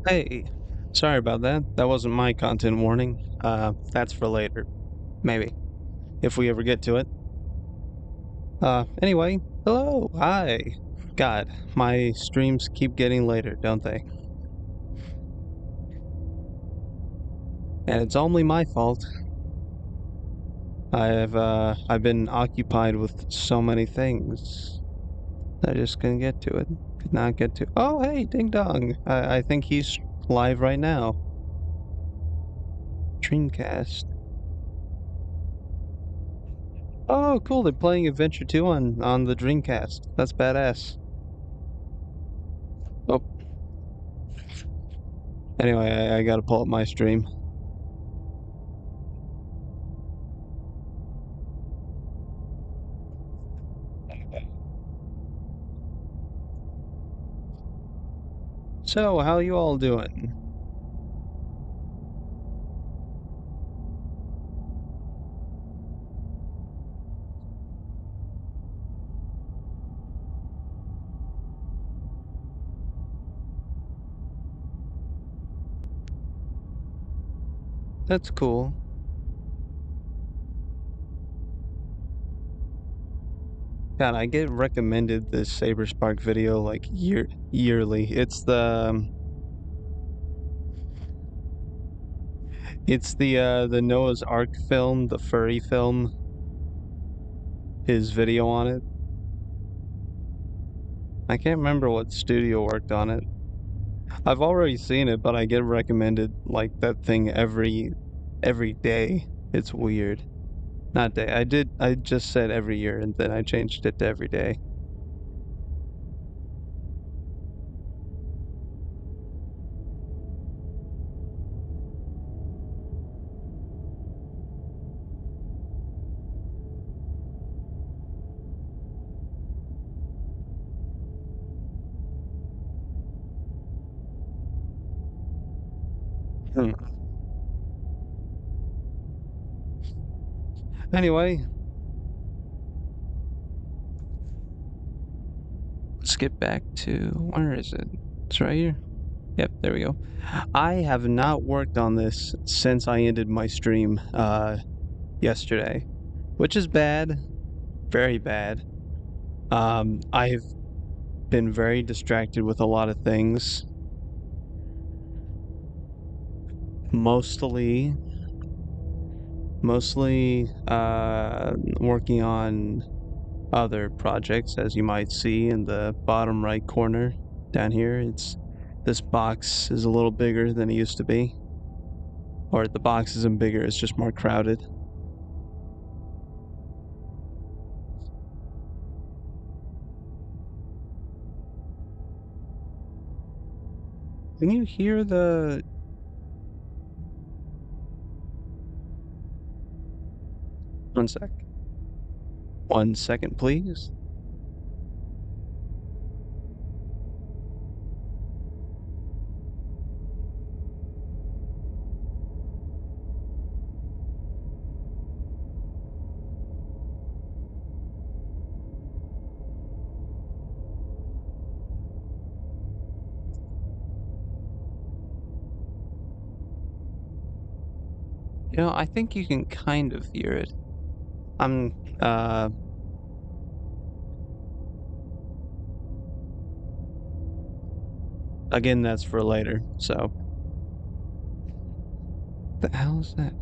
Hey, sorry about that. That wasn't my content warning. That's for later. Maybe. If we ever get to it. Anyway, hello, hi. God, my streams keep getting later, don't they? And it's only my fault. I've been occupied with so many things. I just couldn't get to it. Could not get to. Oh, hey, Ding Dong. I think he's live right now. Dreamcast. Oh, cool. They're playing Adventure 2 on the Dreamcast. That's badass. Oh, anyway, I gotta pull up my stream. So, how you all doing? That's cool. God, I get recommended this Saberspark video like yearly. It's the Noah's Ark film, the furry film, his video on it. I can't remember what studio worked on it. I've already seen it, but I get recommended like that thing every day. It's weird. Not day. I just said every year and then I changed it to every day. Hmm. Anyway, let's get back to where is it? It's right here. Yep, there we go. I have not worked on this since I ended my stream yesterday, which is bad, very bad. I've been very distracted with a lot of things, mostly working on other projects, as you might see in the bottom right corner down here. It's this box is a little bigger than it used to be, or the box isn't bigger, it's just more crowded. Can you hear the... One sec. 1 second, please. I think you can kind of hear it. I'm, uh, again, that's for later, so. The hell is that?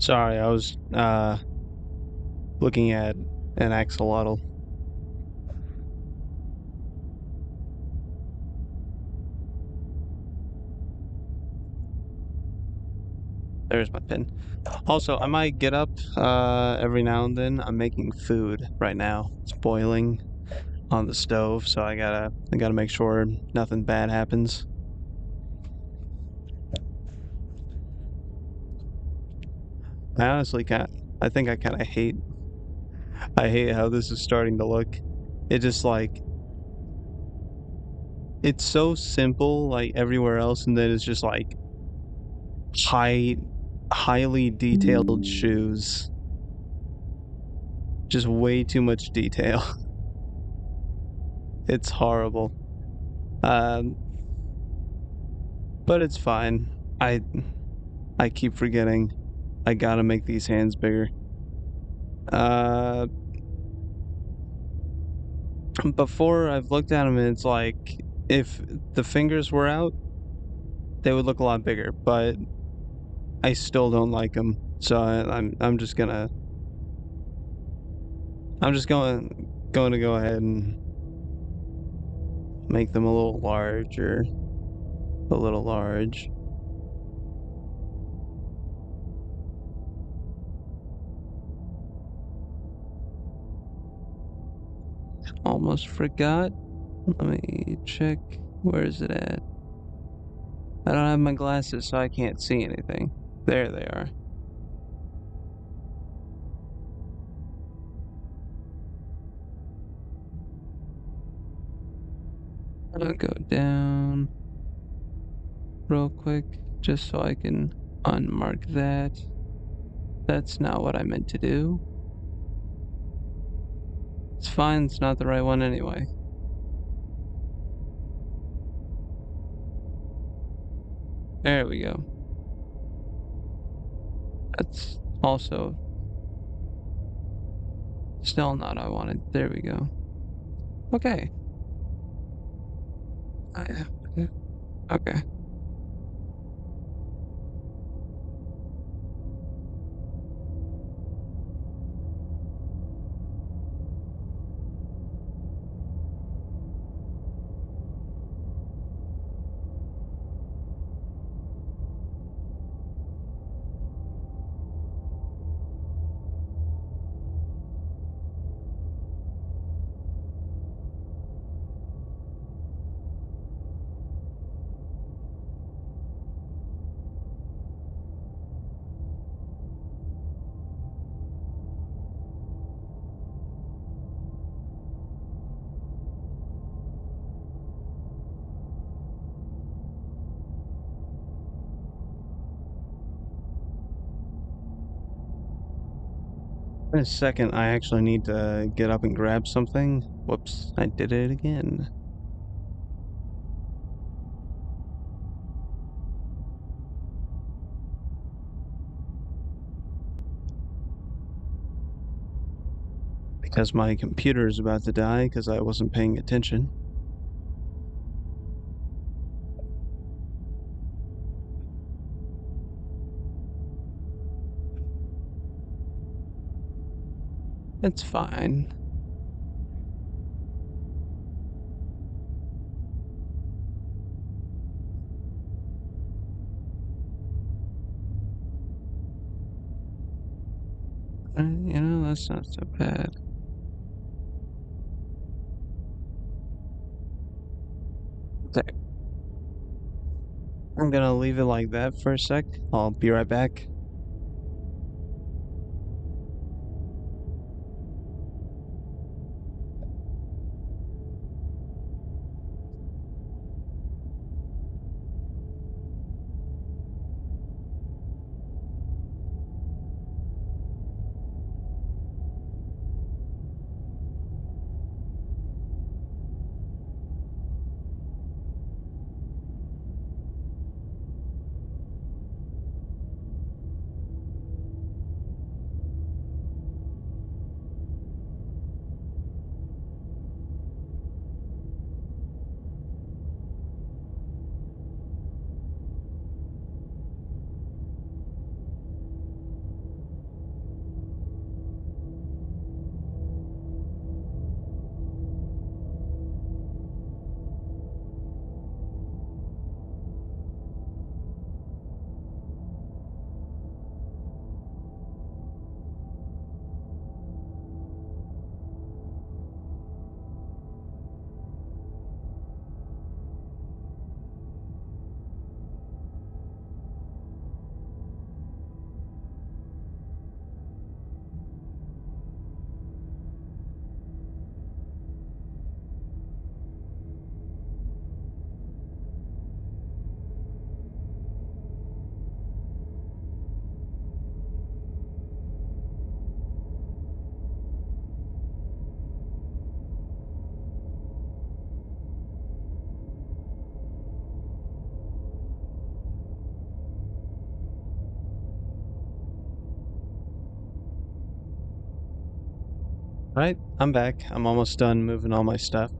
Sorry, I was looking at an axolotl. There's my pin. Also, I might get up every now and then. I'm making food right now. It's boiling on the stove, so I gotta make sure nothing bad happens. I honestly kind I think I kind of hate how this is starting to look. It just like it's so simple like everywhere else, and then it's just like high highly detailed shoes. Just way too much detail. It's horrible. Um, but it's fine. I I keep forgetting. I gotta make these hands bigger. Uh, before I've looked at them, and it's like if the fingers were out, they would look a lot bigger. But I still don't like them, so I'm just going to go ahead and make them a little larger, a little large. Almost forgot. Let me check. Where is it at? I don't have my glasses, so I can't see anything. There they are. I'll go down real quick just so I can unmark that. That's not what I meant to do. It's fine, it's not the right one anyway. There we go. That's also still not what I wanted. There we go. Okay. Okay. In a second, I actually need to get up and grab something. Whoops, I did it again. Because my computer is about to die because I wasn't paying attention. It's fine. That's not so bad. Okay, I'm gonna leave it like that for a sec. I'll be right back. Right, I'm back. I'm almost done moving all my stuff.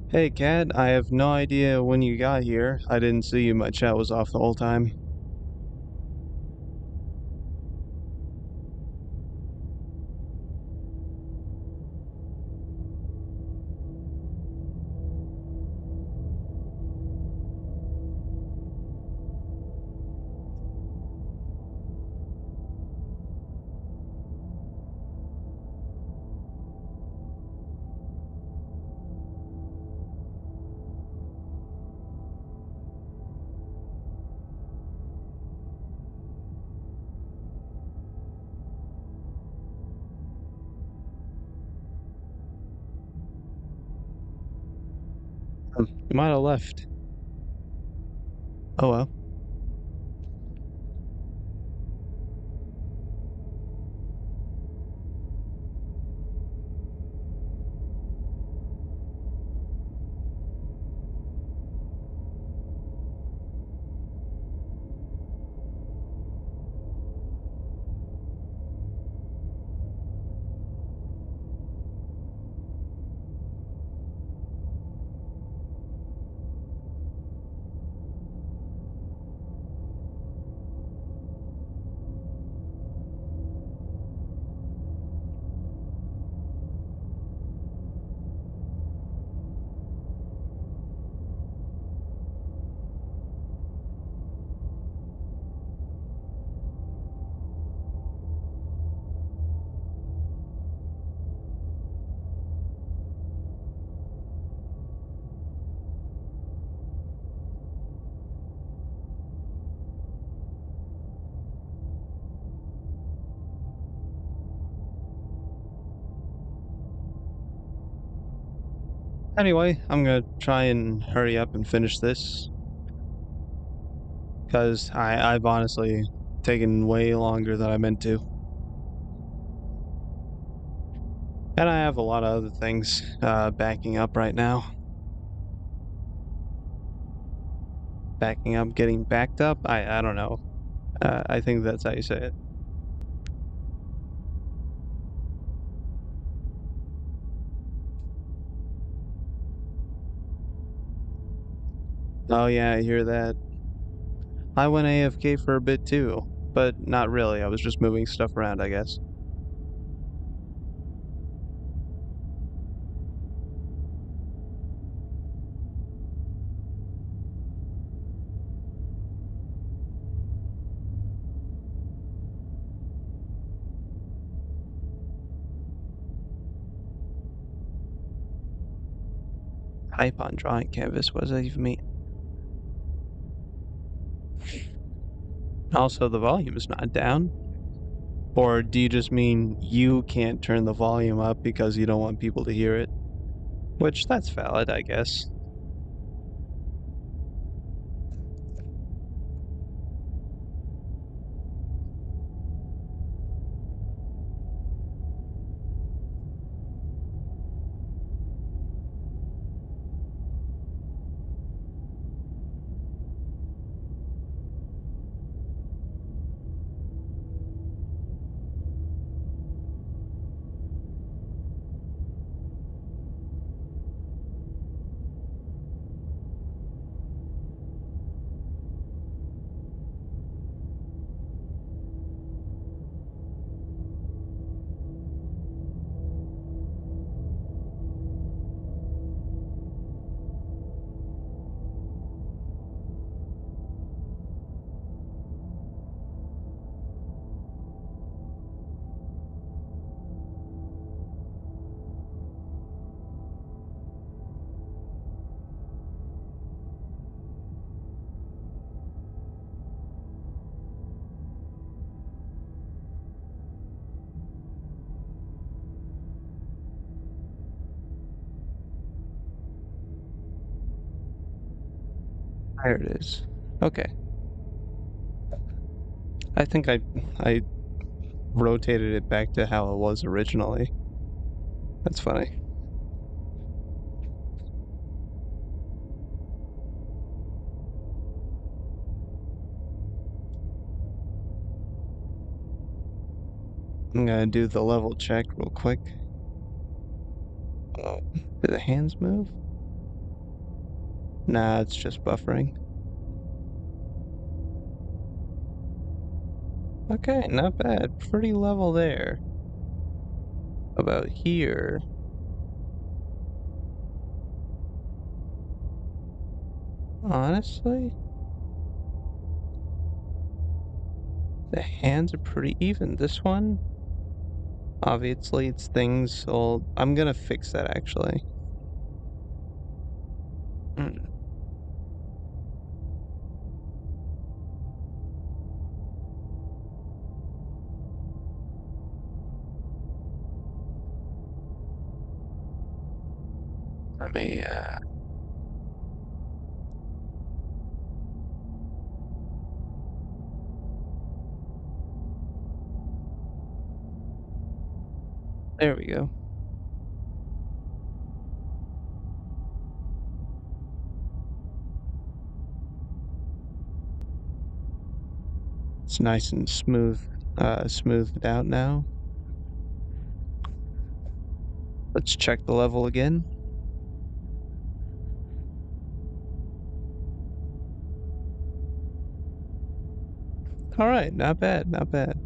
Hey, Kat, I have no idea when you got here. I didn't see you. My chat was off the whole time. You might have left. Oh well. Anyway, I'm gonna try and hurry up and finish this because I've honestly taken way longer than I meant to, and I have a lot of other things backing up right now. Backing up, getting backed up. I don't know. I think that's how you say it. Oh yeah, I hear that. I went AFK for a bit too, but not really. I was just moving stuff around, I guess. Type on drawing canvas, what does that even mean? Also, the volume is not down. Or do you just mean you can't turn the volume up because you don't want people to hear it? Which, that's valid, I guess. There it is. Okay. I think I rotated it back to how it was originally. That's funny. I'm gonna do the level check real quick. Oh, do the hands move? Nah, it's just buffering. Okay, not bad. Pretty level there. About here. Honestly, the hands are pretty even. This one, obviously, it's things, so I'm gonna fix that actually. Mm, Let me, there we go. It's nice and smoothed out now. Let's check the level again. All right, not bad, not bad.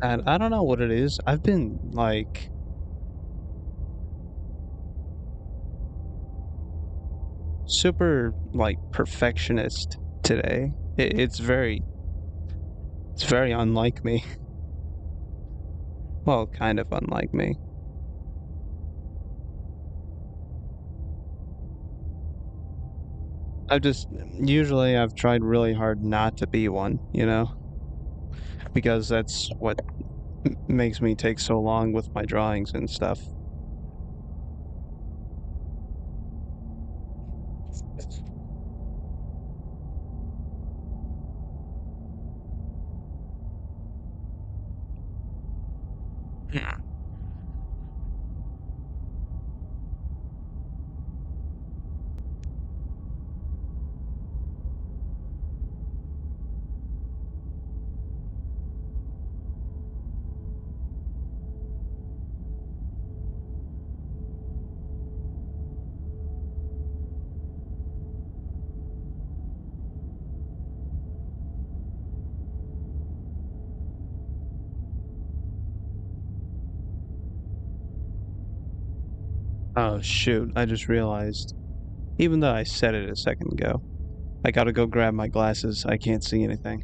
And I don't know what it is. I've been like super like perfectionist today. It's very unlike me. Well, kind of unlike me. I've just usually I've tried really hard not to be one, because that's what makes me take so long with my drawings and stuff. Yeah. Oh shoot, I just realized. Even though I said it a second ago, I gotta go grab my glasses. I can't see anything.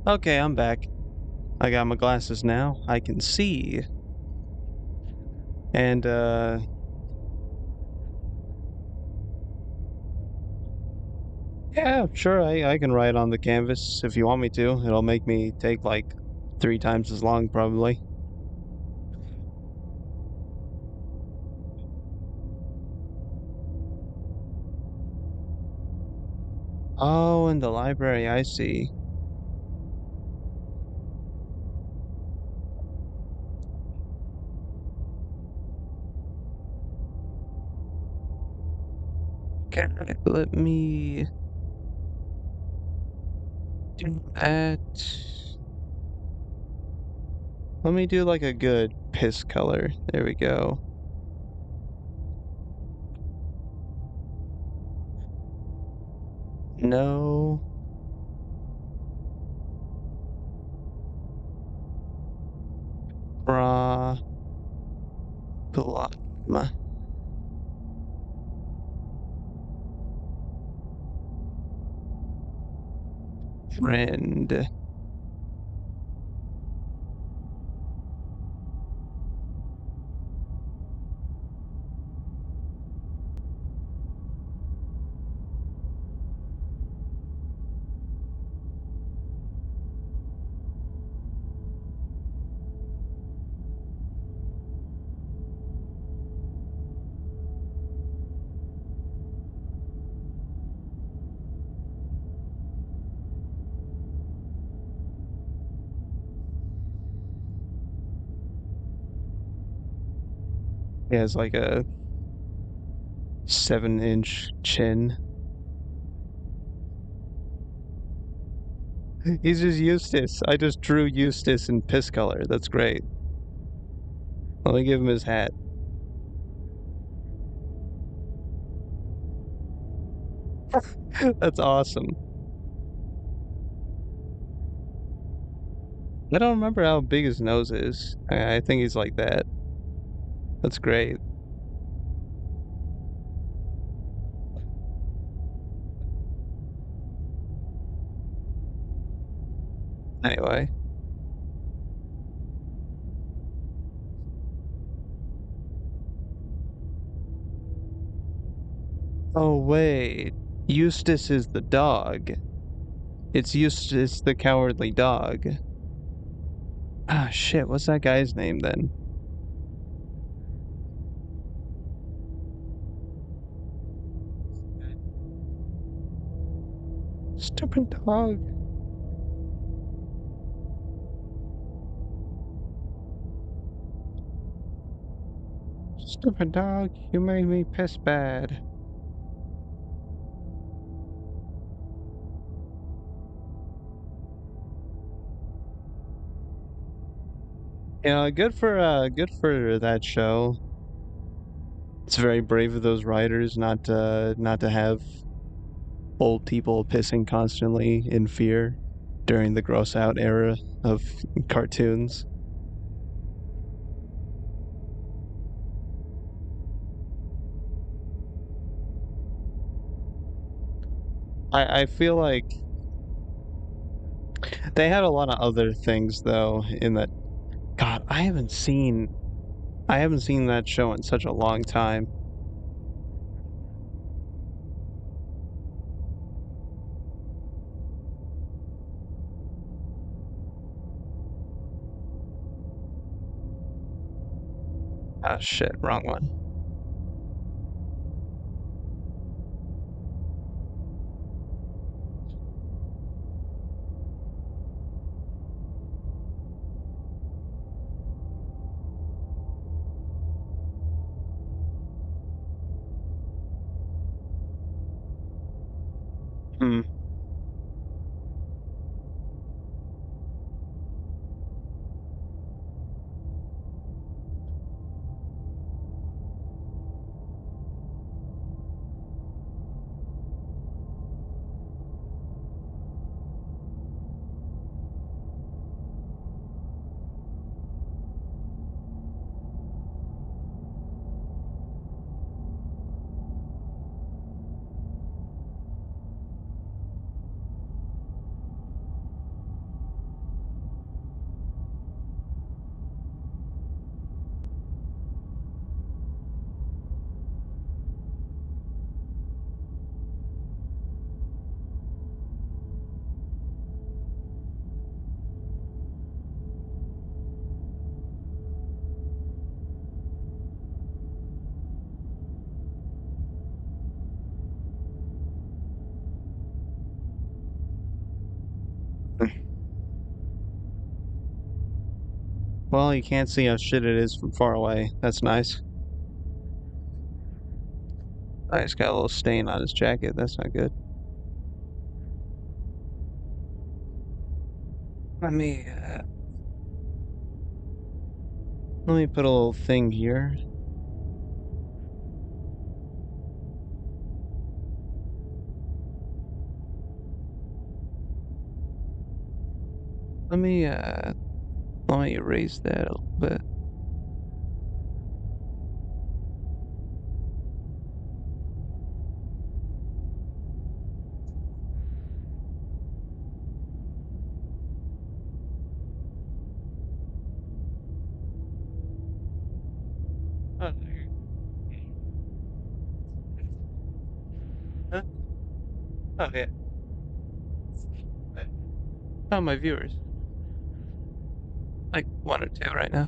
Okay, I'm back. I got my glasses now. I can see. And yeah, sure, I can write on the canvas if you want me to. It'll make me take like 3 times as long probably. Oh, in the library, I see. Okay, let me do that. Let me do like a good piss color. There we go. No, bra, glum, friend. He has like a 7-inch chin. He's just Eustace. I just drew Eustace in piss color. That's great. Let me give him his hat. That's awesome. I don't remember how big his nose is. I think he's like that. That's great. Anyway. Oh, wait. Eustace is the dog. It's Eustace the Cowardly Dog. Ah, shit. What's that guy's name then? Stupid dog. Stupid dog. You made me piss bad. Yeah, good for that show. It's very brave of those writers not to have old people pissing constantly in fear during the gross out era of cartoons. I feel like they had a lot of other things though in that God, I haven't seen that show in such a long time. Ah shit, wrong one. Hmm. Well, you can't see how shit it is from far away. That's nice. I just got a little stain on his jacket. That's not good. Let me uh, let me put a little thing here. Let me uh let me erase that a little bit. Oh, huh? Oh yeah. Oh, my viewers. Like one or two right now.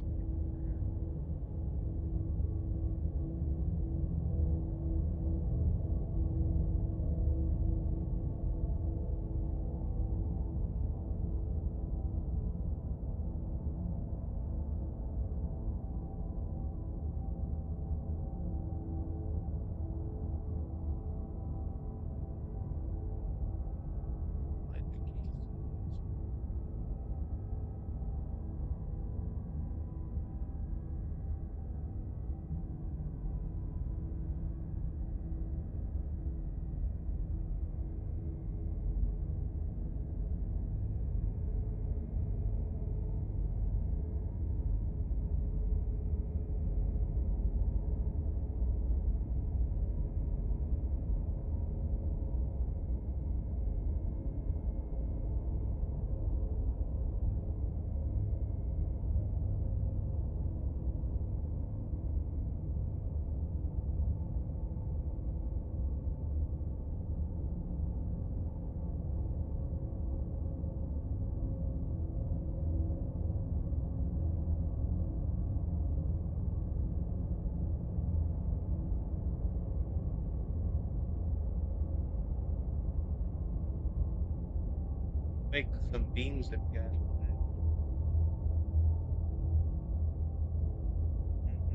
Make some beans if you guys want it.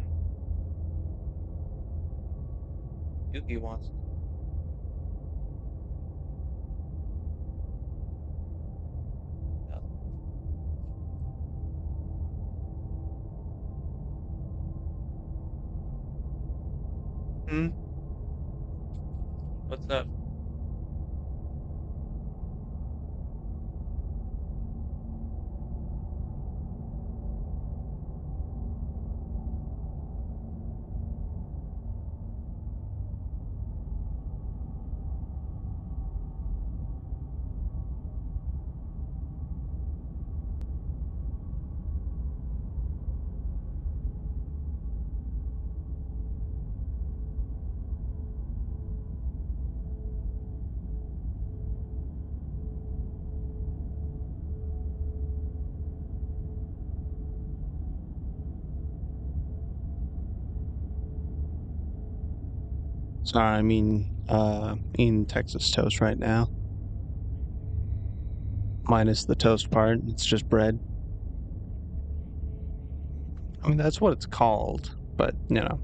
Mm-hmm. Yuki wants it. Yeah. Hmm? What's up? Sorry, I mean, eating Texas toast right now. Minus the toast part. It's just bread. I mean, that's what it's called, but you know.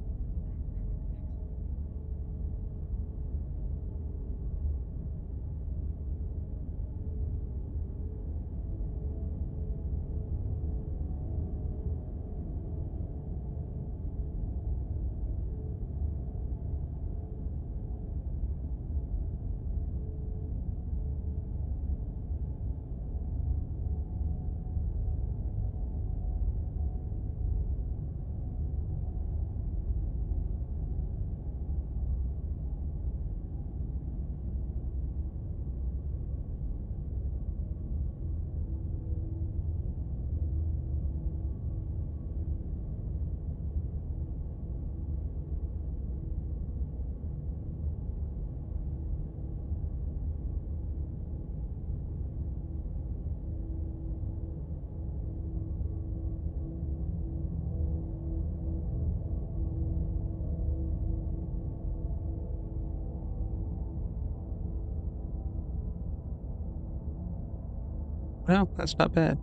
Well, that's not bad.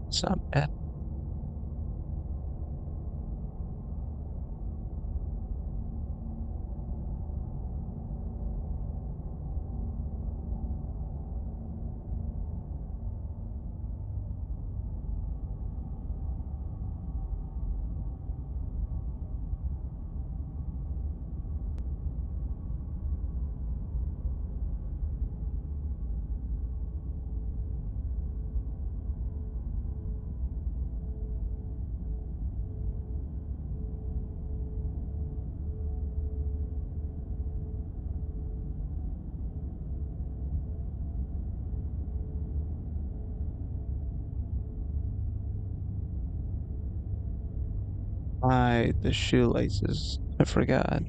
It's not bad. The shoelaces. I forgot.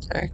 Okay.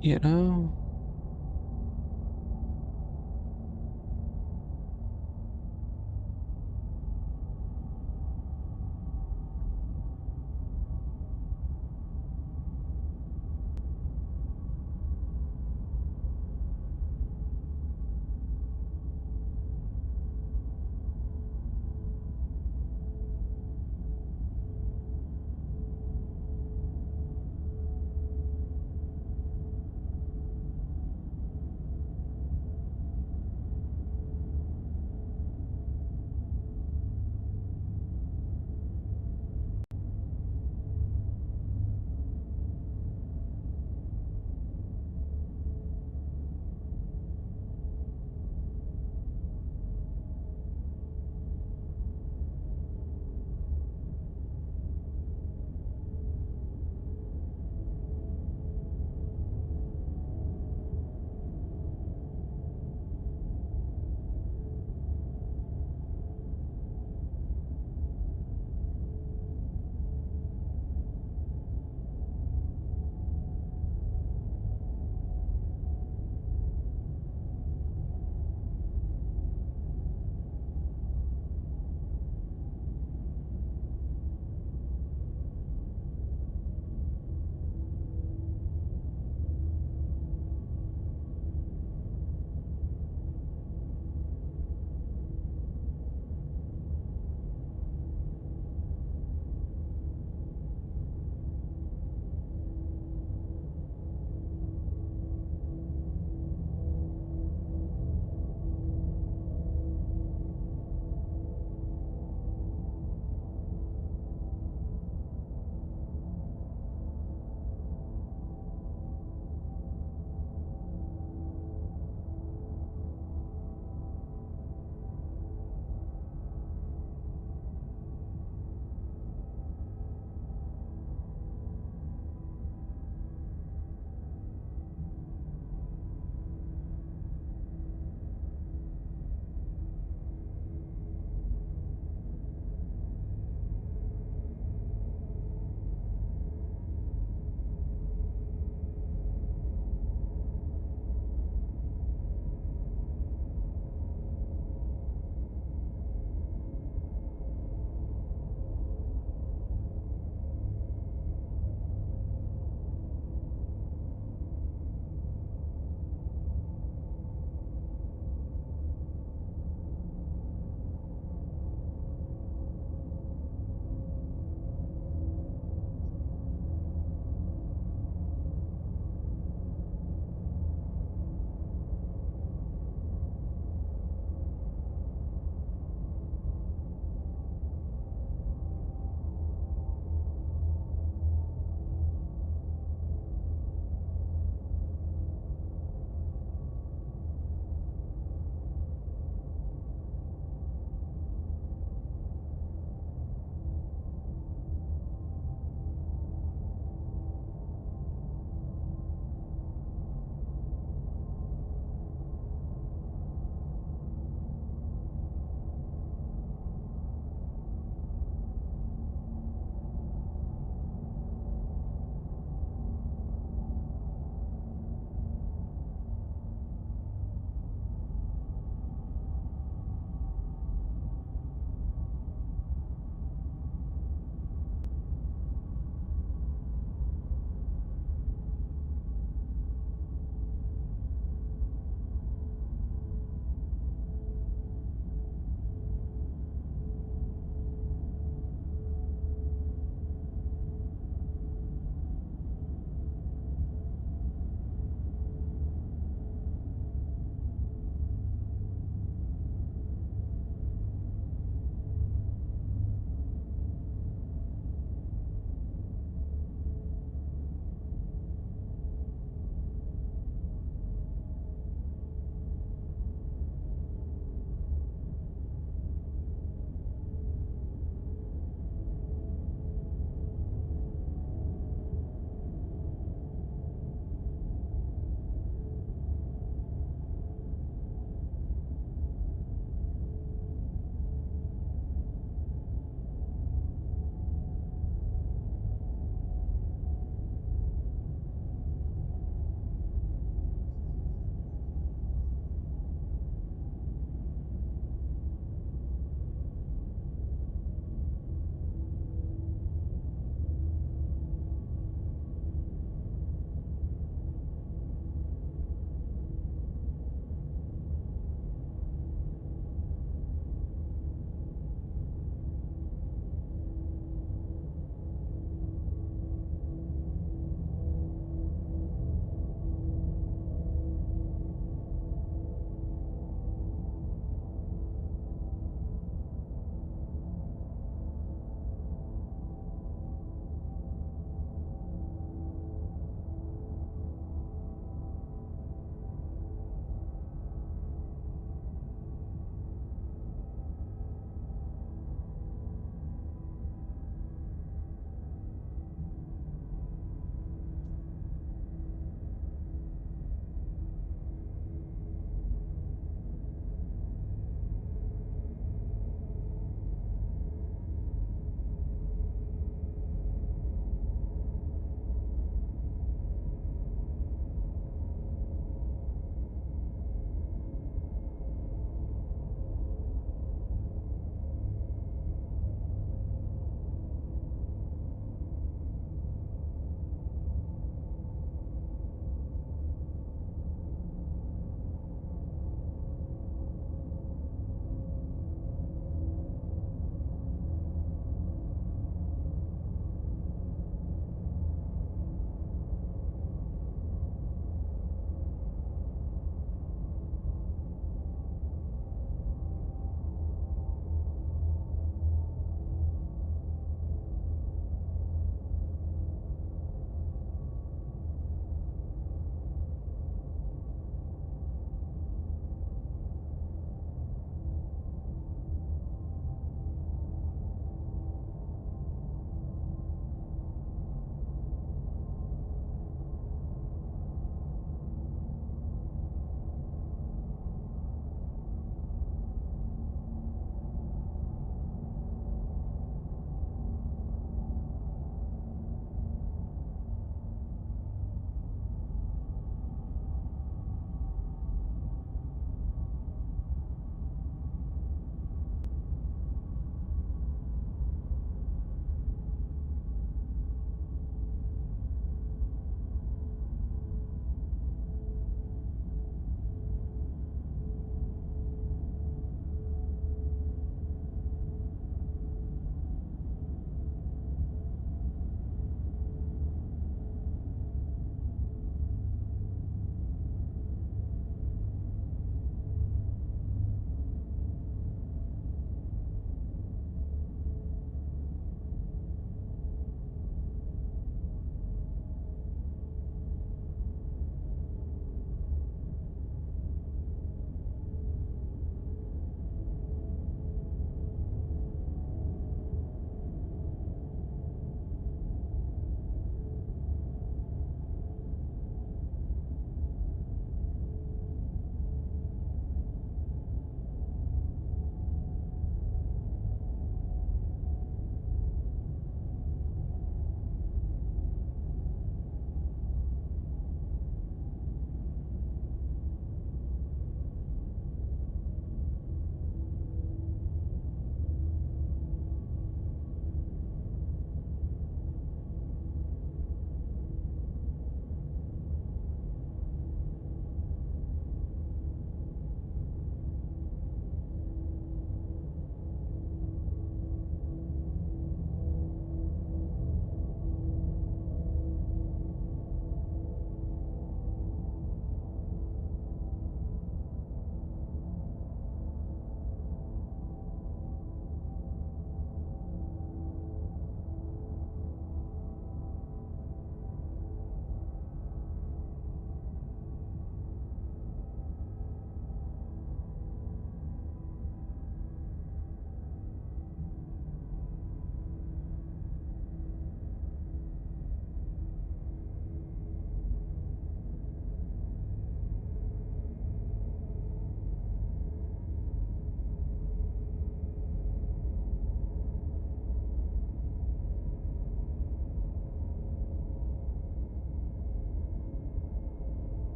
You know,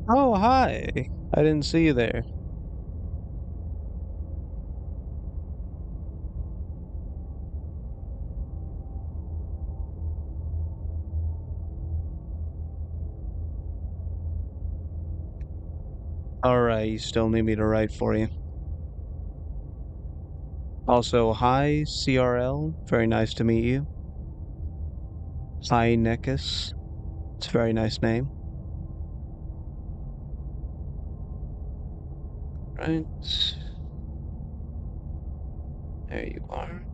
Oh, hi. I didn't see you there. All right, you still need me to write for you. Also, hi, CRL. Very nice to meet you. Hi, Nekus. It's a very nice name. Right. There you are.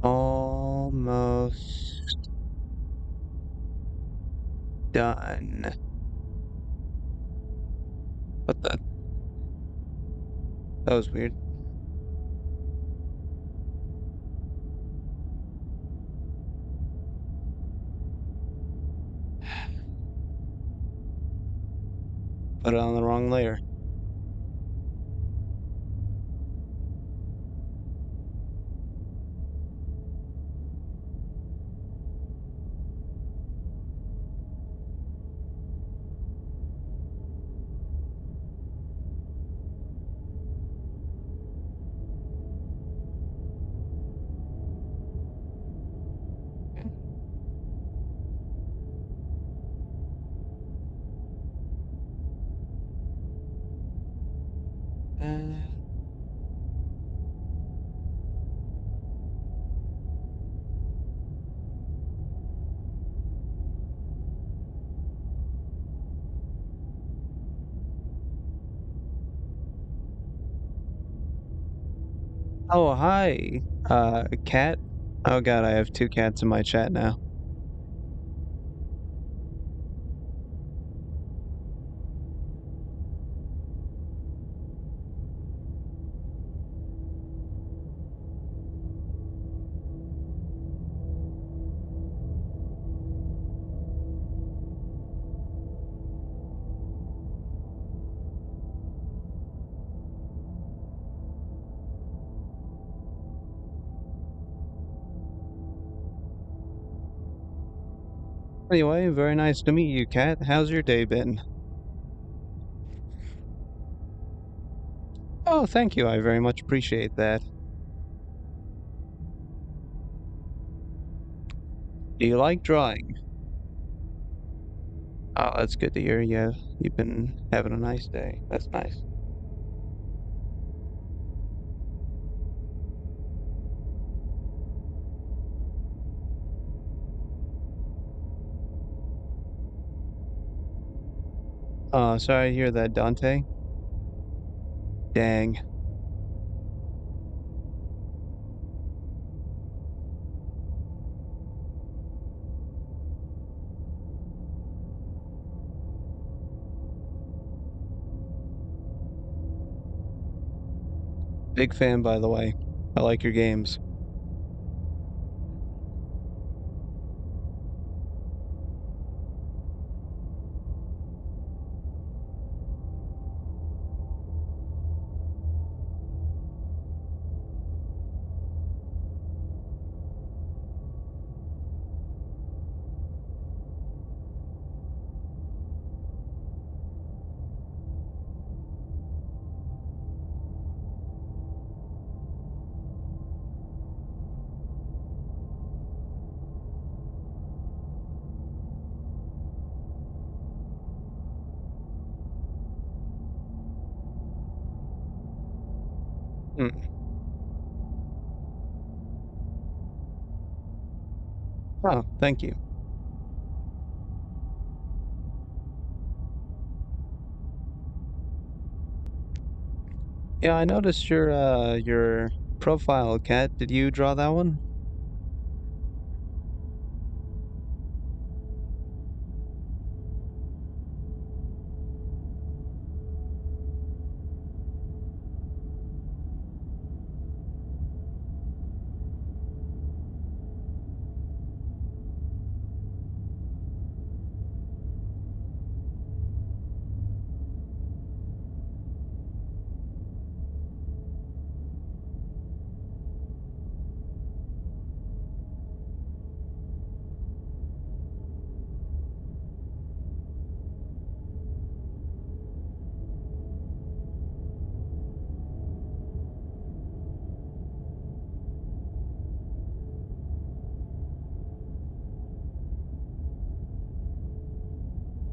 Almost done. What the? That was weird. Put it on the wrong layer. Uh, oh, hi. Cat. Oh god, I have two cats in my chat now. Anyway, very nice to meet you, Cat. How's your day been? Oh, thank you. I very much appreciate that. Do you like drawing? Oh, that's good to hear. Yeah, you've been having a nice day. That's nice. Sorry to hear that, Dante. Dang. Big fan, by the way. I like your games. Hmm. Oh, thank you. Yeah, I noticed your profile, Cat. Did you draw that one?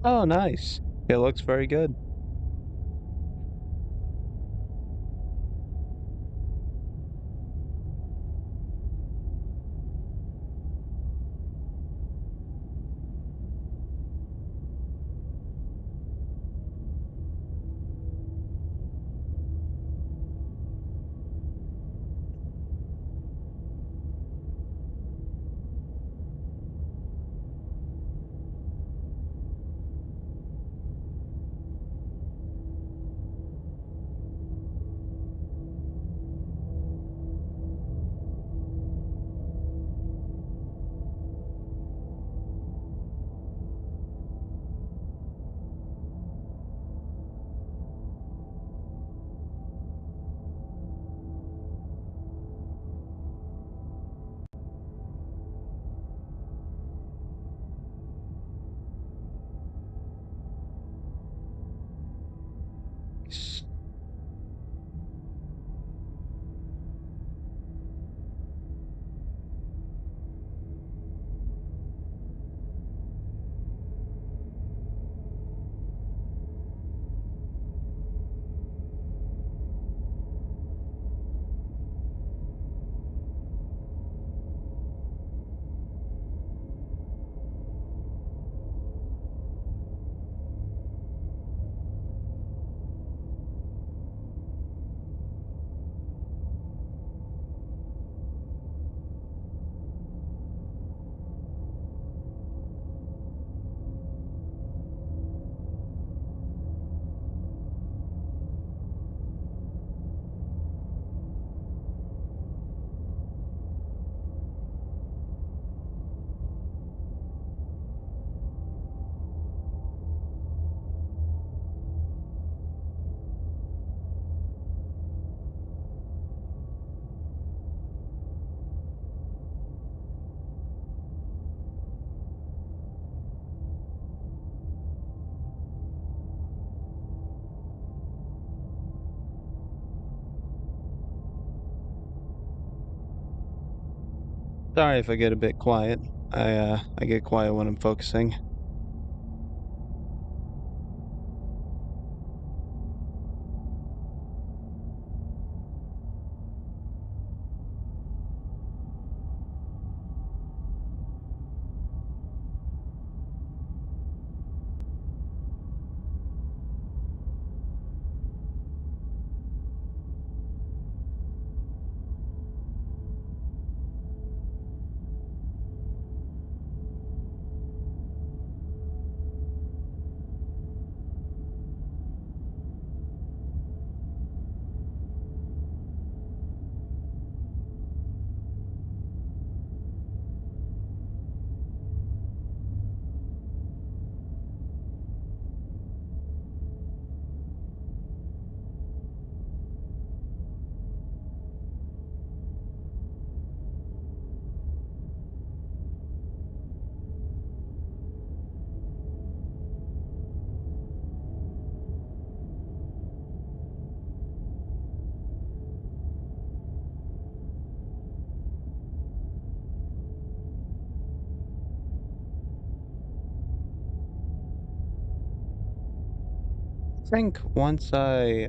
Oh, nice. It looks very good. Sorry if I get a bit quiet. I get quiet when I'm focusing.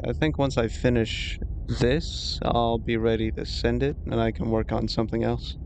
I think once I finish this, I'll be ready to send it and I can work on something else.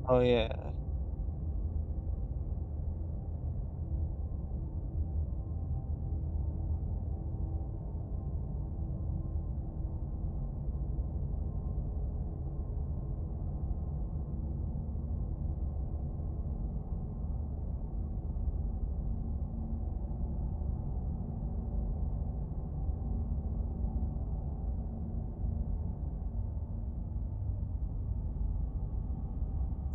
Oh yeah.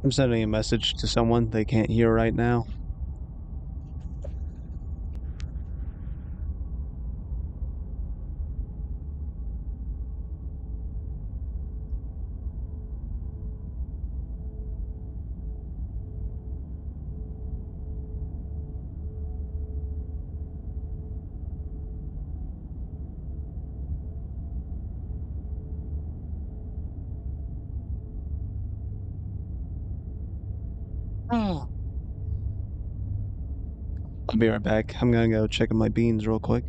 I'm sending a message to someone they can't hear right now. Oh. I'll be right back. I'm gonna go check on my beans real quick.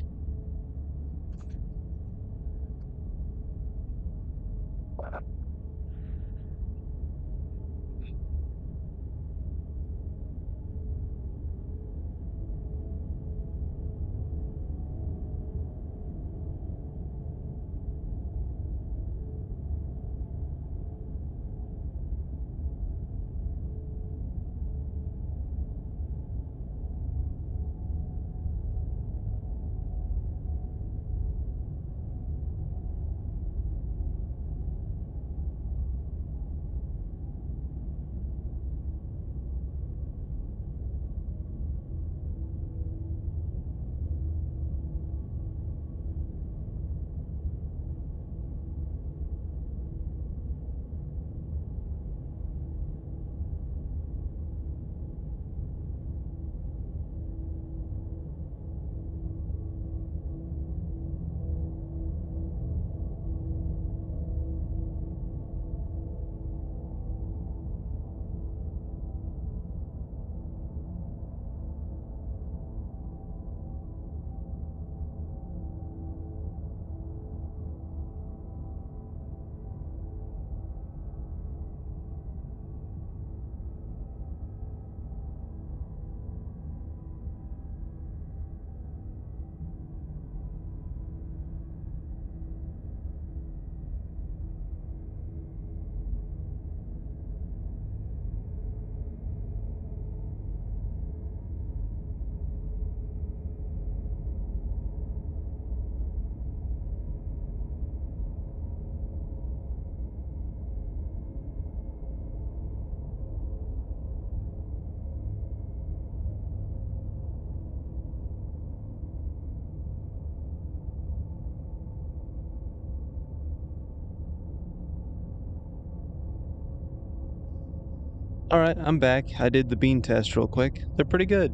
All right, I'm back. I did the bean test real quick. They're pretty good.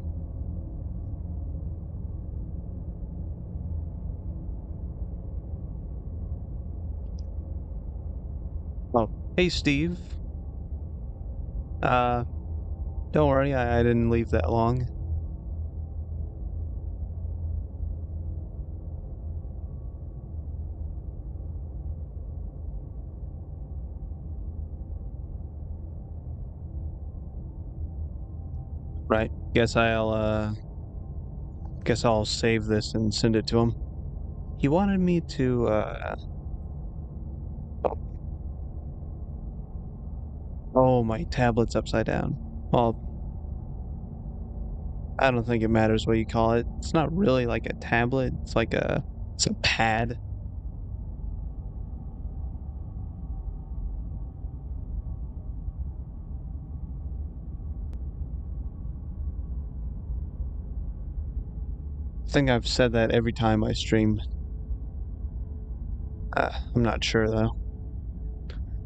Oh, hey Steve. Uh, don't worry, I didn't leave that long. Right. Guess I'll save this and send it to him. He wanted me to oh, my tablet's upside down. Well, I don't think it matters what you call it. It's not really like a tablet. It's a pad. I think I've said that every time I stream. I'm not sure though.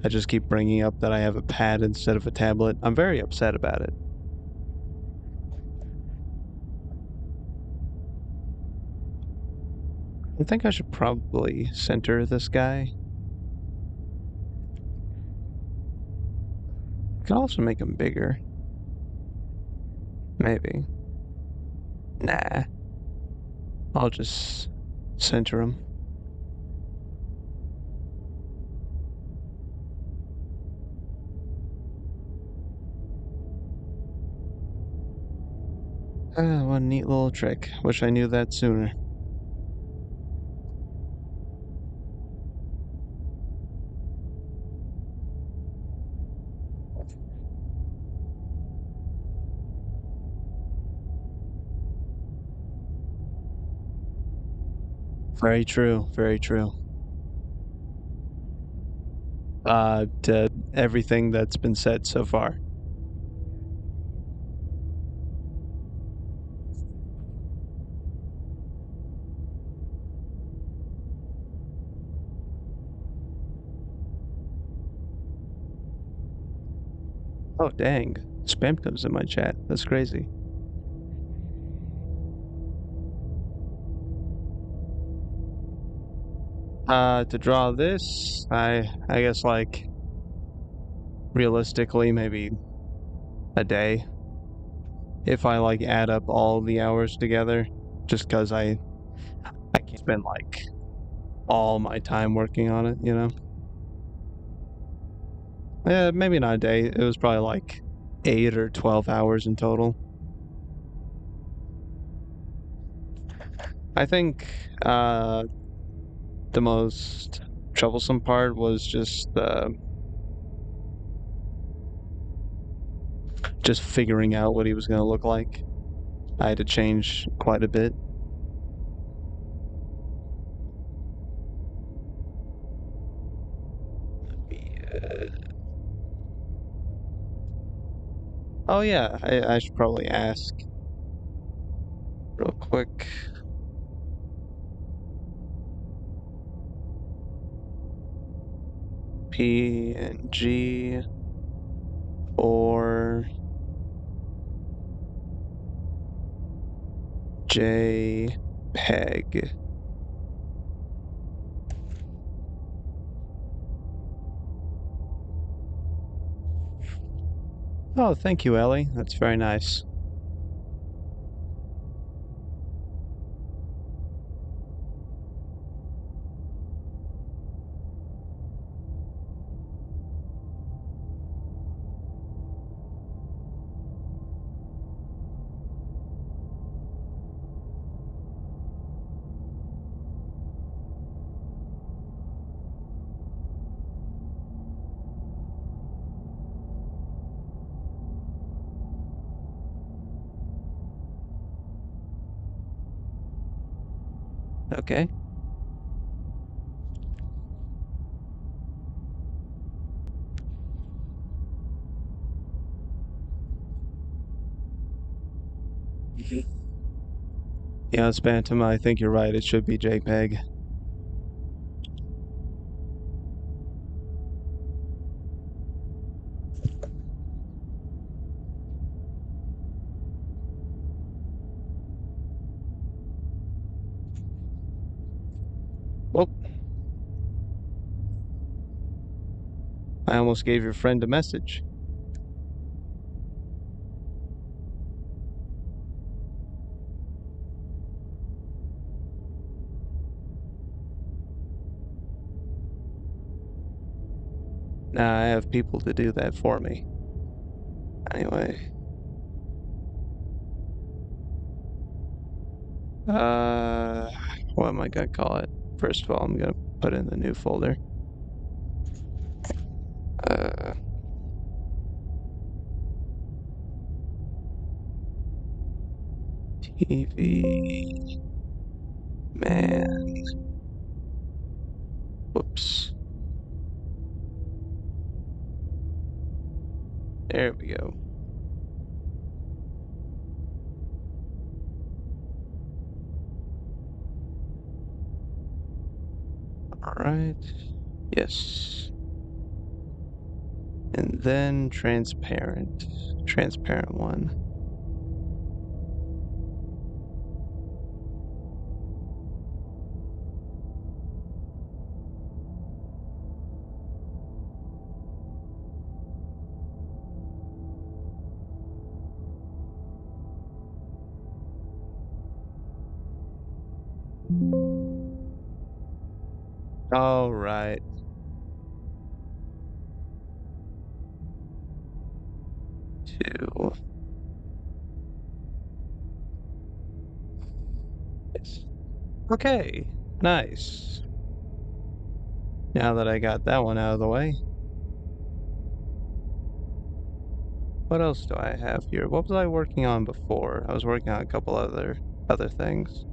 I just keep bringing up that I have a pad instead of a tablet. I'm very upset about it. I think I should probably center this guy. I can also make him bigger. Maybe. Nah. I'll just center him. Ah, what a neat little trick. Wish I knew that sooner. Very true, very true. To everything that's been said so far. Oh, dang. Spam comes in my chat. That's crazy. To draw this, I guess like realistically maybe a day if I like add up all the hours together, just because I can't spend like all my time working on it, you know? Maybe not a day. It was probably like 8 or 12 hours in total. I think the most troublesome part was just figuring out what he was gonna look like. I had to change quite a bit. Oh yeah, I should probably ask real quick. PNG or JPEG. Oh, thank you, Ellie. That's very nice. Okay. Yeah, it's Bantam. I think you're right. It should be JPEG. Well, I almost gave your friend a message. Nah, I have people to do that for me. Anyway, uh, what am I gonna call it? First of all, I'm gonna put in the new folder. Uh, TV man. Whoops. There we go. All right. Yes. And then transparent. Transparent one. All right. Two. Yes. Okay, nice. Now that I got that one out of the way, what else do I have here? What was I working on before? I was working on a couple other things.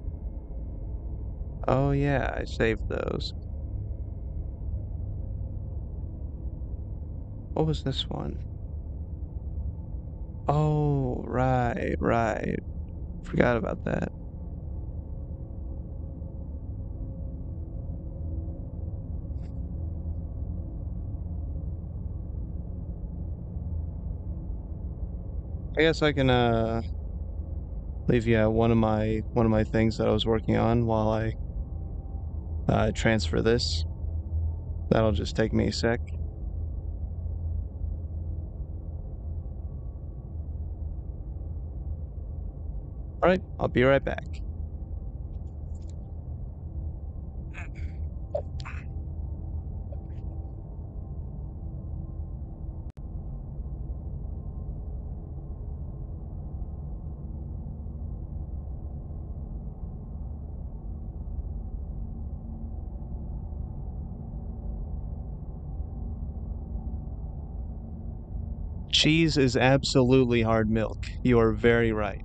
Oh yeah, I saved those. What was this one? Oh, right, right. Forgot about that. I guess I can leave you one of my things that I was working on while I transfer this. That'll just take me a sec. All right, I'll be right back. Cheese is absolutely hard milk. You are very right.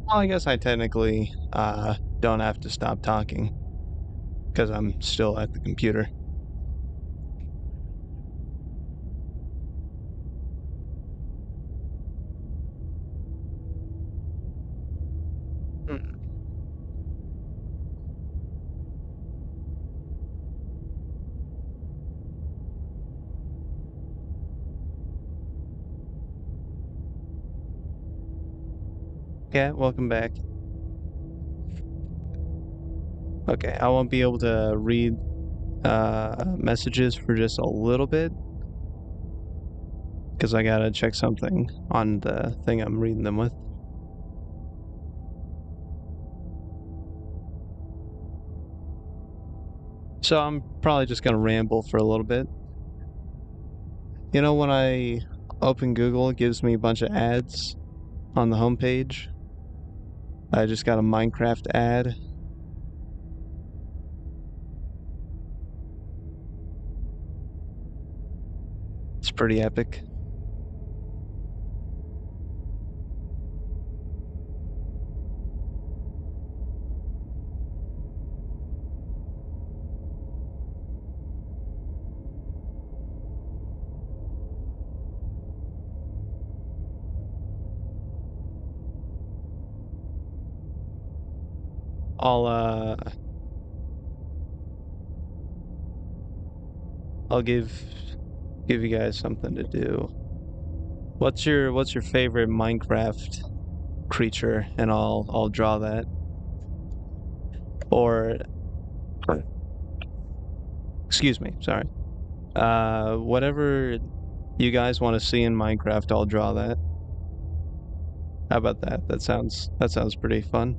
Well, I guess I technically don't have to stop talking because I'm still at the computer. Mm. Yeah, welcome back. Okay, I won't be able to read messages for just a little bit because I gotta check something on the thing I'm reading them with. So I'm probably just gonna ramble for a little bit. You know, when I open Google, it gives me a bunch of ads on the homepage. I just got a Minecraft ad. It's pretty epic. I'll I'll give you guys something to do. What's your favorite Minecraft creature, and I'll draw that. Or excuse me, sorry. Whatever you guys want to see in Minecraft, I'll draw that. How about that? That sounds pretty fun.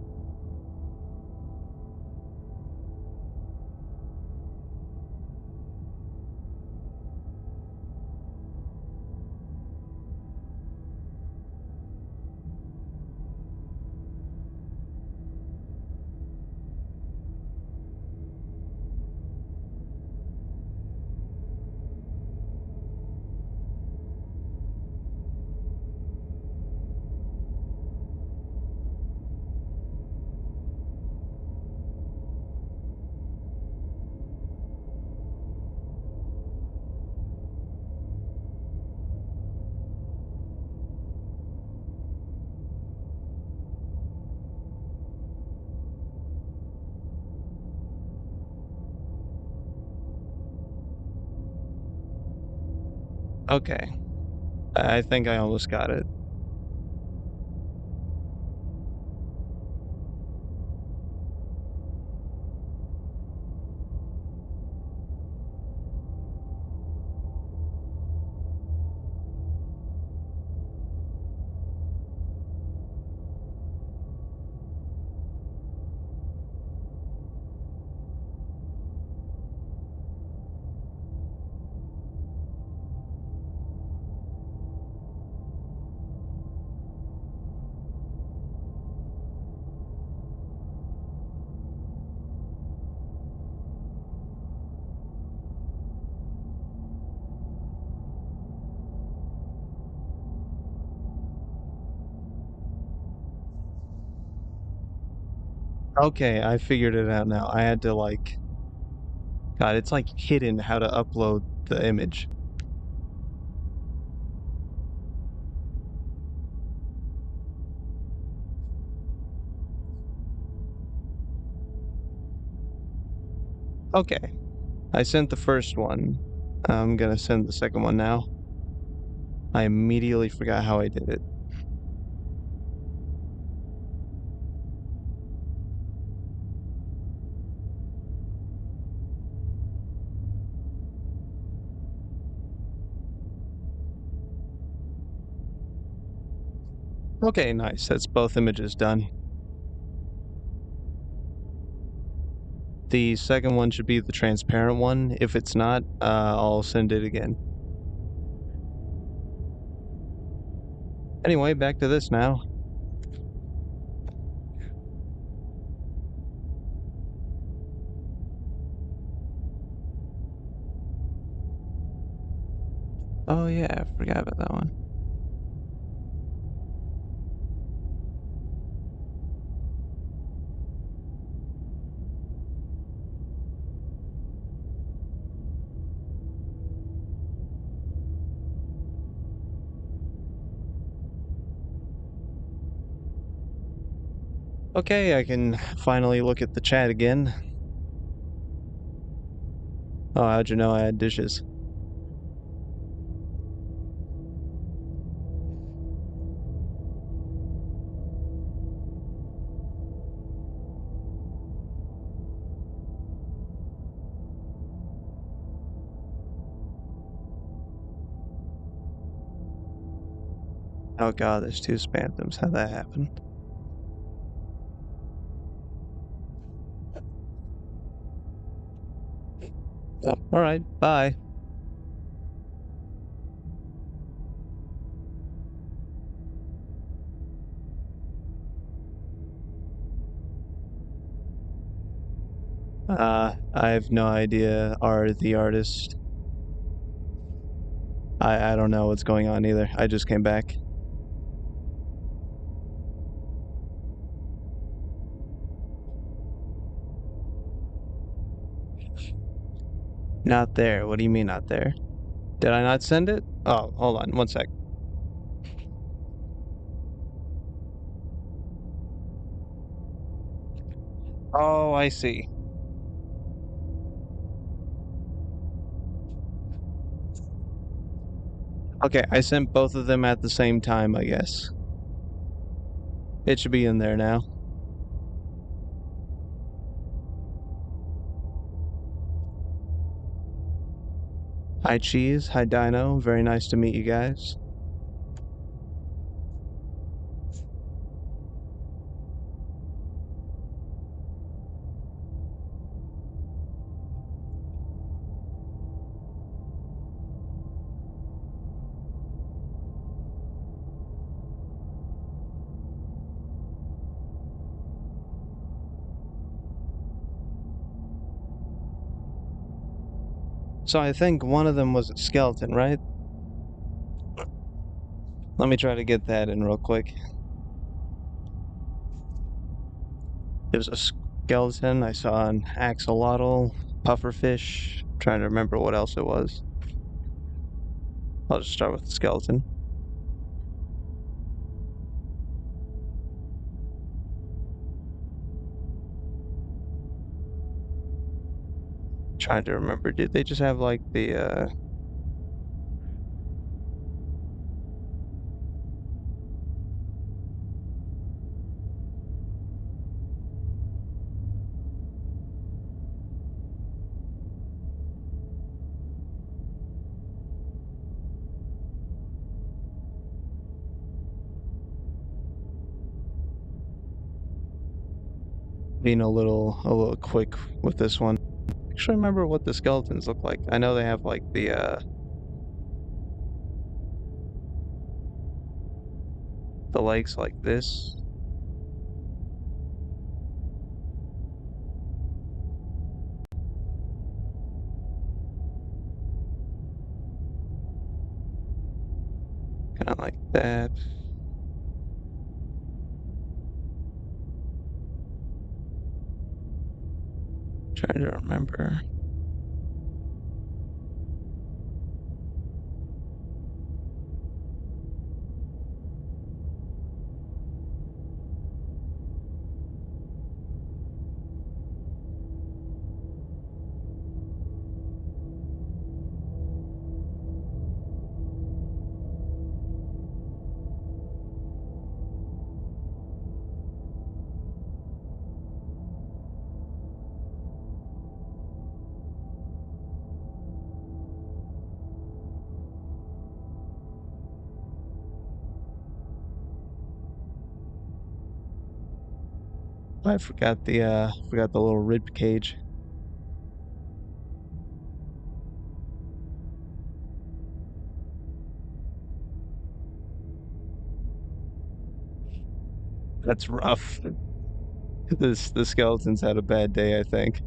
Okay, I think I almost got it. Okay, I figured it out now. I had to like, God, it's like hidden how to upload the image. Okay, I sent the first one. I'm gonna send the second one now. I immediately forgot how I did it. Okay, nice. That's both images done. The second one should be the transparent one. If it's not, I'll send it again. Anyway, back to this now. Oh yeah, I forgot about that one. Okay, I can finally look at the chat again. Oh, how'd you know I had dishes? Oh god, there's two Spanthams. How'd that happen? Oh, alright, bye. I have no idea. Are the artist? I don't know what's going on either. I just came back. Not there. What do you mean not there? Did I not send it? Oh, hold on, one sec. Oh, I see. Okay, I sent both of them at the same time, I guess. It should be in there now. Hi, Cheese. Hi, Dino. Very nice to meet you guys. So I think one of them was a skeleton, right? Let me try to get that in real quick. It was a skeleton. I saw an axolotl, pufferfish. Trying to remember what else it was. I'll just start with the skeleton. Trying to remember. Did they just have like the being a little quick with this one. Actually, remember what the skeletons look like. I know they have like the legs like this. Kind of like that. Trying to remember. I forgot the little rib cage. That's rough. The skeletons had a bad day, I think.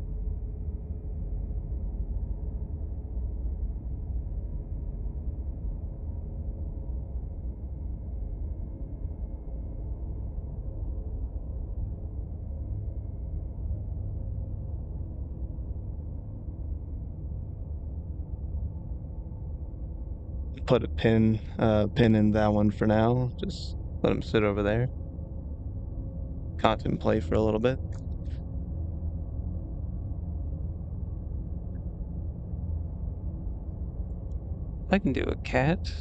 Put a pin in that one for now. Just let him sit over there. Contemplate for a little bit. I can do a cat.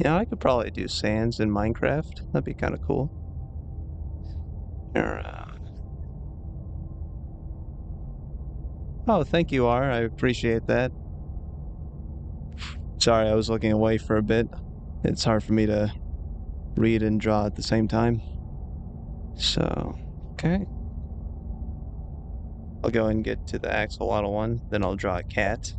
Yeah, I could probably do sands in Minecraft. That'd be kind of cool. Or, oh, thank you, R. I appreciate that. Sorry, I was looking away for a bit. It's hard for me to read and draw at the same time. So, okay. I'll go and get to the axolotl one, then I'll draw a cat.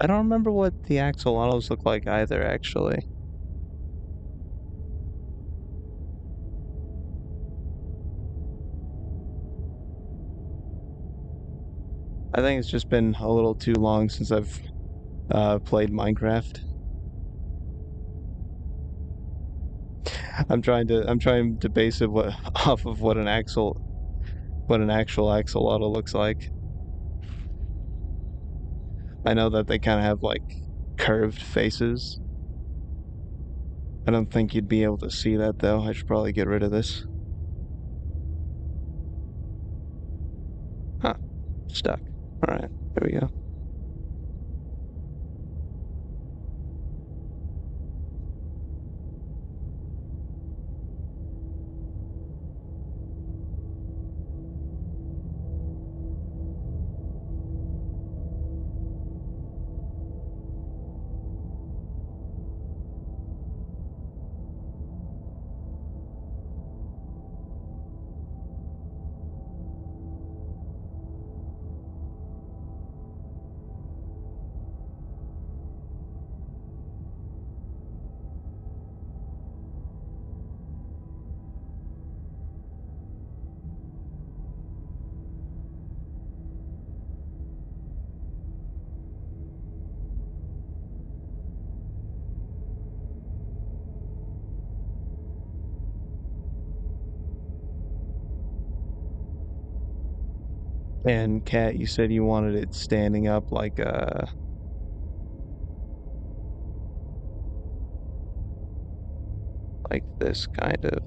I don't remember what the axolotls look like either, actually. I think it's just been a little too long since I've played Minecraft. I'm trying to base it off of what an actual axolotl looks like. I know that they kind of have like curved faces. I don't think you'd be able to see that though. I should probably get rid of this. Huh, stuck. All right, there we go. And Kat, you said you wanted it standing up like this kind of.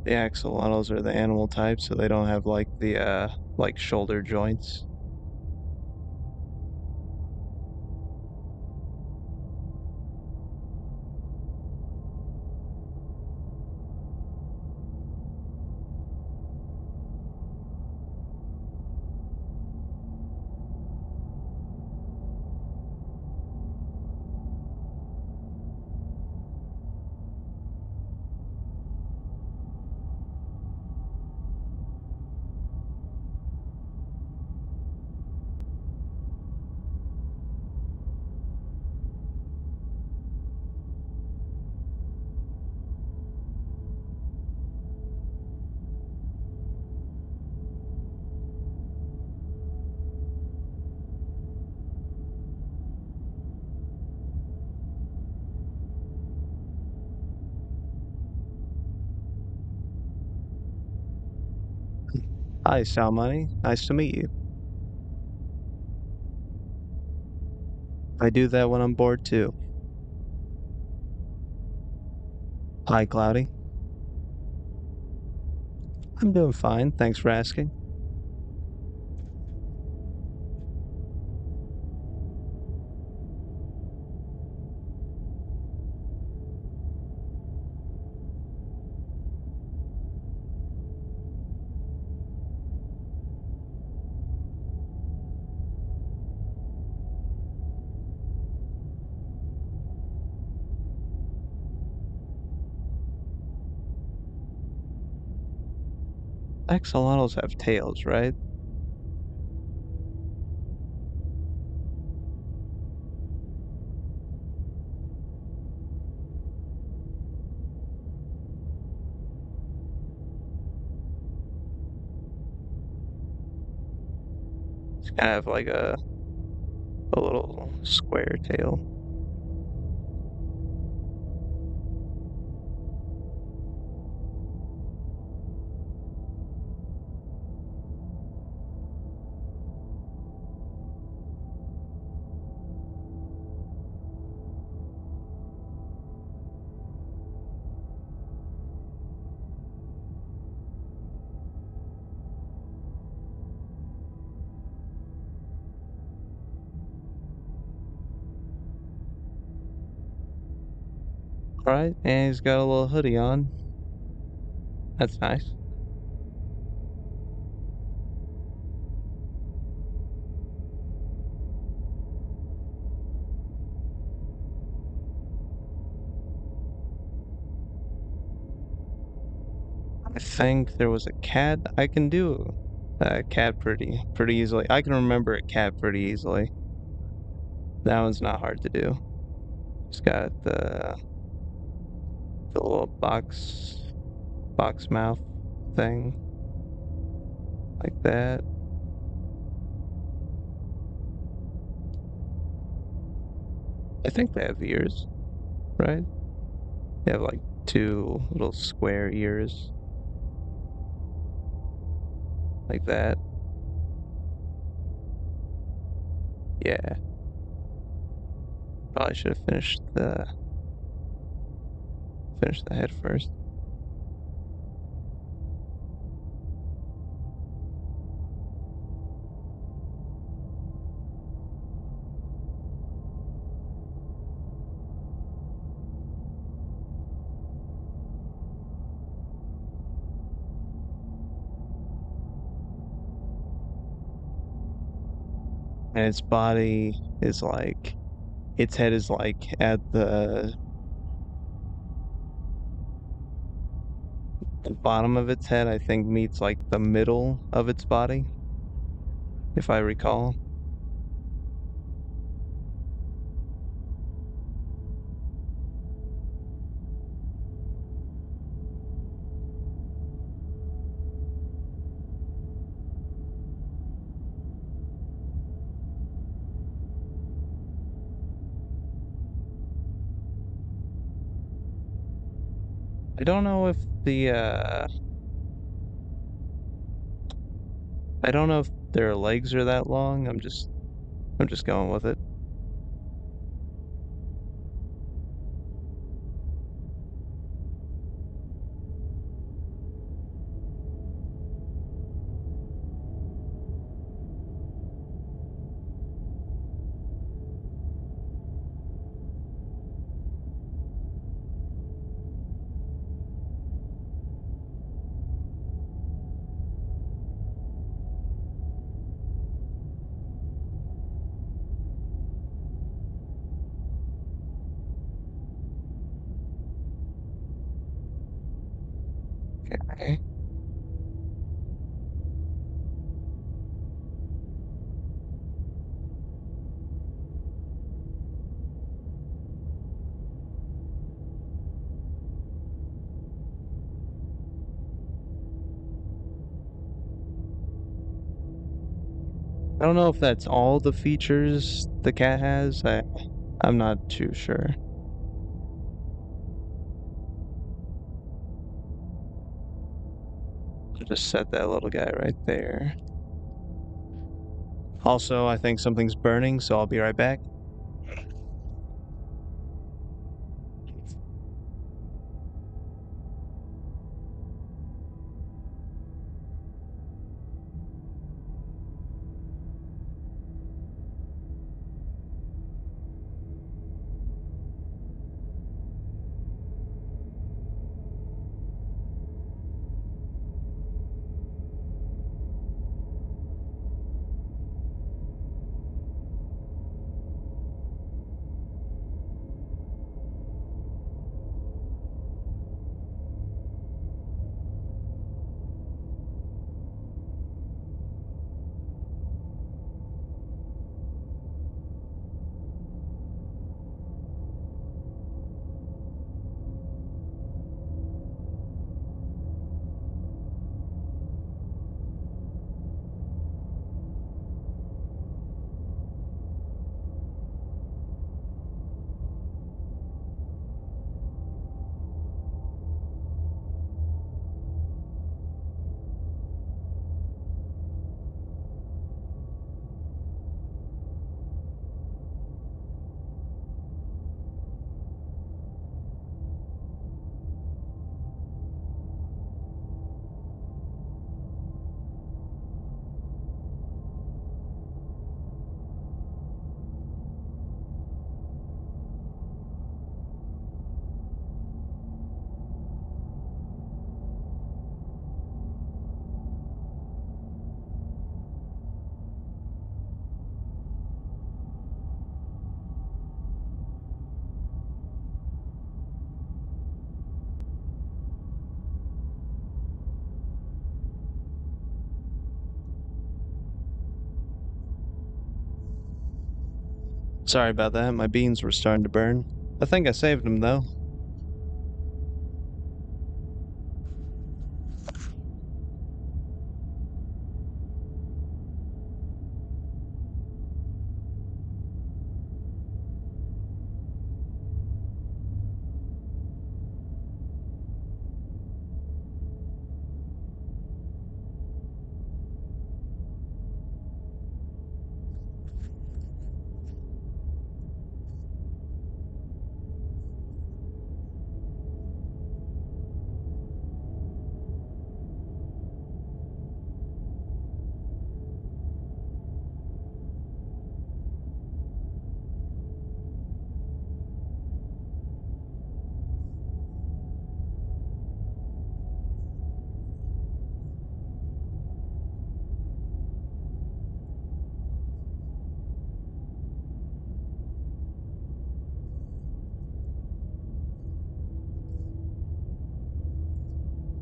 The axolotls are the animal type, so they don't have like the like shoulder joints. Hi, Salmani. Nice to meet you. I do that when I'm bored too. Hi, Cloudy. I'm doing fine. Thanks for asking. Axolotls have tails, right? It's kind of like a little square tail. Right? And he's got a little hoodie on. That's nice. I think there was a cat. I can do a cat pretty easily. I can remember a cat pretty easily. That one's not hard to do. It's got the little box mouth thing like that. I think they have ears, right? They have like two little square ears like that. Yeah. Probably should have finished the head first. And its body is like its head is like at the The bottom of its head, I think, meets like the middle of its body, if I recall. I don't know if the I don't know if their legs are that long. I'm just going with it. Okay. I don't know if that's all the features the cat has. I'm not too sure. I'll just set that little guy right there. Also, I think something's burning, so I'll be right back. Sorry about that. My beans were starting to burn. I think I saved them though.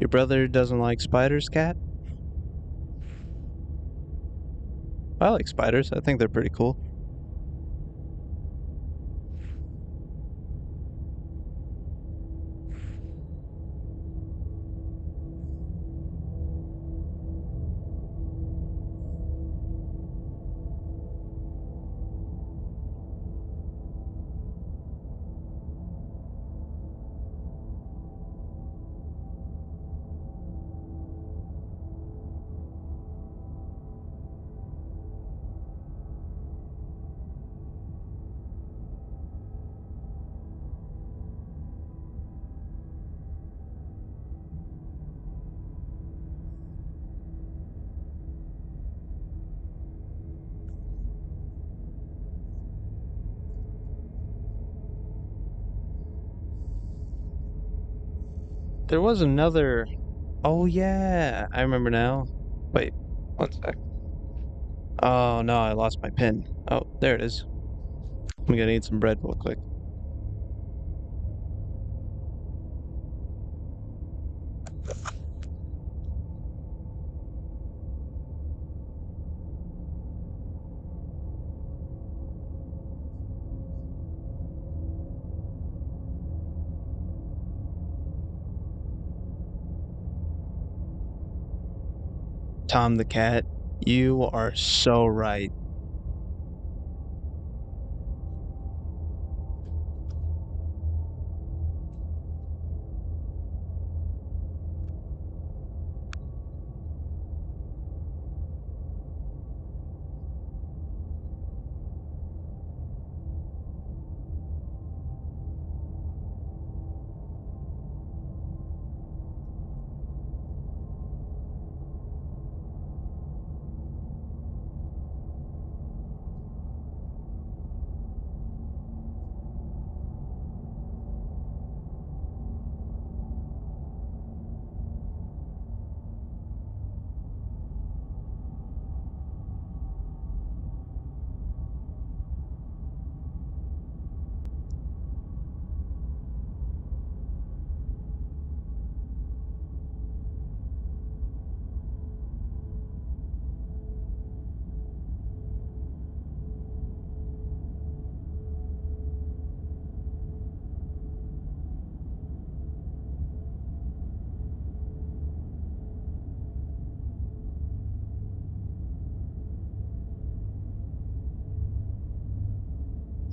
Your brother doesn't like spiders, cat? I like spiders. I think they're pretty cool. There was another. Oh, yeah. I remember now. Wait, one sec. Oh, no, I lost my pen. Oh, there it is. I'm gonna eat some bread real quick. Tom the cat, you are so right.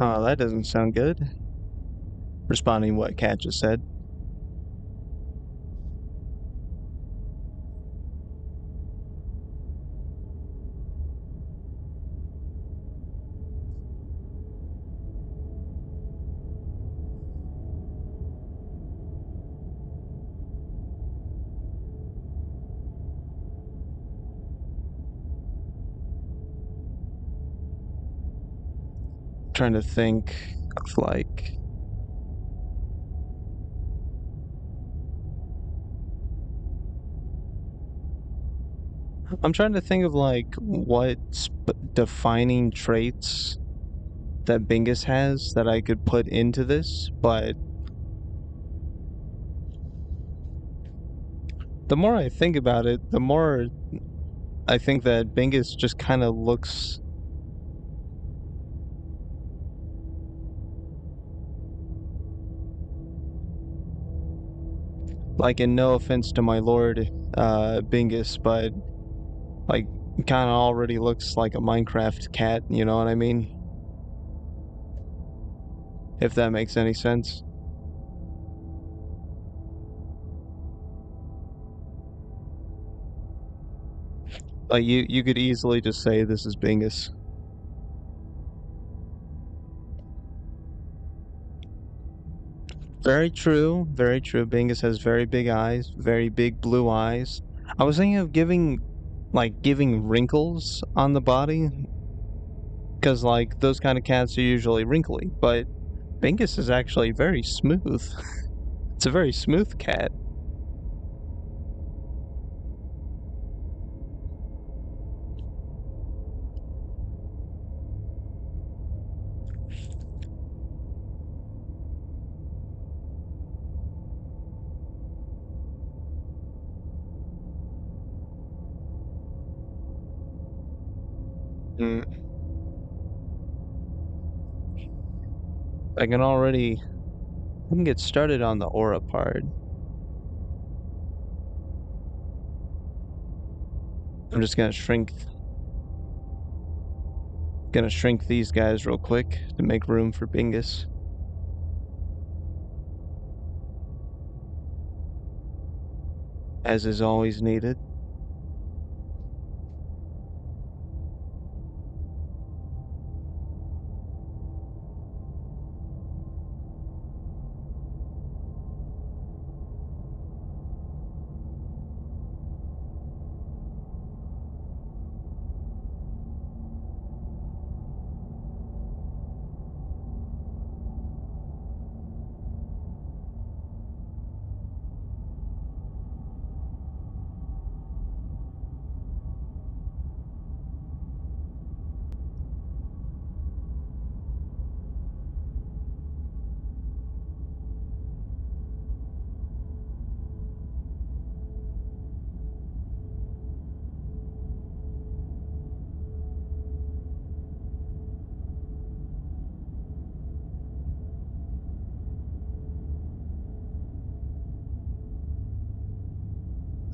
Oh, that doesn't sound good. Responding to what Cat just said. Trying to think of like. I'm trying to think of like what defining traits that Bingus has that I could put into this, but the more I think about it, the more I think that Bingus just kind of looks like, and no offense to my lord, Bingus, but like kind of already looks like a Minecraft cat, you know what I mean? If that makes any sense. Like you could easily just say this is Bingus. Very true, very true. Bingus has very big eyes, very big blue eyes. I was thinking of giving wrinkles on the body, because like those kind of cats are usually wrinkly, but Bingus is actually very smooth. It's a very smooth cat. Mm, I can already I can get started on the aura part. I'm just gonna shrink these guys real quick to make room for Bingus, as is always needed.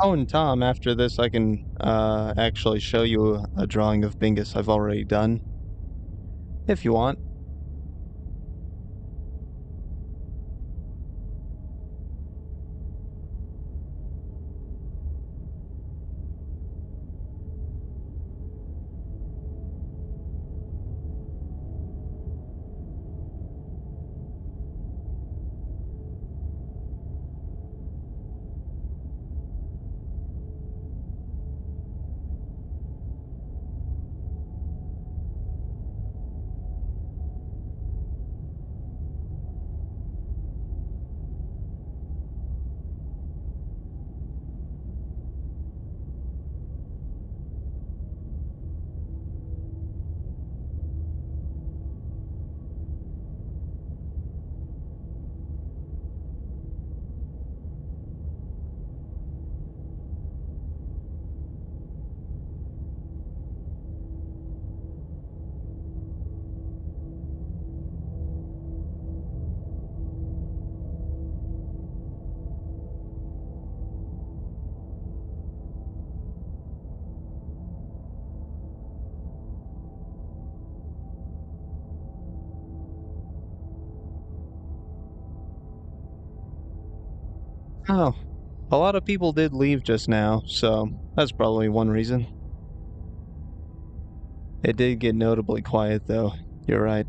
Oh, and Tom, after this, I can actually show you a drawing of Bingus I've already done, if you want. Oh, a lot of people did leave just now, so that's probably one reason. It did get notably quiet, though. You're right.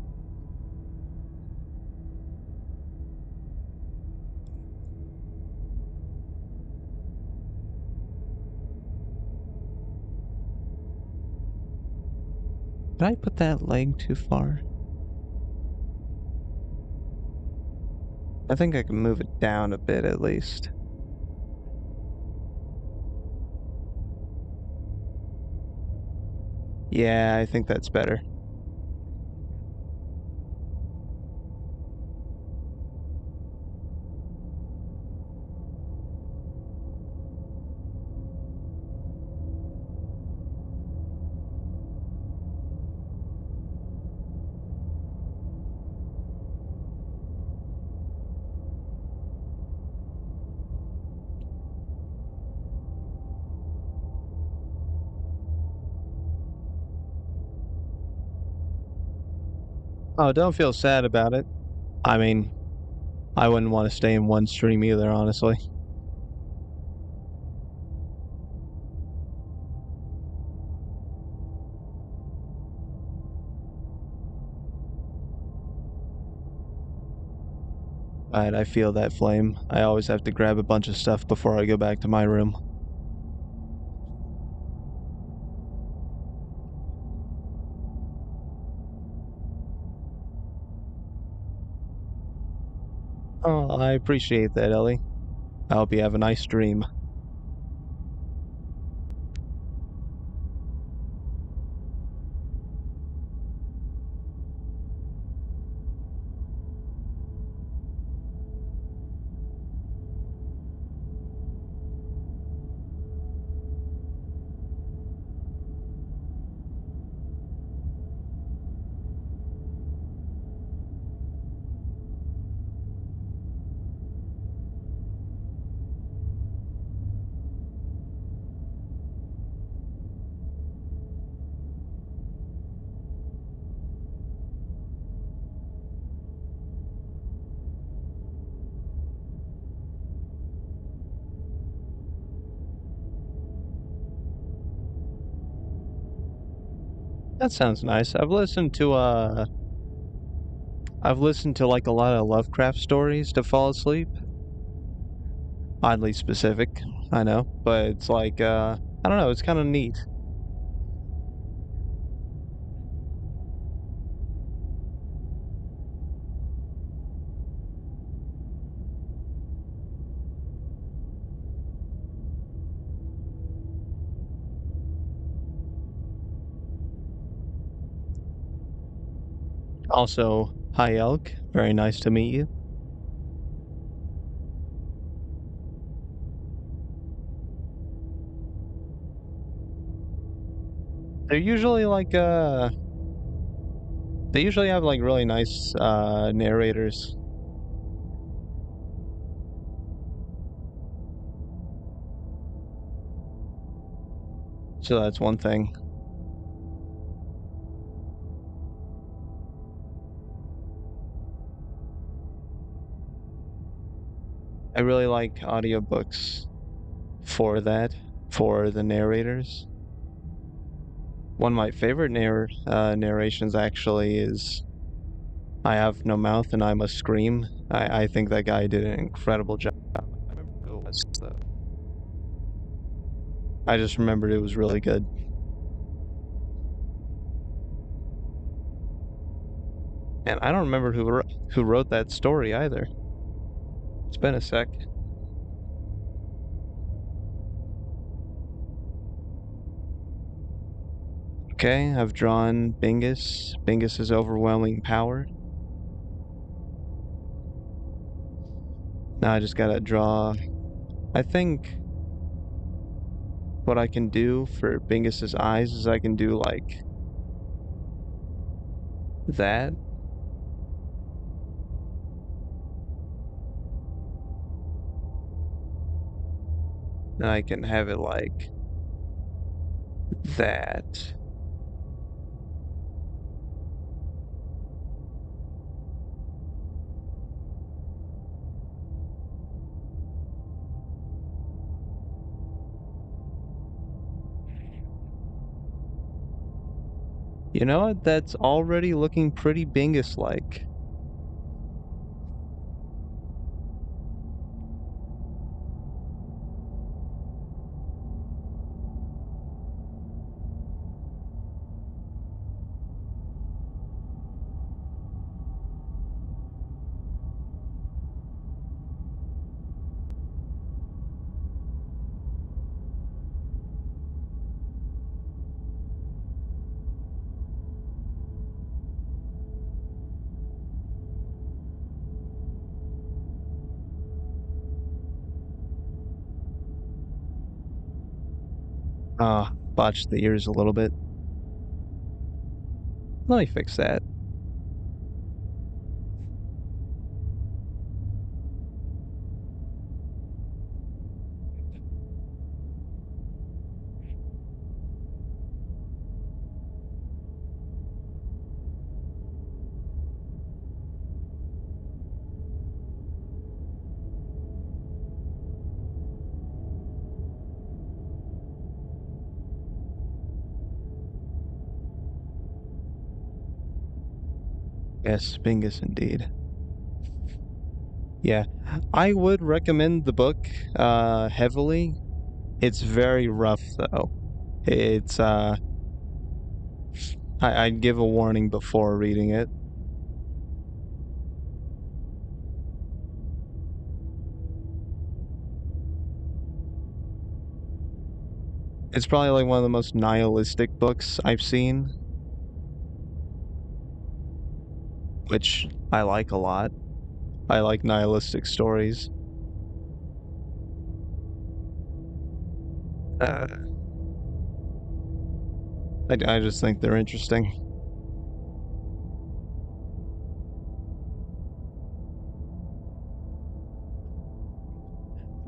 Did I put that leg too far? I think I can move it down a bit at least. Yeah, I think that's better. Oh, don't feel sad about it. I mean, I wouldn't want to stay in one stream either, honestly. But I feel that flame. I always have to grab a bunch of stuff before I go back to my room. Oh, I appreciate that, Ellie. I hope you have a nice dream. That sounds nice. I've listened to like a lot of Lovecraft stories to fall asleep. Oddly specific, I know, but it's like I don't know, it's kind of neat. Also, hi Elk, very nice to meet you. They're usually like they usually have like really nice narrators. So that's one thing. I really like audiobooks for that, for the narrators. One of my favorite narrations actually is I Have No Mouth and I Must Scream. I think that guy did an incredible job. I remember who it was, though. I just remembered it was really good. And I don't remember who wrote that story either. It's been a sec. Okay, I've drawn Bingus. Bingus's overwhelming power. Now I just gotta draw. I think what I can do for Bingus's eyes is I can do like that. And I can have it like that. You know what? That's already looking pretty Bingus like. Botched the ears a little bit. Let me fix that. Yes, Bingus indeed. Yeah, I would recommend the book heavily. It's very rough though. It's I'd give a warning before reading it. It's probably like one of the most nihilistic books I've seen, which I like a lot. I like nihilistic stories. Uh, I just think they're interesting.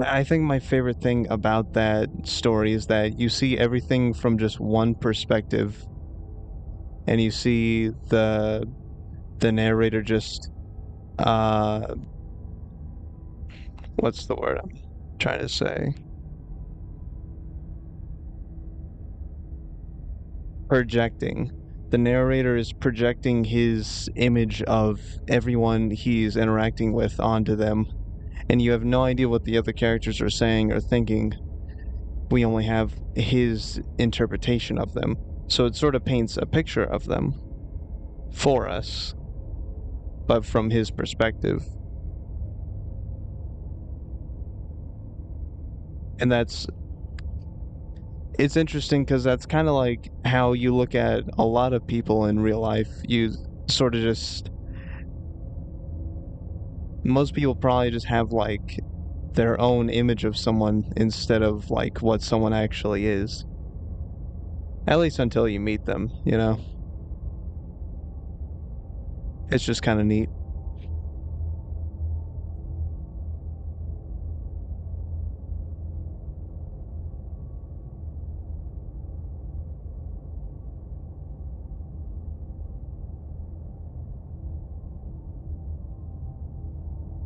I think my favorite thing about that story is that you see everything from just one perspective, and you see the narrator just uh what's the word I'm trying to say? Projecting. the narrator is projecting his image of everyone he's interacting with onto them, and you have no idea what the other characters are saying or thinking. We only have his interpretation of them. So it sort of paints a picture of them for us, but from his perspective. And it's interesting because that's kind of like how you look at a lot of people in real life. You sort of just, most people probably just have like their own image of someone instead of like what someone actually is. At least until you meet them, you know? It's just kind of neat.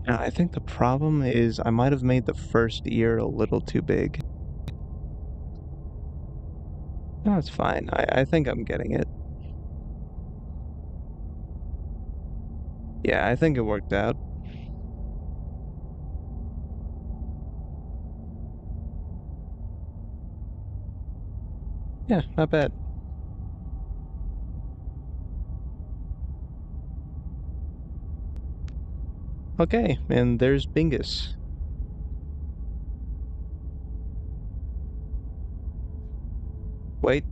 I think the problem is I might have made the first ear a little too big. No, it's fine. I think I'm getting it. Yeah, I think it worked out. Yeah, not bad. Okay, and there's Bingus. Wait.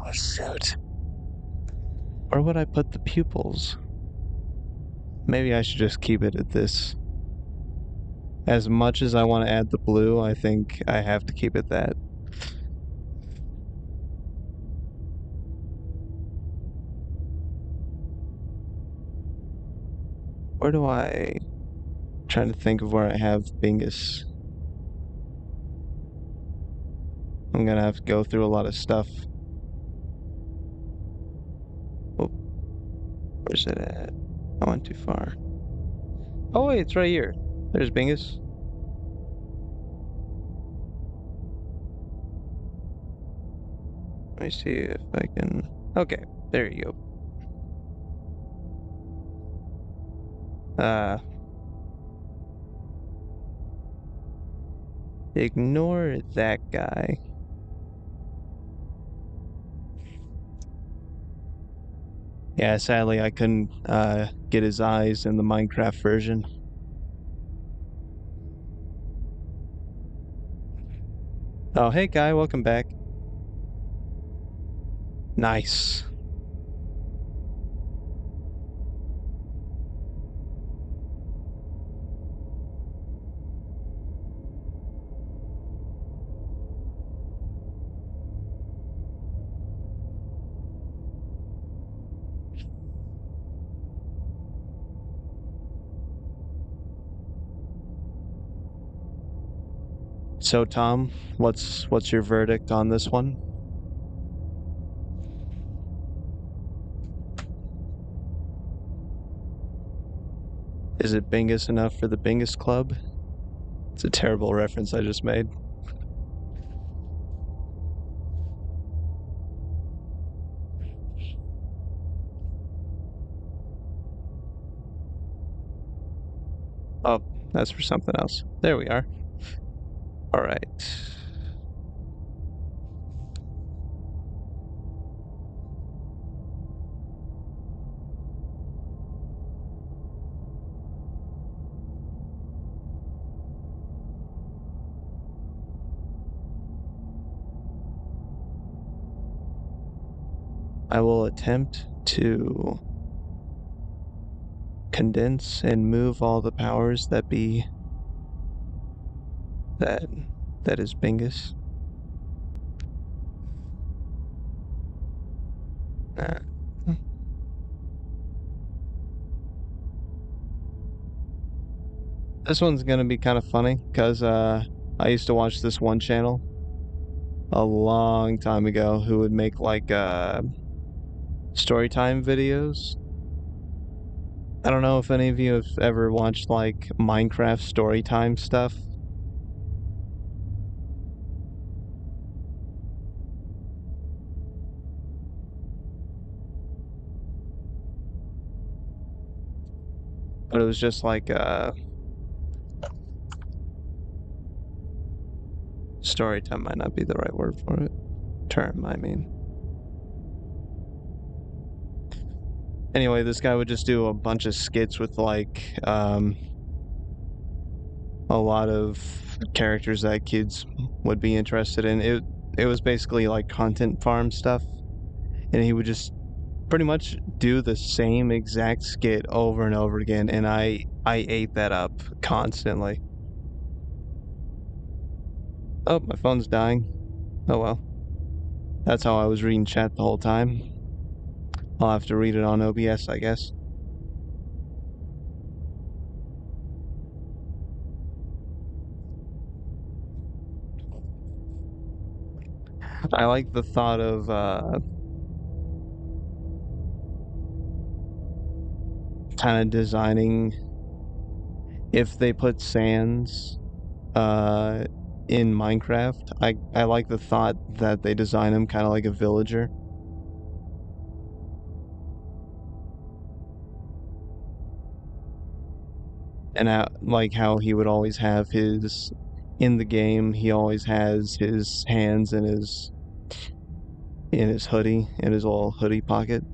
Oh, shoot. Where would I put the pupils? Maybe I should just keep it at this. As much as I want to add the blue, I think I have to keep it that. Where do I... Trying to think of where I have Bingus. I'm gonna have to go through a lot of stuff. Oh, where's it at? I went too far. Oh wait, it's right here. There's Bingus. Let me see if I can... Okay, there you go. Ignore that guy. Yeah, sadly I couldn't get his eyes in the Minecraft version. Oh, hey guy, welcome back. Nice. So Tom, what's your verdict on this one? Is it Bingus enough for the Bingus Club? It's a terrible reference I just made. Oh, that's for something else. There we are. All right. I will attempt to condense and move all the powers that be that that is Bingus. Uh, this one's gonna be kind of funny because I used to watch this one channel a long time ago who would make like story time videos. I don't know if any of you have ever watched like Minecraft story time stuff. But it was just like story time might not be the right word for it. Term, I mean. Anyway, this guy would just do a bunch of skits with like a lot of characters that kids would be interested in. It was basically like content farm stuff, and he would just pretty much do the same exact skit over and over again, and I ate that up constantly. Oh, my phone's dying. Oh well. That's how I was reading chat the whole time. I'll have to read it on OBS, I guess. I like the thought of kind of designing if they put sands uh in Minecraft. I like the thought that they design him kind of like a villager. And like how he would always have his in the game, he always has his hands in his hoodie, in his little hoodie pocket.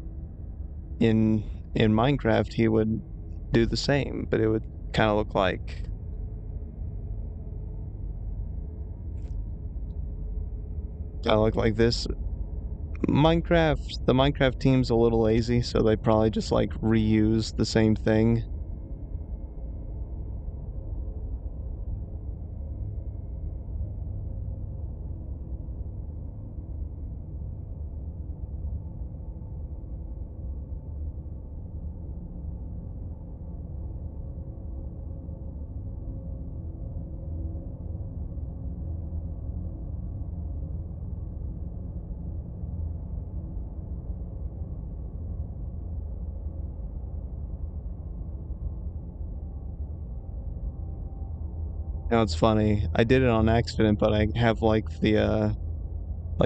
In in Minecraft, he would do the same, but it would kind of look like this. The Minecraft team's a little lazy, so they probably just like reuse the same thing. Now it's funny. I did it on accident, but I have like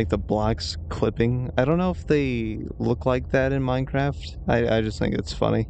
the blocks clipping. I don't know if they look like that in Minecraft. I just think it's funny.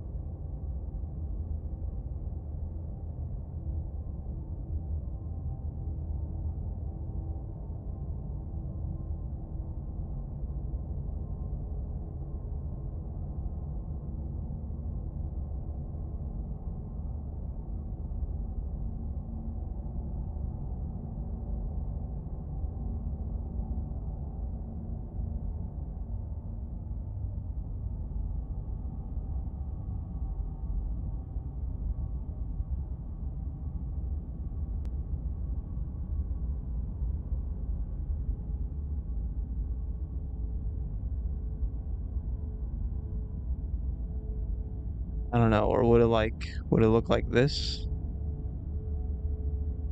I don't know, or would it look like this?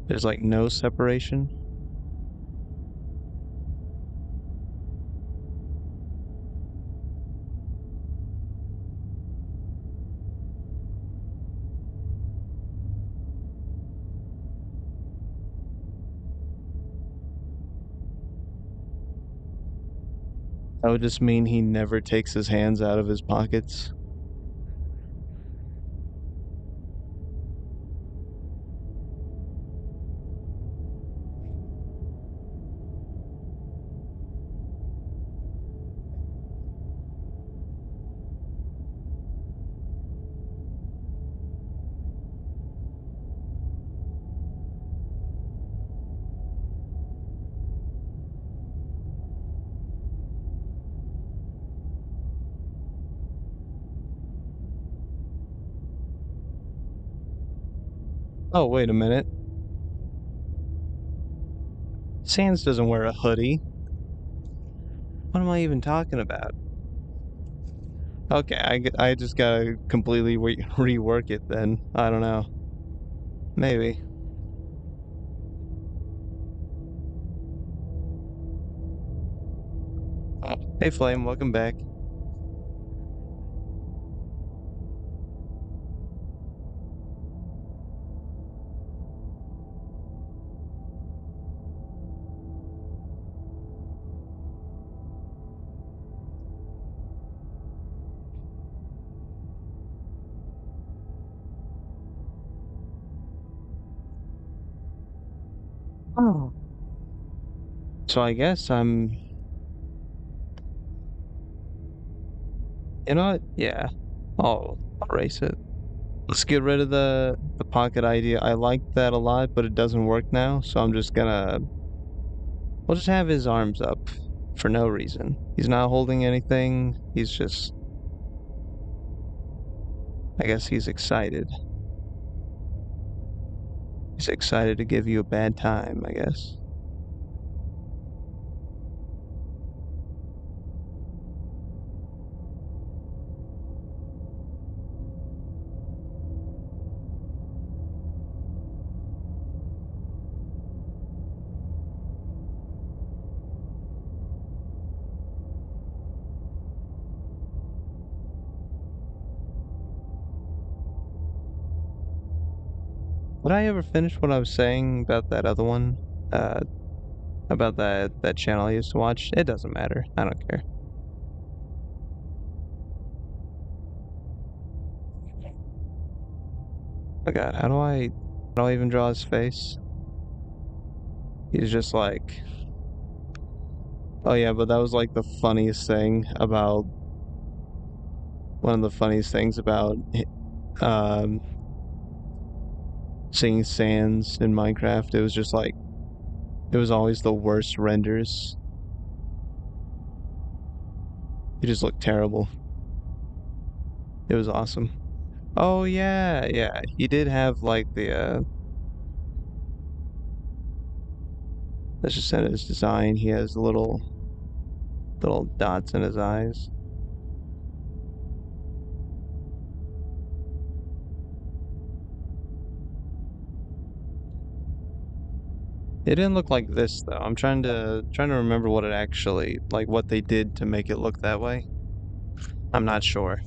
There's like no separation. That would just mean he never takes his hands out of his pockets. Oh, wait a minute. Sans doesn't wear a hoodie. What am I even talking about? Okay, I just gotta completely rework it then. I don't know. Maybe. Hey, Flame, welcome back. Oh. So I guess you know what? Yeah, I'll erase it. Let's get rid of the pocket idea. I like that a lot, but it doesn't work now, so I'm just gonna we'll just have his arms up for no reason. He's not holding anything. He's just I guess he's excited. He's excited to give you a bad time, I guess. Would I ever finish what I was saying about that other one? Uh, about that channel I used to watch? It doesn't matter. I don't care. Oh god, how do I even draw his face? He's just like, oh yeah, but that was like the funniest thing about one of the funniest things about um seeing Sans in Minecraft. It was just like it was always the worst renders. He just looked terrible. It was awesome. Oh yeah, yeah. He did have like the let's just say his design. He has little dots in his eyes. It didn't look like this though. I'm trying to remember what it actually like what they did to make it look that way. I'm not sure.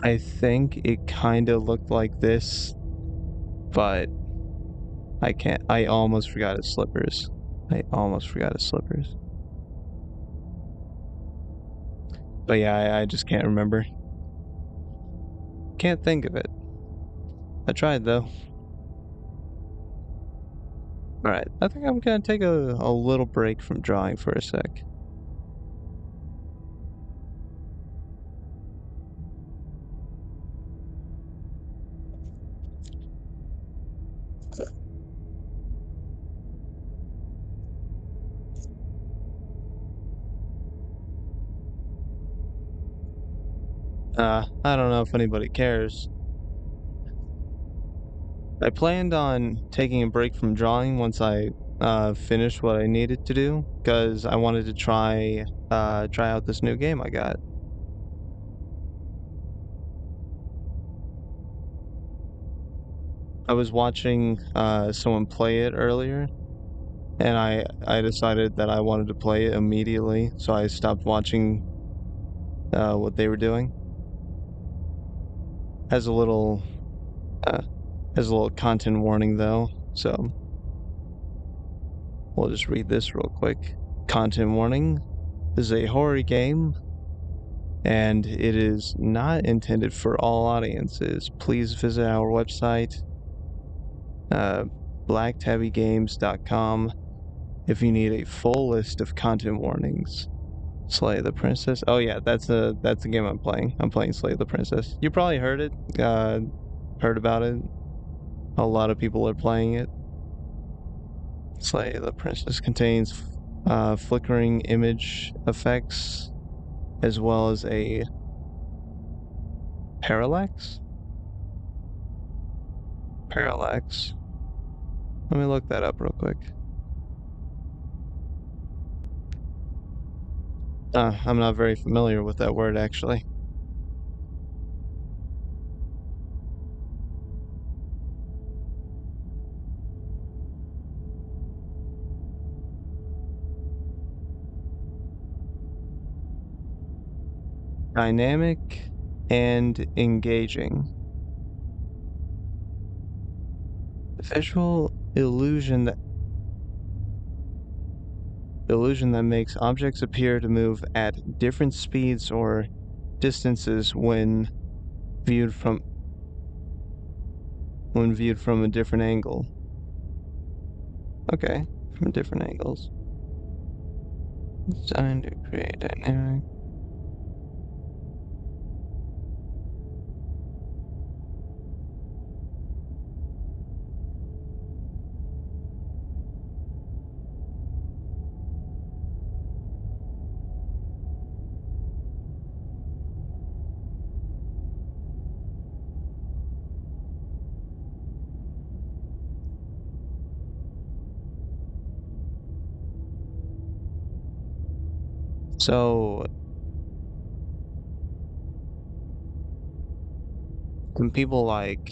I think it kind of looked like this, but I can't. I almost forgot his slippers. I almost forgot his slippers. But yeah, I just can't remember. Can't think of it. I tried though. All right, I think I'm gonna take a little break from drawing for a sec. I don't know if anybody cares. I planned on taking a break from drawing once I finished what I needed to do because I wanted to try out this new game I got. I was watching someone play it earlier, and I decided that I wanted to play it immediately, so I stopped watching what they were doing. Has a little uh, has a little content warning though, so we'll just read this real quick. Content warning: this is a horror game, and it is not intended for all audiences. Please visit our website, blacktabbygames.com, if you need a full list of content warnings. Slay the Princess. Oh yeah, that's the game I'm playing. I'm playing Slay the Princess. You probably heard it, heard about it. A lot of people are playing it. Slay the Princess contains flickering image effects as well as a parallax. Parallax. Let me look that up real quick. I'm not very familiar with that word actually. Dynamic and engaging. Visual illusion that makes objects appear to move at different speeds or distances when viewed from a different angle. Okay, from different angles. Designed to create dynamic. So, when people like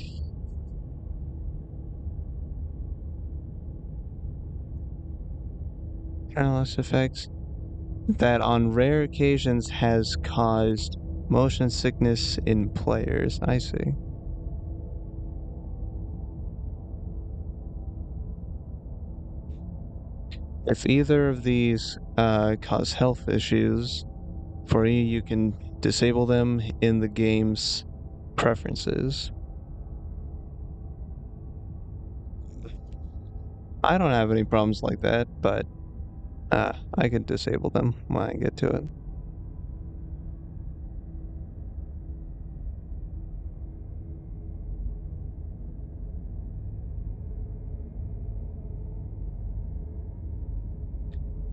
parallax effects that on rare occasions has caused motion sickness in players. I see. If either of these cause health issues for you, you can disable them in the game's preferences. I don't have any problems like that, but I could disable them when I get to it.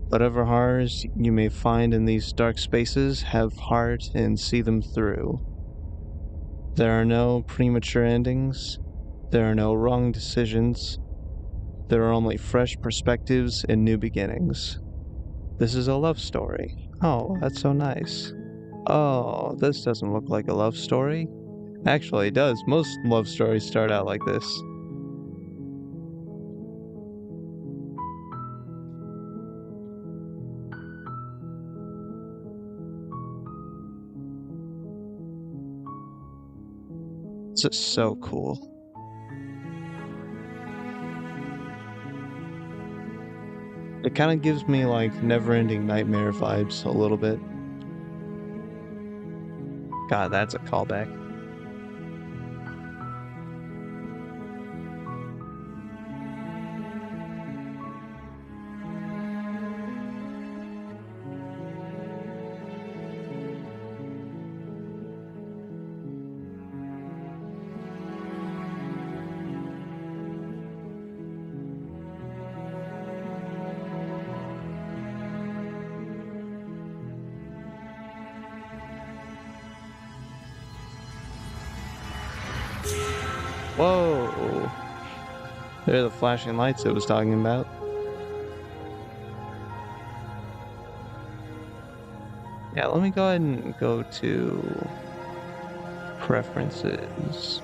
Whatever horrors you may find in these dark spaces, have heart and see them through. There are no premature endings. There are no wrong decisions. There are only fresh perspectives and new beginnings. This is a love story. Oh, that's so nice. Oh, this doesn't look like a love story. Actually, it does. Most love stories start out like this. It's just so cool. It kind of gives me like Neverending Nightmare vibes a little bit. God, that's a callback. Whoa! There are the flashing lights it was talking about. Yeah, let me go ahead and go to preferences.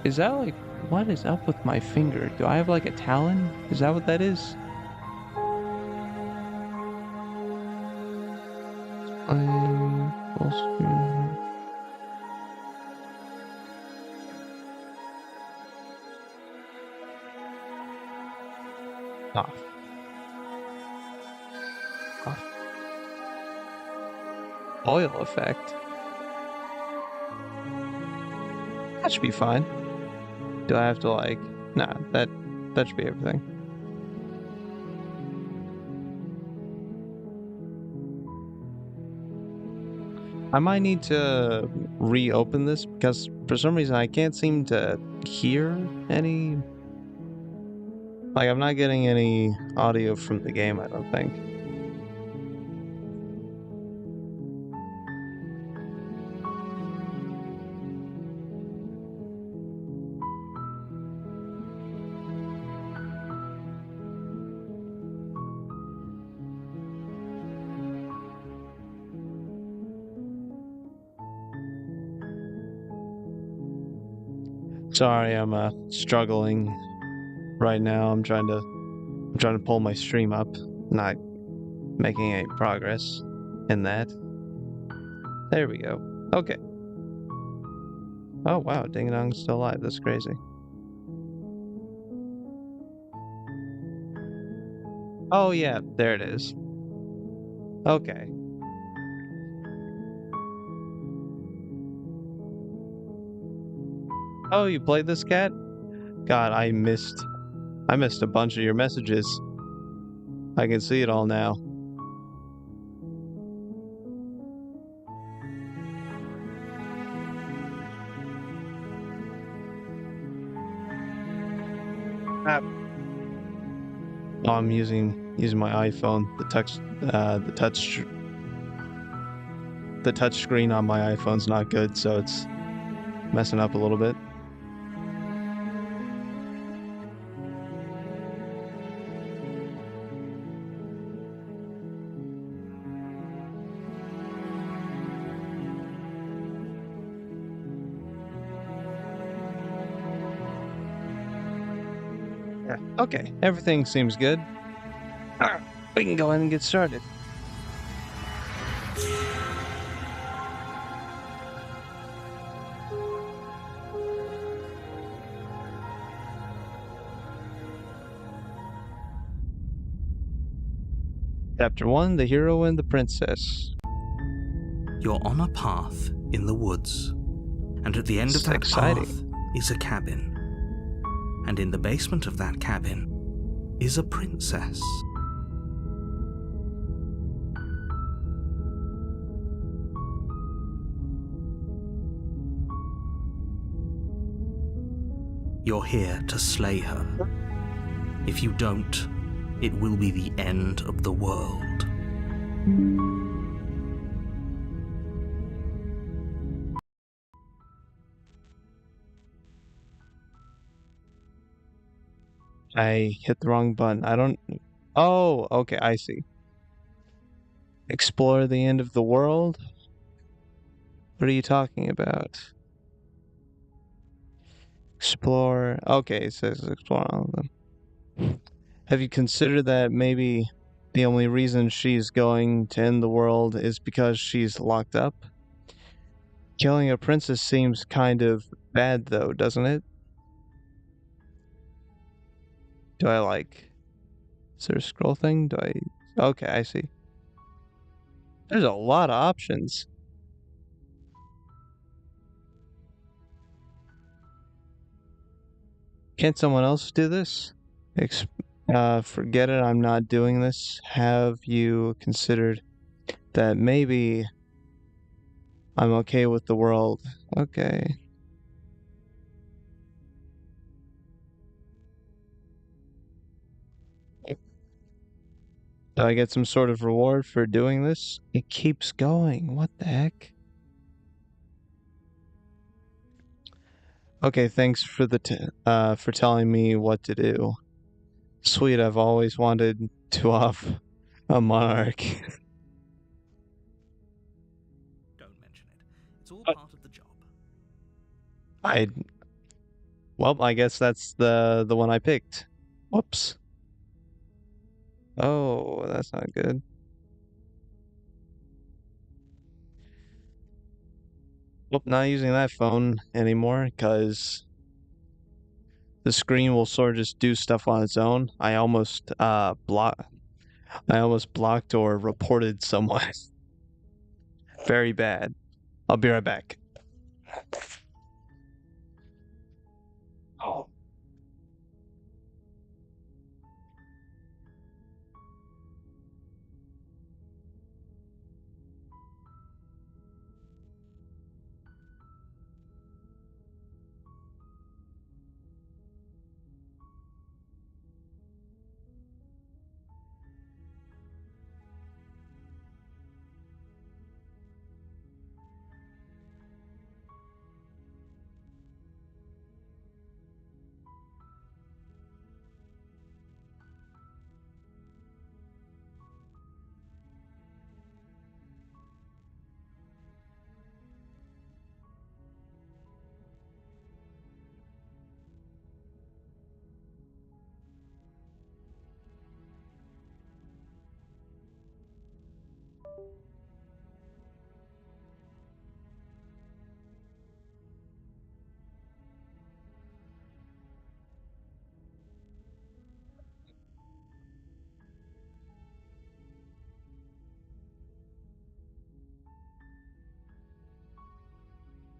Is that like, what is up with my finger? Do I have like a talon? Is that what that is? Full screen. Off. Off. Oil effect. That should be fine. Do I have to like? Nah, that should be everything. I might need to reopen this because for some reason I can't seem to hear any. Like, I'm not getting any audio from the game, I don't think. Sorry, I'm struggling right now. I'm trying to pull my stream up, not making any progress in that. There we go. Okay. Oh wow, Ding Dong's still alive. That's crazy. Oh yeah, there it is. Okay. Oh, you played this, cat? God, I missed a bunch of your messages. I can see it all now. Ah. Oh, I'm using my iPhone. The touch screen on my iPhone's not good, so it's messing up a little bit. Yeah. Okay, everything seems good. Alright, we can go ahead and get started. Chapter 1, The Hero and the Princess. You're on a path in the woods, and at the end of that path is a cabin. And in the basement of that cabin is a princess. You're here to slay her. If you don't, it will be the end of the world. I hit the wrong button. I don't... Oh, okay, I see. Explore the end of the world? What are you talking about? Explore... Okay, it says explore all of them. Have you considered that maybe the only reason she's going to end the world is because she's locked up? Killing a princess seems kind of bad, though, doesn't it? Do I like... Is there a scroll thing? Do I... Okay, I see. There's a lot of options. Can't someone else do this? Forget it, I'm not doing this. Have you considered that maybe I'm okay with the world? Okay. Do I get some sort of reward for doing this? It keeps going. What the heck? Okay, thanks for for telling me what to do. Sweet, I've always wanted to off a monarch. Don't mention it. It's all part of the job. I Well, I guess that's the one I picked. Whoops. Oh, that's not good. Well, not using that phone anymore because the screen will sort of just do stuff on its own. I almost blocked or reported someone. Very bad. I'll be right back. Oh.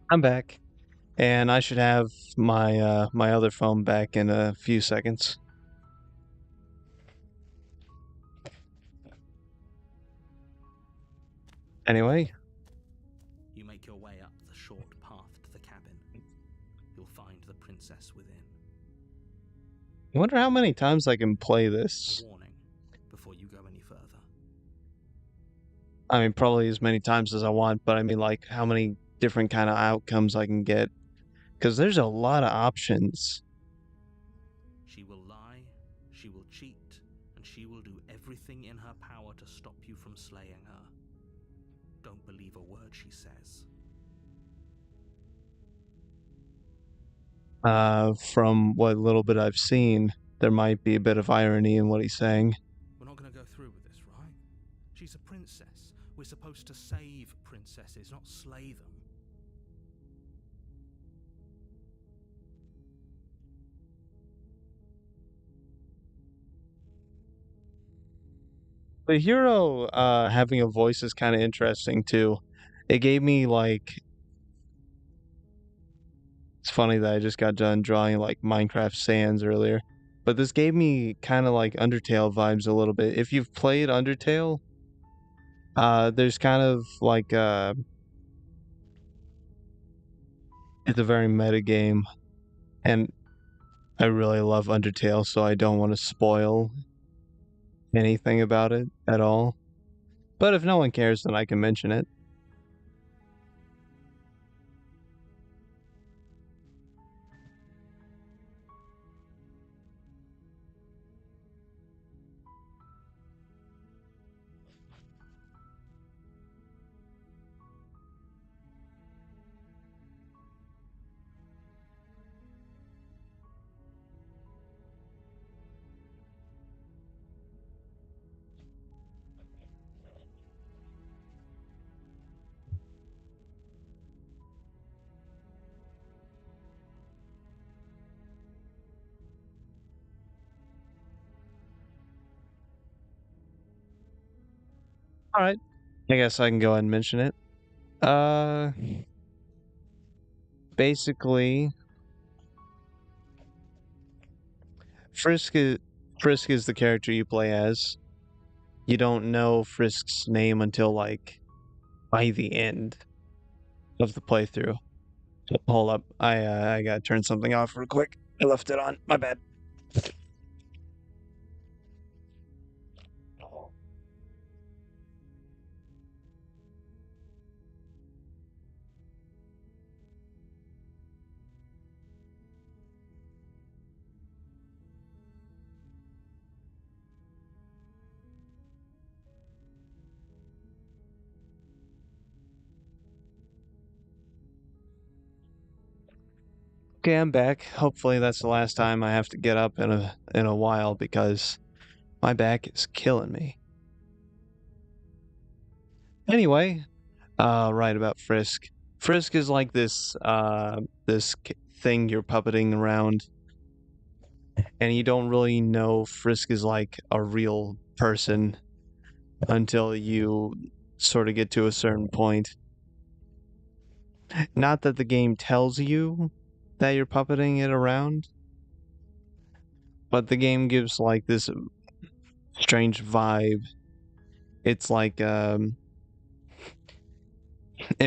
I'm back, and I should have my other phone back in a few seconds. Anyway, You make your way up the short path to the cabin. You'll find the princess within. I wonder how many times I can play A this. warning before you go any further. I mean, probably as many times as I want, but I mean, like, how many different kind of outcomes I can get. Because there's a lot of options. She will lie, she will cheat, and she will do everything in her power to stop you from slaying her. Don't believe a word she says. From what little bit I've seen, there might be a bit of irony in what he's saying. We're not going to go through with this, right? She's a princess. We're supposed to save princesses, not slay them. The hero having a voice is kind of interesting too. It gave me like it's funny that I just got done drawing like Minecraft Sans earlier, but this gave me kind of like Undertale vibes a little bit. If you've played Undertale, there's kind of like it's a very meta game, and I really love Undertale, so I don't want to spoil anything about it at all. But if no one cares, then I can mention it. All right, I guess I can go ahead and mention it. Uh, basically, Frisk is Frisk is the character you play as. You don't know Frisk's name until like by the end of the playthrough. Hold up, I gotta turn something off real quick. I left it on. My bad. Okay, I'm back. Hopefully that's the last time I have to get up in a while because my back is killing me. Anyway, right about Frisk. Frisk is like this thing you're puppeting around, and you don't really know Frisk is like a real person until you sort of get to a certain point. Not that the game tells you that you're puppeting it around, but the game gives like this strange vibe. It's like it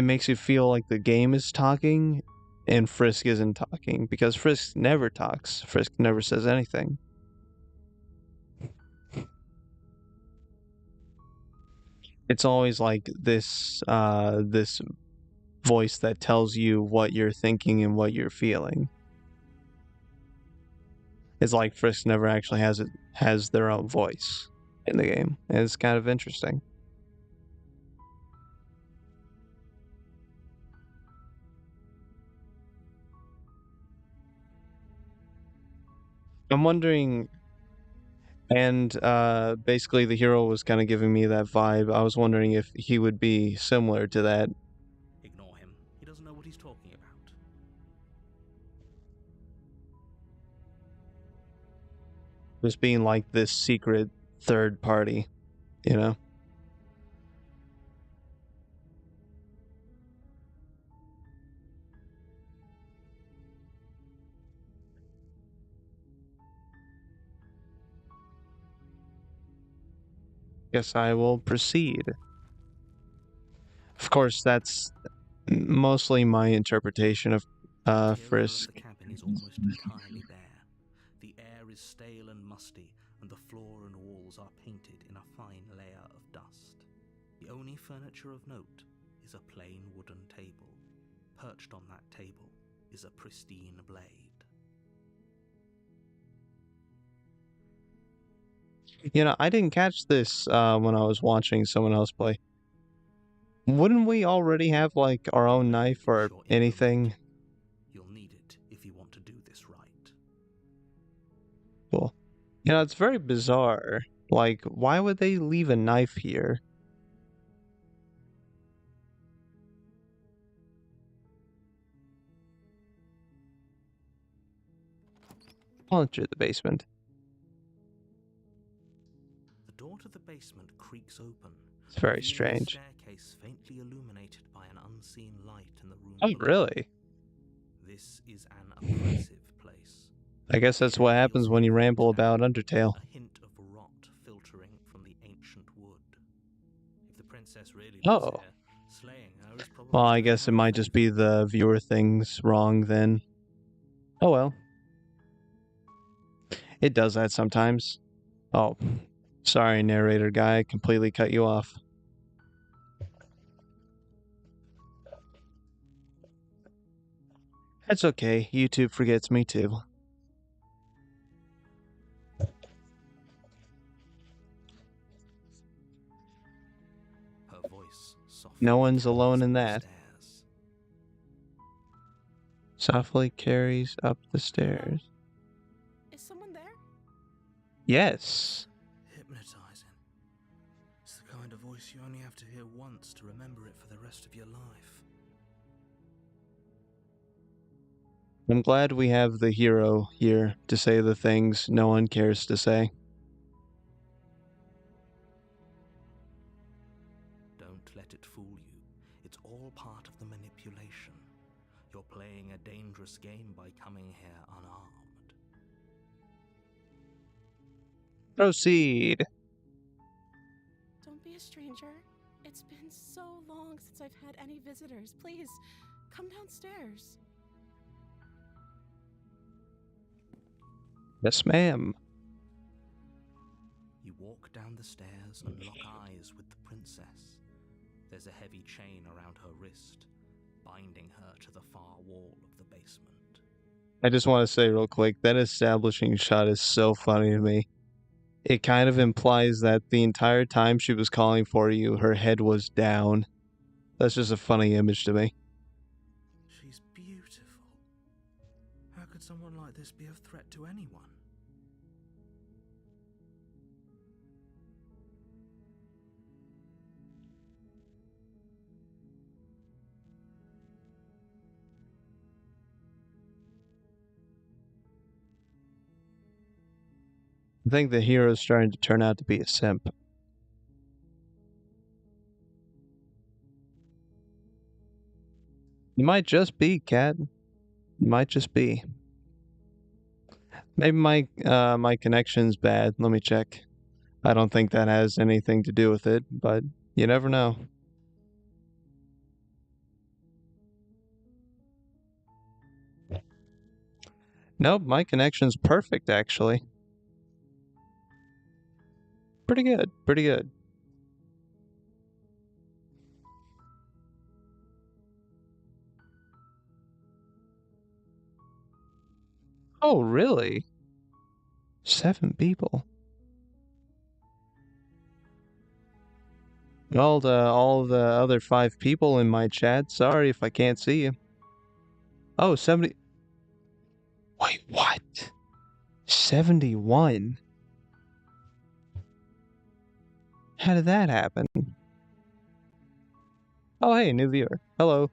makes you feel like the game is talking and Frisk isn't talking, because Frisk never talks. Frisk never says anything. It's always like this this voice that tells you what you're thinking and what you're feeling. It's like Frisk never actually has their own voice in the game. And it's kind of interesting. I'm wondering, and basically the hero was kind of giving me that vibe. I was wondering if he would be similar to that. Ignore him. He doesn't know what he's talking about. Just being like this secret third party, you know? Guess I will proceed. Of course, that's mostly my interpretation of Frisk. The cabin is almost entirely bare. The air is stale and musty, and the floor and walls are painted in a fine layer of dust. The only furniture of note is a plain wooden table. Perched on that table is a pristine blade. You know, I didn't catch this when I was watching someone else play. Wouldn't we already have like our own knife or anything? You'll need it if you want to do this right. Cool. You know, it's very bizarre. Like, why would they leave a knife here? I'll enter the basement. The door to the basement creaks open. It's very strange. Staircase faintly illuminated by an unseen light in the room. Oh, really? This is an oppressive place. I guess that's what happens when you ramble about Undertale. A hint of rot filtering from the ancient wood. If the princess really lives here, slaying her is probably. Well, I guess it might just be the viewer things wrong then. Oh well. It does that sometimes. Oh, sorry, narrator guy, I completely cut you off. That's okay, YouTube forgets me too. Her voice no one's alone in that. Softly carries up the stairs. Is someone there? Yes. Hypnotizing. It's the kind of voice you only have to hear once to remember it for the rest of your life. I'm glad we have the hero here to say the things no one cares to say. Don't let it fool you. It's all part of the manipulation. You're playing a dangerous game by coming here unarmed. Proceed. Don't be a stranger. It's been so long since I've had any visitors. Please, come downstairs. Yes, ma'am. You walk down the stairs and lock eyes with the princess. There's a heavy chain around her wrist, binding her to the far wall of the basement. I just want to say real quick, that establishing shot is so funny to me. It kind of implies that the entire time she was calling for you, her head was down. That's just a funny image to me. She's beautiful. someone like this be a threat to anyone? I think the hero's starting to turn out to be a simp. You might just be, Cat. You might just be. Maybe my connection's bad. Let me check. I don't think that has anything to do with it, but you never know. Nope, my connection's perfect, actually. Pretty good, pretty good. Oh, really? 7 people. All the other 5 people in my chat, sorry if I can't see you. Oh, 70... Wait, what? 71? How did that happen? Oh, hey, new viewer. Hello.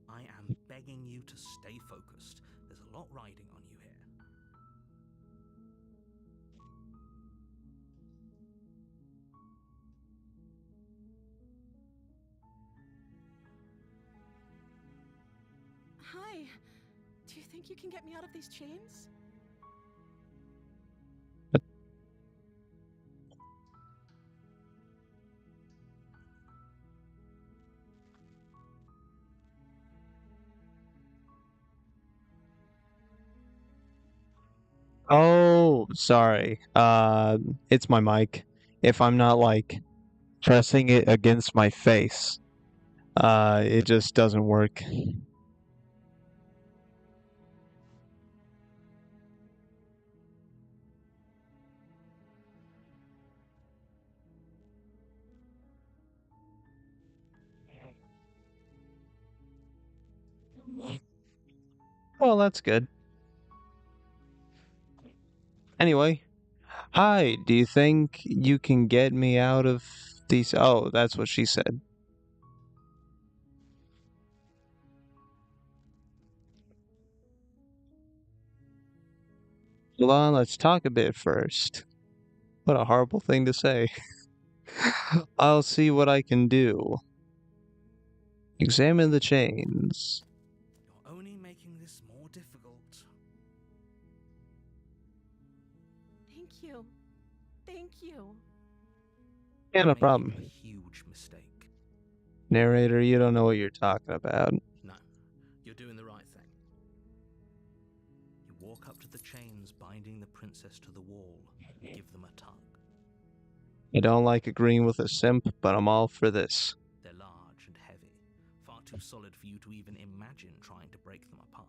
I am begging you to stay focused. There's a lot riding on you here. Hi. Do you think you can get me out of these chains? Oh, sorry. It's my mic. If I'm not like pressing it against my face, it just doesn't work. Well, that's good. Anyway, hi, do you think you can get me out of these? Oh, that's what she said. Hold on, let's talk a bit first. What a horrible thing to say. I'll see what I can do. Examine the chains. You're only making this more difficult. Yeah, no problem. A huge mistake. Narrator, you don't know what you're talking about. No, you're doing the right thing. You walk up to the chains binding the princess to the wall, give them a tug. I don't like agreeing with a simp, but I'm all for this. They're large and heavy, far too solid for you to even imagine trying to break them apart.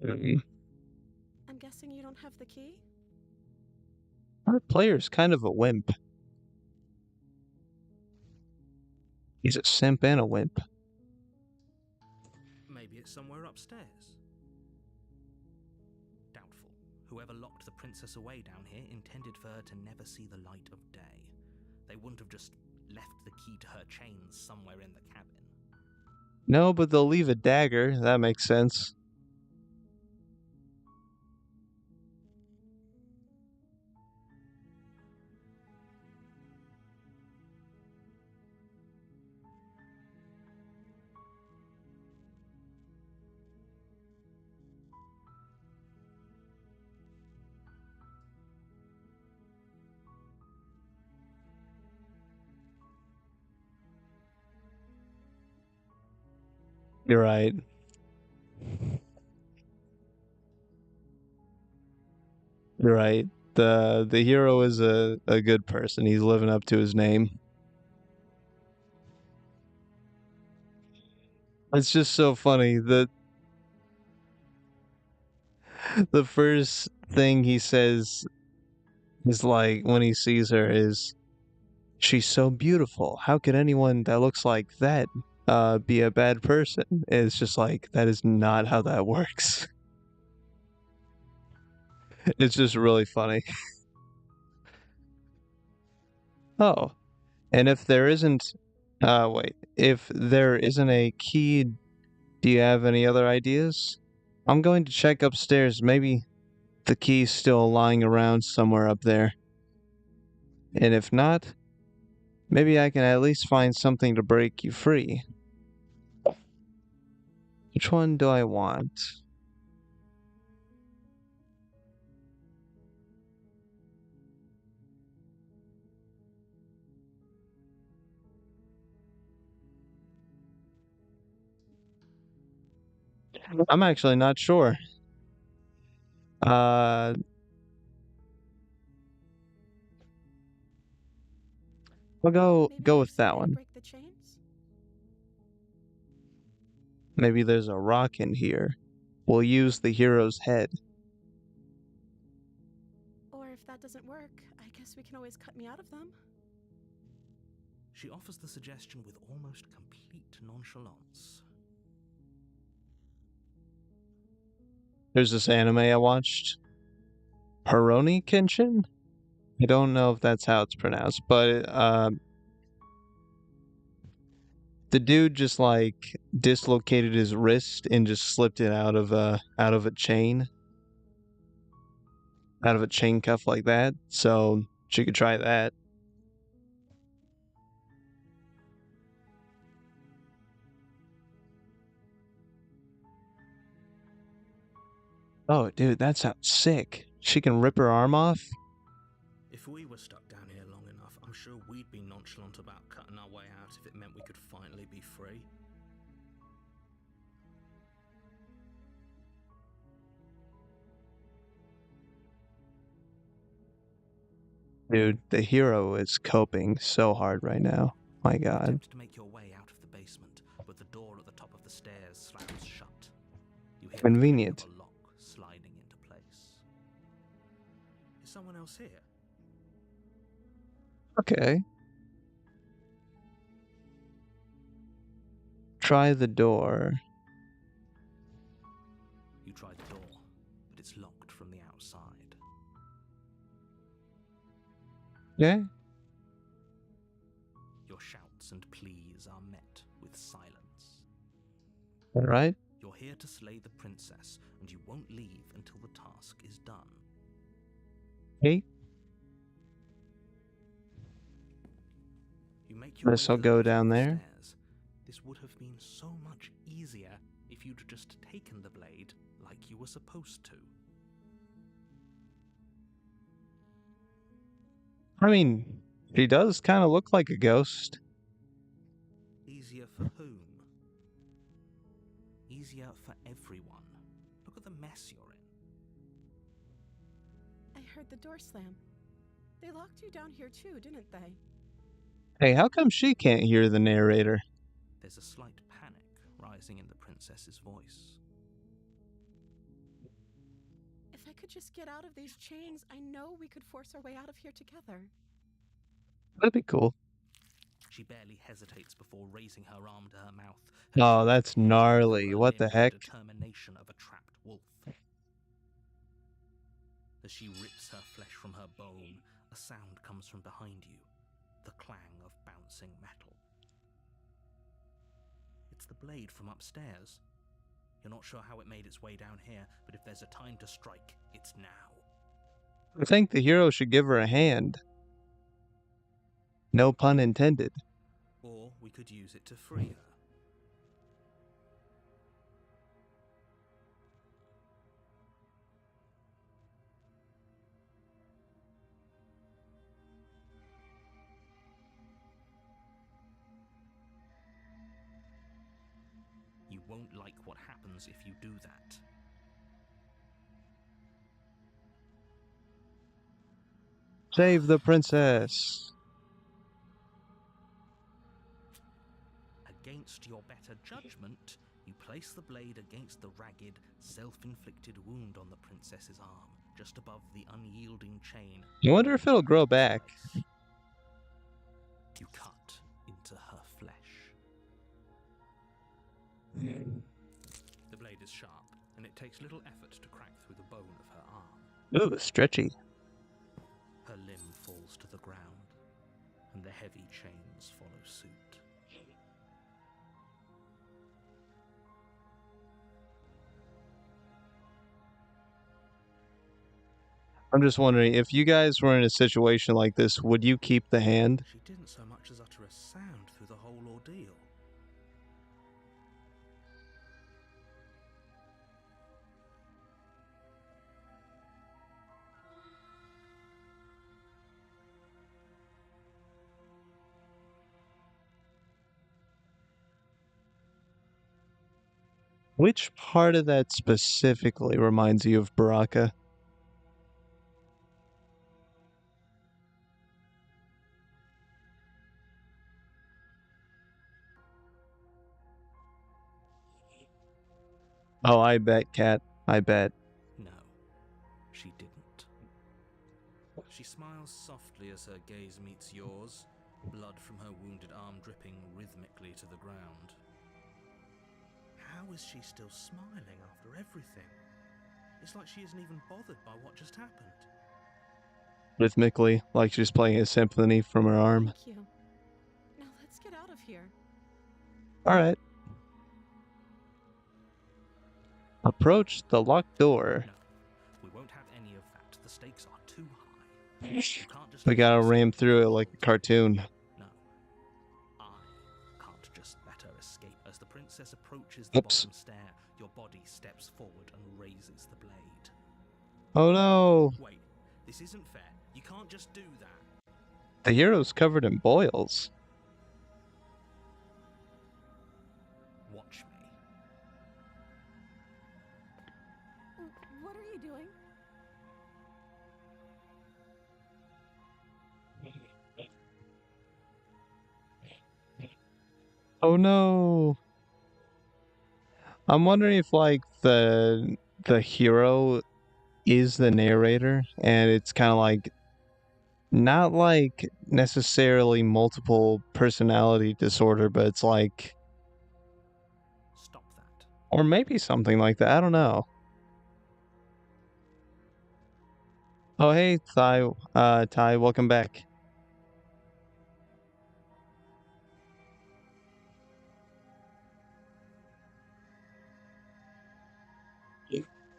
I'm guessing you don't have the key? Our player's kind of a wimp. He's a simp and a wimp. Maybe it's somewhere upstairs. Doubtful. Whoever locked the princess away down here intended for her to never see the light of day. They wouldn't have just left the key to her chains somewhere in the cabin. No, but they'll leave a dagger. That makes sense. You're right. You're right. The hero is a good person. He's living up to his name. It's just so funny. The first thing he says is like when he sees her is, "She's so beautiful. How could anyone that looks like that be a bad person?" It's just like, that is not how that works. It's just really funny. Oh, and if there isn't, wait, if there isn't a key, do you have any other ideas? I'm going to check upstairs. Maybe the key's still lying around somewhere up there. And if not, maybe I can at least find something to break you free. Which one do I want? I'm actually not sure. I'll go with that one. Break the chains? Maybe there's a rock in here. We'll use the hero's head. Or if that doesn't work, I guess we can always cut me out of them. She offers the suggestion with almost complete nonchalance. There's this anime I watched, Rurouni Kenshin? I don't know if that's how it's pronounced, but the dude just like dislocated his wrist and just slipped it out of a chain cuff like that. So she could try that. Oh, dude, that sounds sick. She can rip her arm off? If we were stuck down here long enough, I'm sure we'd be nonchalant about cutting our way out if it meant we could finally be free. Dude, the hero is coping so hard right now. My God. Attempt to make your way out of the basement, but the door at the top of the stairs slams shut. You hear Convenient. a lock sliding into place. Is someone else here? Okay. Try the door. You try the door, but it's locked from the outside. Okay. Your shouts and pleas are met with silence. All right. You're here to slay the princess, and you won't leave until the task is done. Okay. You make your Guess I'll go down there. This would have been so much easier if you'd just taken the blade like you were supposed to. I mean, she does kind of look like a ghost. Easier for whom? Easier for everyone. Look at the mess you're in. I heard the door slam. They locked you down here too, didn't they? Hey, how come she can't hear the narrator? There's a slight panic rising in the princess's voice. If I could just get out of these chains, I know we could force our way out of here together. That'd be cool. She barely hesitates before raising her arm to her mouth. Oh, that's gnarly. What the heck? The determination of a trapped wolf. As she rips her flesh from her bone, a sound comes from behind you. The clang of bouncing metal. It's the blade from upstairs. You're not sure how it made its way down here, but if there's a time to strike, it's now. I think the hero should give her a hand. No pun intended. Or we could use it to free her. You won't like what happens if you do that. Save the princess. Against your better judgment, you place the blade against the ragged, self-inflicted wound on the princess's arm, just above the unyielding chain. I wonder if it'll grow back. You cut into her flesh. The blade is sharp, and it takes little effort to crack through the bone of her arm. Ooh, stretchy. Her limb falls to the ground, and the heavy chains follow suit. I'm just wondering, if you guys were in a situation like this, would you keep the hand? She didn't so much as utter a sound through the whole ordeal. Which part of that specifically reminds you of Baraka? Oh, I bet, Cat. I bet. No, she didn't. She smiles softly as her gaze meets yours, blood from her wounded arm dripping rhythmically to the ground. How is she still smiling after everything? It's like she isn't even bothered by what just happened. Rhythmically, like she's playing a symphony from her arm. Thank you. Now let's get out of here. Alright. Approach the locked door. No, we won't have any of that. The stakes are too high. You can't just We gotta ram through it like a cartoon. No, I can't just let her escape. As the princess approaches the Oops. bottom stair, your body steps forward and raises the blade. Oh no! Wait, this isn't fair. You can't just do that. The hero's covered in boils. Watch me. What are you doing? Oh no! I'm wondering if like the hero is the narrator, and it's kind of like not like necessarily multiple personality disorder, but it's like, Stop that. or maybe something like that. I don't know. Oh hey, Ty, welcome back.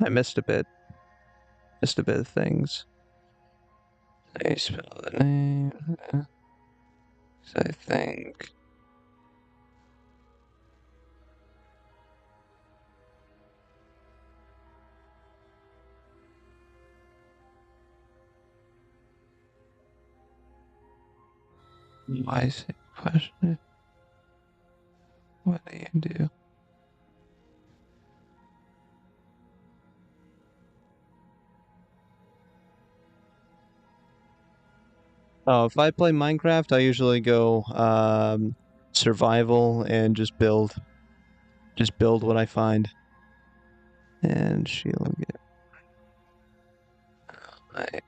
I missed a bit. Missed a bit of things. I spell the name. I think. Why is it question? What do you do? Oh, if I play Minecraft, I usually go survival and just build what I find. And she'll get right.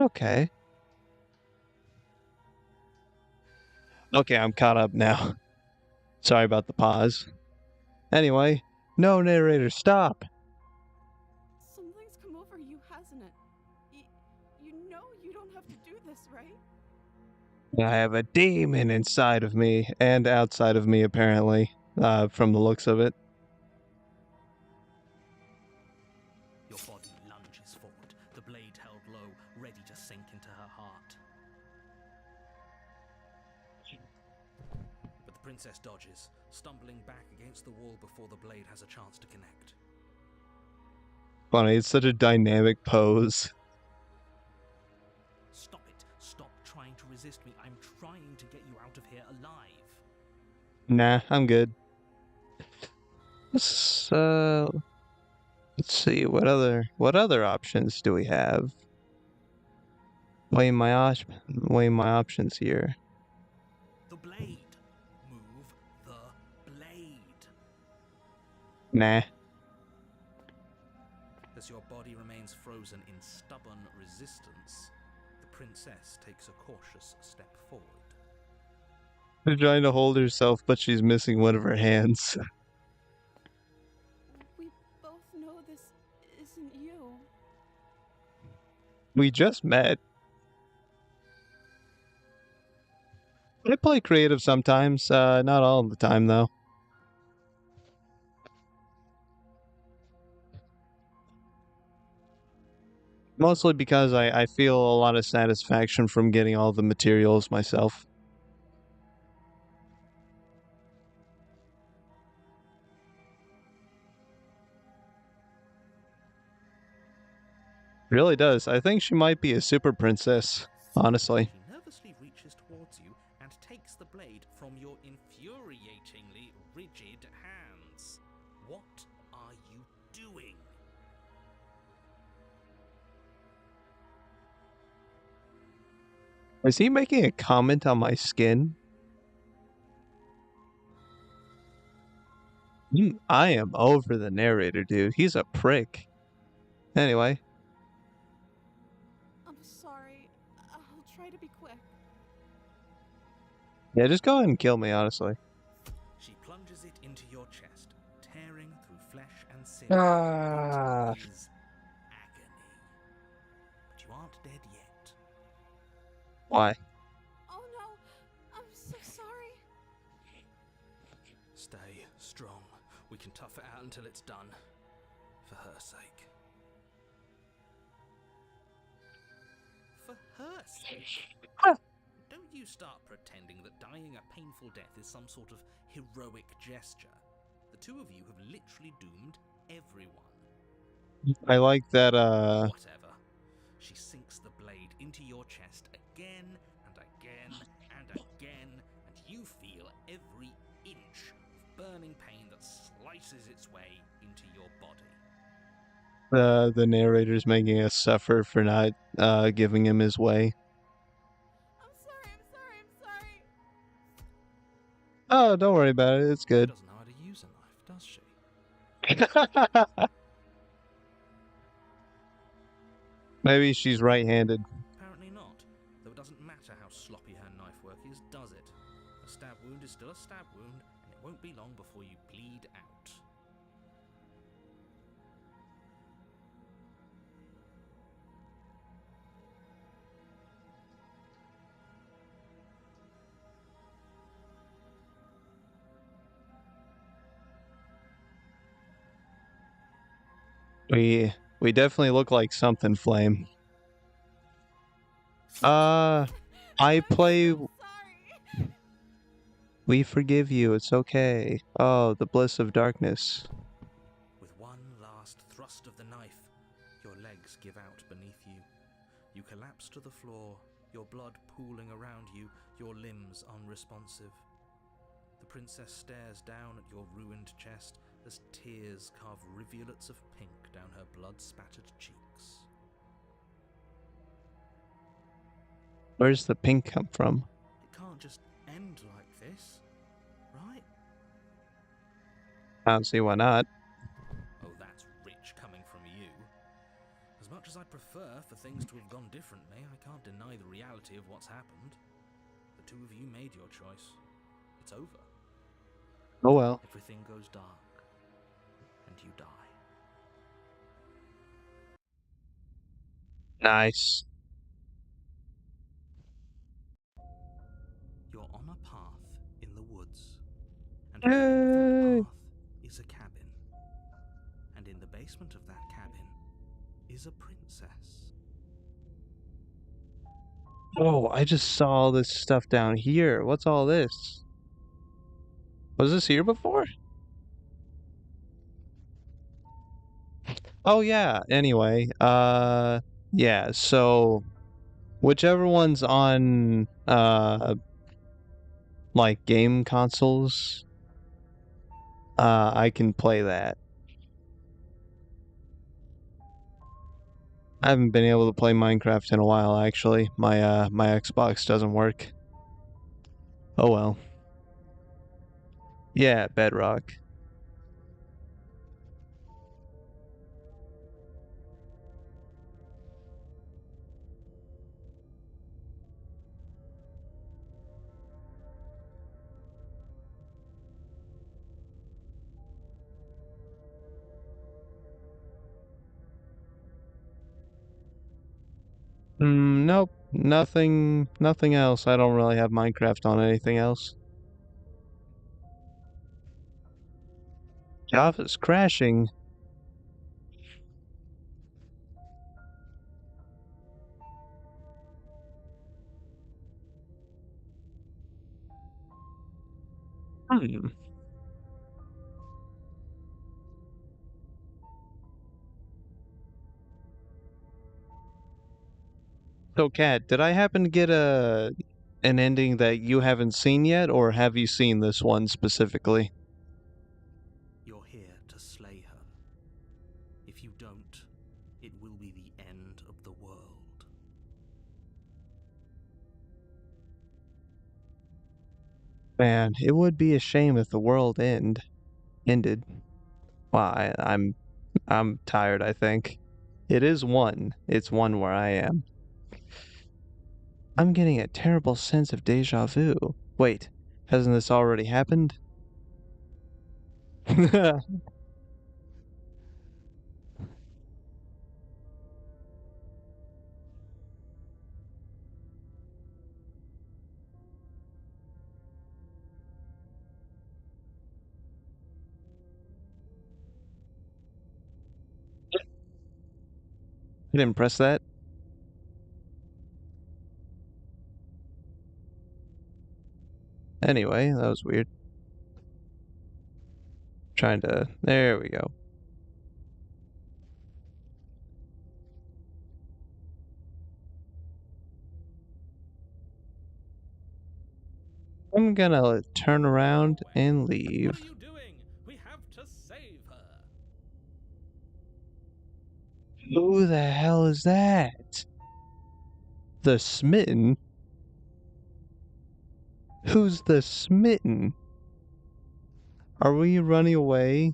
Okay. Okay, I'm caught up now. Sorry about the pause. Anyway, no narrator, stop. Something's come over you, hasn't it? You know you don't have to do this, right? I have a demon inside of me and outside of me, apparently, from the looks of it. Your body lunges forward, the blade held low, ready to sink into her heart. But the princess dodges, stumbling back against the wall before the blade has a chance to connect. Funny, it's such a dynamic pose. Stop it. Stop trying to resist me. I'm trying to get you out of here alive. Nah, I'm good. Let's see, what other options do we have? Weighing my options here. The blade. Move the blade. Nah. As your body remains frozen in stubborn resistance, the princess takes a cautious step forward. She's trying to hold herself, but she's missing one of her hands. We both know this isn't you. We just met. I play creative sometimes, not all the time though. Mostly because I feel a lot of satisfaction from getting all the materials myself. Really does. I think she might be a super princess, honestly. She nervously reaches towards you and takes the blade from your infuriatingly rigid hands. What are you doing? Is he making a comment on my skin? I am over the narrator, dude. He's a prick. Anyway. I'm sorry. I'll try to be quick. Yeah, just go ahead and kill me, honestly. She plunges it into your chest, tearing through flesh and skin. Ah. It is agony. But you aren't dead yet. Why? Oh no! I'm so sorry. Stay strong. We can tough it out until it's done. For her sake. For her sake? Don't you start pretending that dying a painful death is some sort of heroic gesture. The two of you have literally doomed everyone. I like that, Whatever. She sinks the blade into your chest again and again and again, and you feel every inch of burning pain that slices its way into your body. the narrator's making us suffer for not giving him his way. I'm sorry. Oh, don't worry about it. It's good. She doesn't know how to use a knife, does she? Maybe she's right-handed. Apparently not, though it doesn't matter how sloppy her knife work is, does it? A stab wound is still a stab wound, and it won't be long before you bleed out. We definitely look like something, Flame. I play... I'm sorry. We forgive you, it's okay. Oh, the bliss of darkness. With one last thrust of drops to the floor, your blood pooling around you, your limbs unresponsive. The princess stares down at your ruined chest as tears carve rivulets of pink down her blood-spattered cheeks. Where's the pink come from? It can't just end like this, right? I don't see why not. Oh, that's rich coming from you. As much as I'd prefer for things to have gone differently, I can't deny the reality of what's happened. The two of you made your choice. It's over. Oh well. Everything goes dark, and you die. Nice. You're on a path in the woods, and at the end of that path is a cabin. And in the basement of that cabin is a princess. Oh, I just saw all this stuff down here. What's all this? Was this here before? Oh yeah, anyway, yeah, so whichever one's on like game consoles, I can play that. I haven't been able to play Minecraft in a while actually. My Xbox doesn't work. Oh well. Yeah, Bedrock. Nope. Nothing else. I don't really have Minecraft on anything else. Java's crashing. Hmm. So, Kat, did I happen to get an ending that you haven't seen yet, or have you seen this one specifically? You're here to slay her. If you don't, it will be the end of the world. Man, it would be a shame if the world ended. Wow, I'm tired, I think. It is one. It's one where I am. I'm getting a terrible sense of deja vu. Wait, hasn't this already happened? I didn't press that. Anyway, that was weird. Trying to. There we go. I'm gonna turn around and leave. What are you doing? We have to save her. Who the hell is that? The Smitten? Who's the Smitten? Are we running away?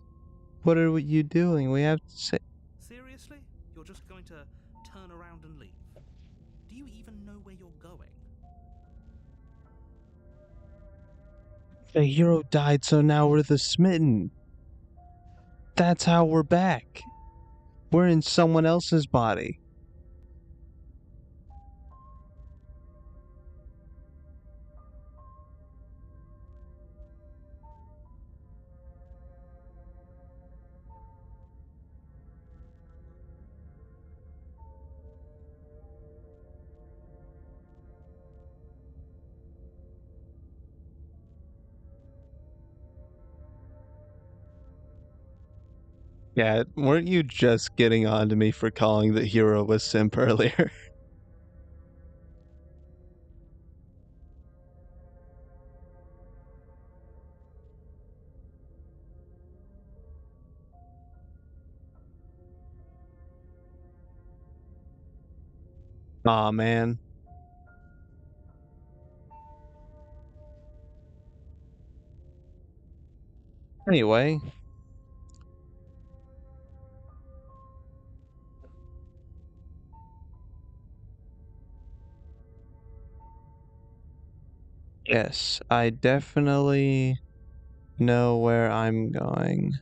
What are you doing? We have to say. Seriously? You're just going to turn around and leave? Do you even know where you're going? The hero died, so now we're the Smitten. That's how we're back. We're in someone else's body. Yeah, weren't you just getting on to me for calling the hero a simp earlier? Aw, man. Anyway. Yes, I definitely know where I'm going.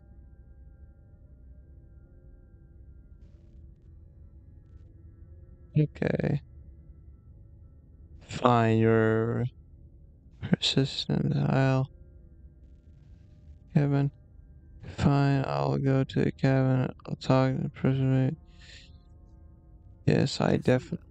Okay. Fine, you're persistent. Kevin. Fine, I'll go to the cabin. I'll talk to the person. Yes, I definitely.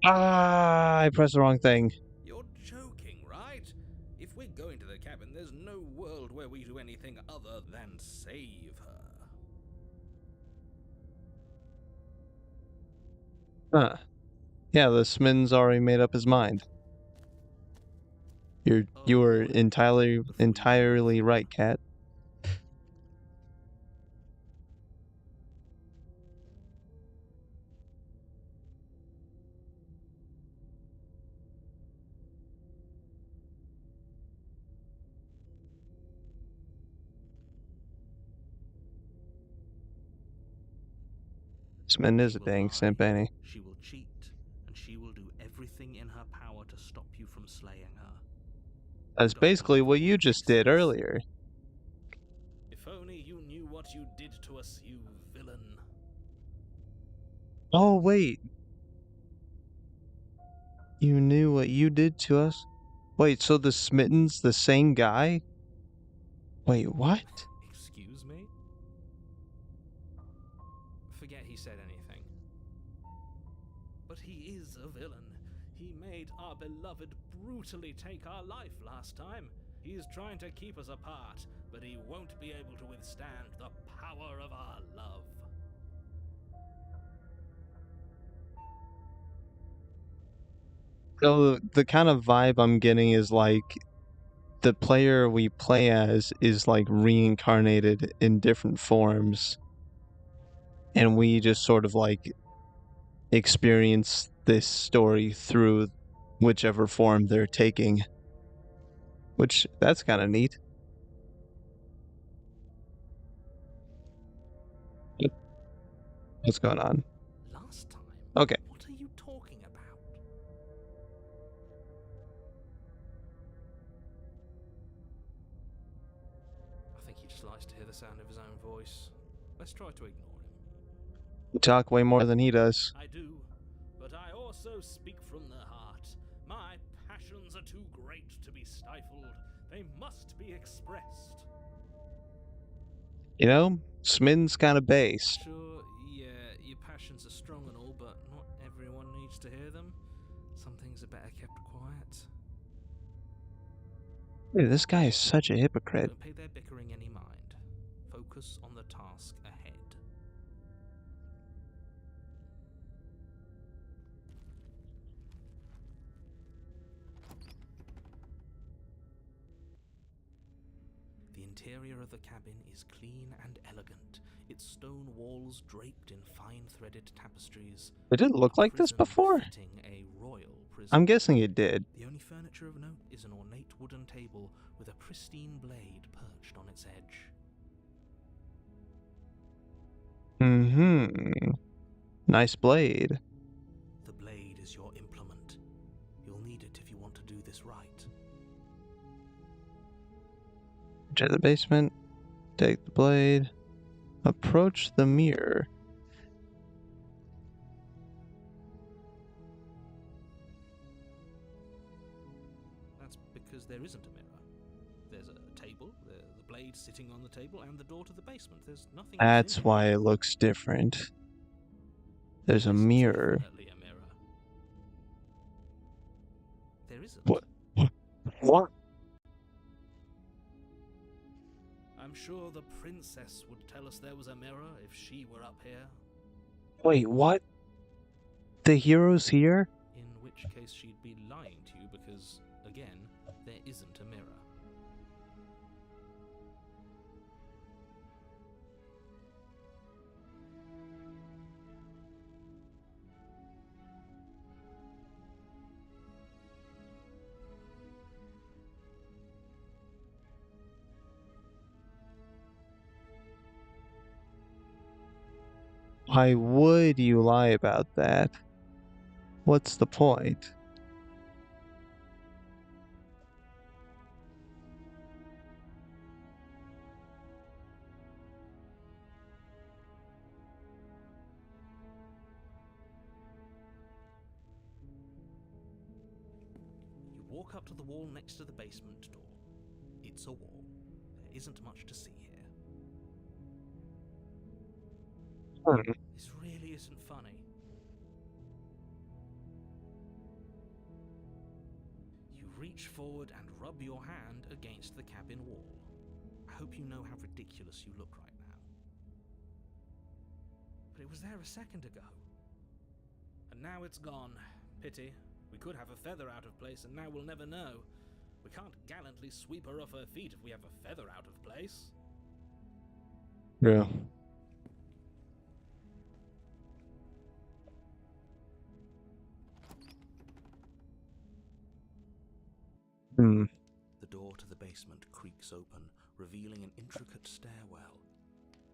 I pressed the wrong thing. You're joking, right? If we're going to the cabin, there's no world where we do anything other than save her. Huh. Yeah, the Smin's already made up his mind. You were entirely right, Cat. Smin is a dang simp, ain't he? She will cheat, and she will do everything in her power to stop you from slaying her. That's basically what you just did earlier. If only you knew what you did to us, you villain. Oh, wait. You knew what you did to us? Wait, so the Smitten's the same guy? Wait, what? Excuse me? Forget he said anything. But he is a villain. He made our beloved brutally take our life last time. He is trying to keep us apart, but he won't be able to withstand the power of our love. So the kind of vibe I'm getting is like the player we play as is like reincarnated in different forms, and we just sort of like experience this story through whichever form they're taking, which that's kind of neat. What's going on? Last time? Okay. What are you talking about? I think he just likes to hear the sound of his own voice. Let's try to ignore him. You talk way more than he does. I do, but I also speak from the heart. My passions are too great to be stifled. They must be expressed. You know, Smin's kind of based. Sure, yeah, your passions are strong and all, but not everyone needs to hear them. Some things are better kept quiet. Dude, this guy is such a hypocrite. Don't pay their bickering any mind. Focus on the task ahead. The interior of the cabin is clean and elegant, its stone walls draped in fine-threaded tapestries. It didn't look like this before. A royal prison. I'm guessing it did. The only furniture of note is an ornate wooden table with a pristine blade perched on its edge. Nice blade. The blade is your implement. You'll need it if you want to do this right. Enter the basement. Take the blade. Approach the mirror. That's because there isn't a mirror. There's a table, the blade sitting on the table, and the door to the basement. There's nothing. That's why it looks different. There's a mirror. Definitely a mirror. There isn't. What? I'm sure the princess would tell us there was a mirror if she were up here. Wait, what? The hero's here? In which case she'd be lying to you because, again, there isn't a mirror. Why would you lie about that? What's the point? You walk up to the wall next to the basement door. It's a wall. There isn't much to see here. This really isn't funny. You reach forward and rub your hand against the cabin wall. I hope you know how ridiculous you look right now. But it was there a second ago. And now it's gone. Pity. We could have a feather out of place, and now we'll never know. We can't gallantly sweep her off her feet if we have a feather out of place. Yeah. The door to the basement creaks open, revealing an intricate stairwell.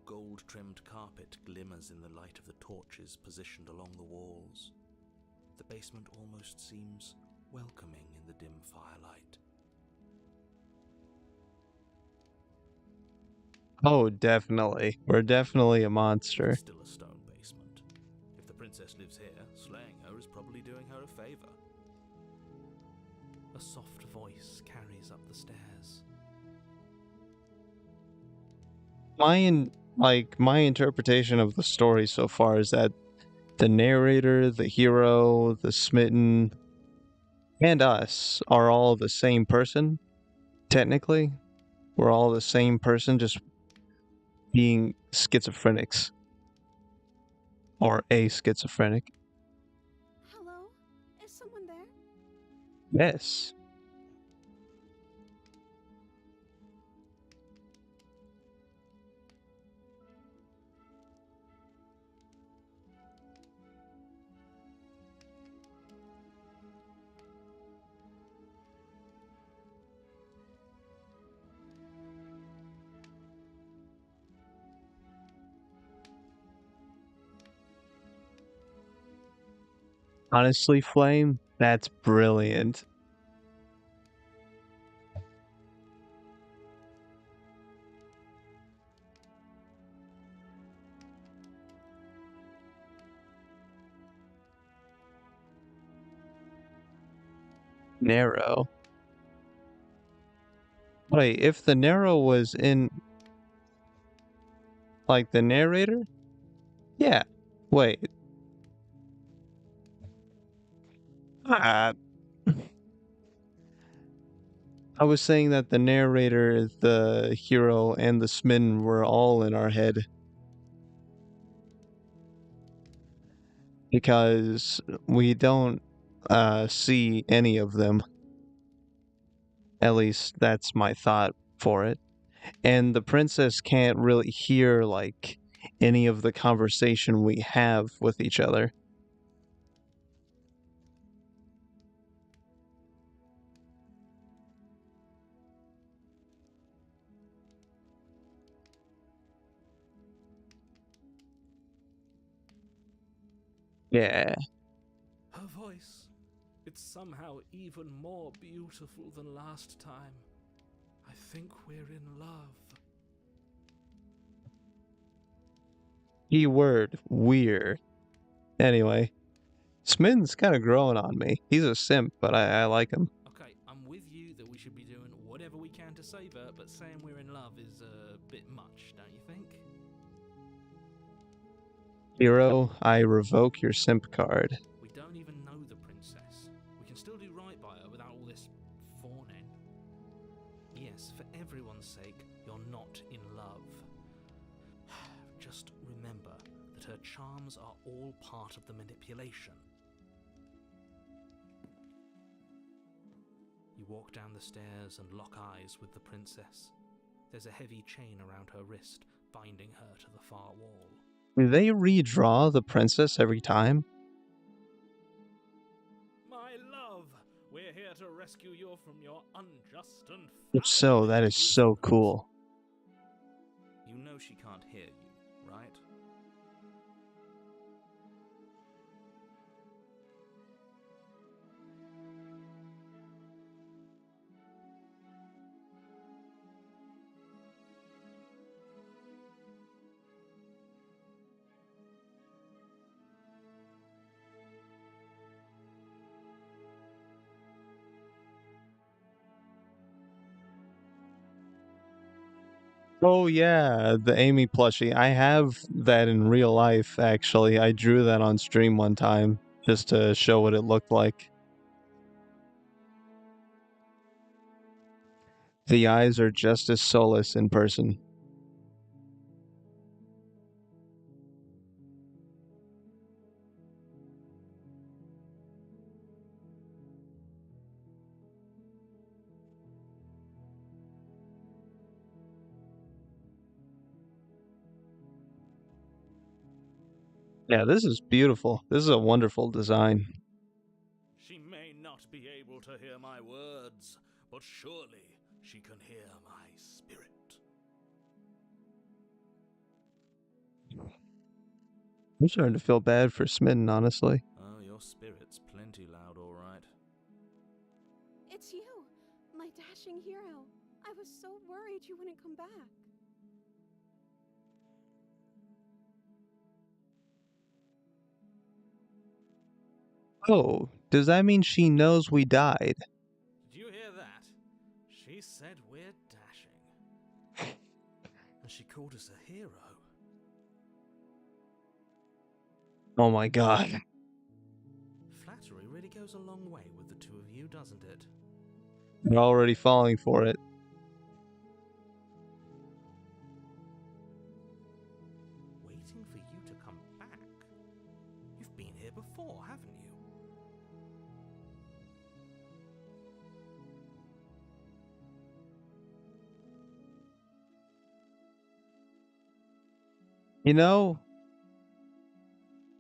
Gold-trimmed carpet glimmers in the light of the torches positioned along the walls. The basement almost seems welcoming in the dim firelight. Oh, definitely. We're definitely a monster. It's still a stone basement. If the princess lives here, slaying her is probably doing her a favor. A soft voice carries up the stairs. My interpretation of the story so far is that the narrator, the hero, the smitten, and us are all the same person. Technically, we're all the same person, just being schizophrenics. Or a schizophrenic. Hello? Is someone there? Yes. Honestly, Flame, that's brilliant. Nero. Wait, if the Nero was in... like the narrator? Yeah. Wait. I was saying that the narrator, the hero, and the smitten were all in our head. Because we don't see any of them. At least that's my thought for it. And the princess can't really hear, like, any of the conversation we have with each other. Yeah. Her voice, it's somehow even more beautiful than last time. I think we're in love. Keyword weird. Anyway, Smitten's kind of growing on me. He's a simp, but I like him. Okay, I'm with you that we should be doing whatever we can to save her, but saying we're in love is a bit much, don't you think? Hero, I revoke your simp card. We don't even know the princess. We can still do right by her without all this fawning. Yes, for everyone's sake, you're not in love. Just remember that her charms are all part of the manipulation. You walk down the stairs and lock eyes with the princess. There's a heavy chain around her wrist, binding her to the far wall. Do they redraw the princess every time? My love, we're here to rescue you from your unjust and If so, that is so cool. You know she can't hear you, right? Oh yeah, the Amy plushie. I have that in real life, actually. I drew that on stream one time just to show what it looked like. The eyes are just as soulless in person. Yeah, this is beautiful. This is a wonderful design. She may not be able to hear my words, but surely she can hear my spirit. I'm starting to feel bad for Smitten, honestly. Oh, your spirit's plenty loud, all right. It's you, my dashing hero. I was so worried you wouldn't come back. Oh, does that mean she knows we died? Did you hear that? She said we're dashing. And she called us a hero. Oh my god. Flattery really goes a long way with the two of you, doesn't it? We're already falling for it. Waiting for you to come back? You've been here before, haven't you? You know,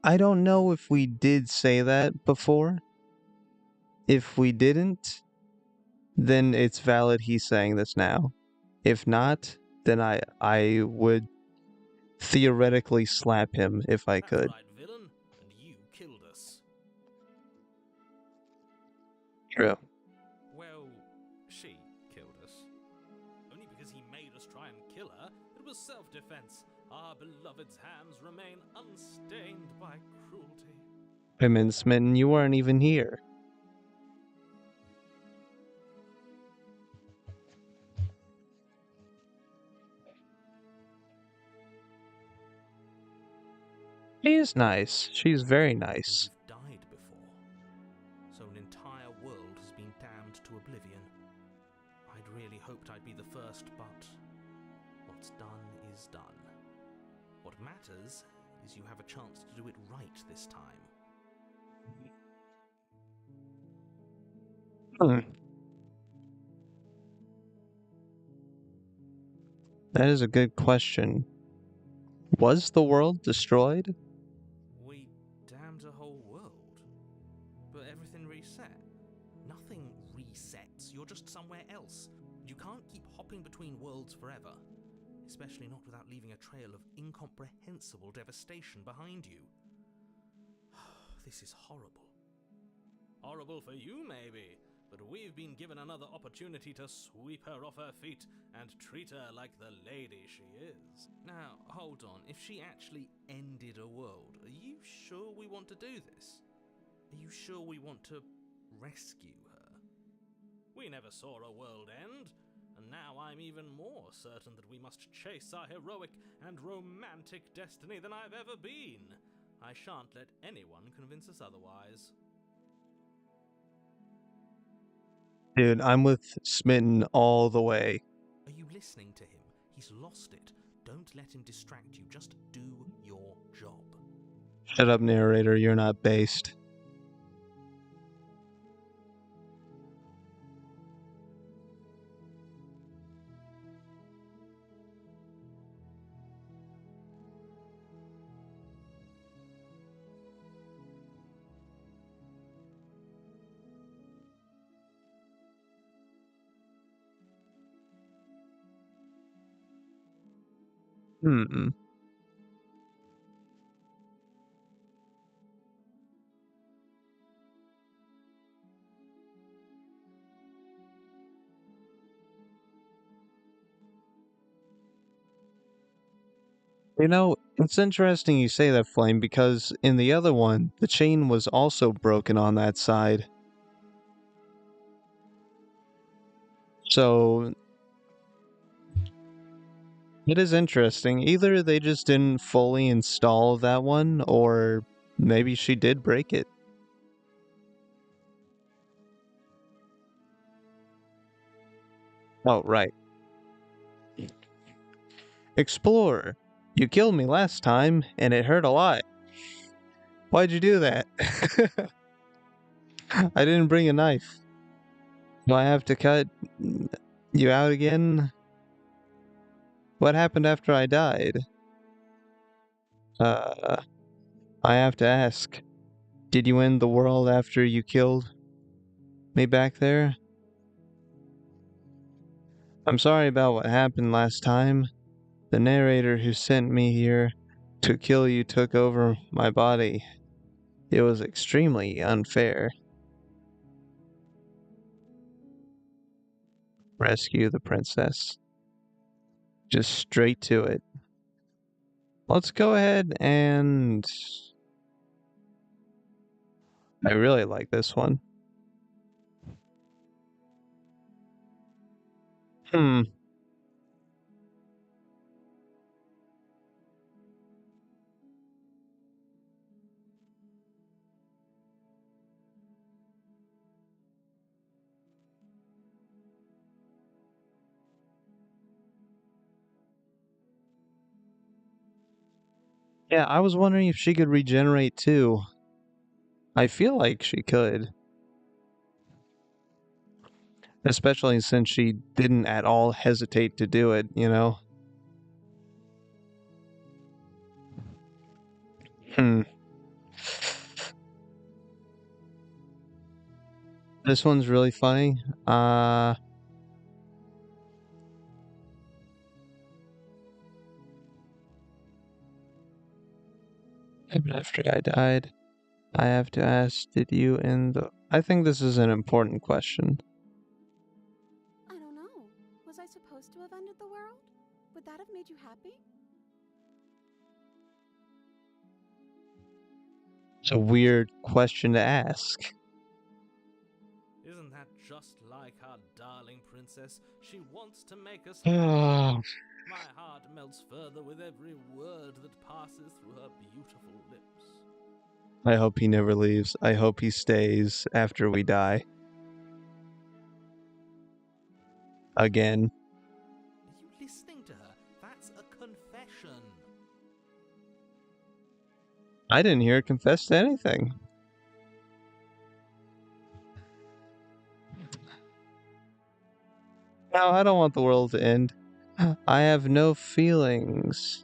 I don't know if we did say that before. If we didn't, then it's valid he's saying this now. If not, then I would theoretically slap him if I That's could. right, villain. And you killed us. True. Well, she killed us. Only because he made us try and kill her. It was self-defense. Our beloved's hands remain unstained by cruelty. Him and Smitten, you weren't even here. She is nice. She's very nice. We've died before, so an entire world has been damned to oblivion. I'd really hoped I'd be the first, but what's done is done. What matters is you have a chance to do it right this time. That is a good question. Was the world destroyed? We damned a whole world, but everything reset. Nothing resets, you're just somewhere else. You can't keep hopping between worlds forever, especially not without leaving a trail of incomprehensible devastation behind you. This is horrible. Horrible for you, maybe, but we've been given another opportunity to sweep her off her feet and treat her like the lady she is. Now, hold on, if she actually ended a world, are you sure we want to do this? Are you sure we want to rescue her? We never saw a world end, and now I'm even more certain that we must chase our heroic and romantic destiny than I've ever been. I shan't let anyone convince us otherwise. Dude, I'm with Smitten all the way. Are you listening to him? He's lost it. Don't let him distract you. Just do your job. Shut up, narrator. You're not based. Hmm. You know, it's interesting you say that, Flame, because in the other one, the chain was also broken on that side. So It is interesting. Either they just didn't fully install that one, or maybe she did break it. Oh, right. Explorer, you killed me last time, and it hurt a lot. Why'd you do that? I didn't bring a knife. Do I have to cut you out again? What happened after I died? I have to ask. Did you end the world after you killed me back there? I'm sorry about what happened last time. The narrator who sent me here to kill you took over my body. It was extremely unfair. Rescue the princess. Just straight to it. Let's go ahead and... I really like this one. Yeah, I was wondering if she could regenerate too. I feel like she could. Especially since she didn't at all hesitate to do it, you know? This one's really funny. After I died, I have to ask, did you end the... I think this is an important question. I don't know. Was I supposed to have ended the world? Would that have made you happy? It's a weird question to ask. Isn't that just like our darling princess? She wants to make us happy. My heart melts further with every word that passes through her beautiful lips. I hope he never leaves. I hope he stays after we die. Again. Are you listening to her? That's a confession. I didn't hear her confess to anything. No, I don't want the world to end. I have no feelings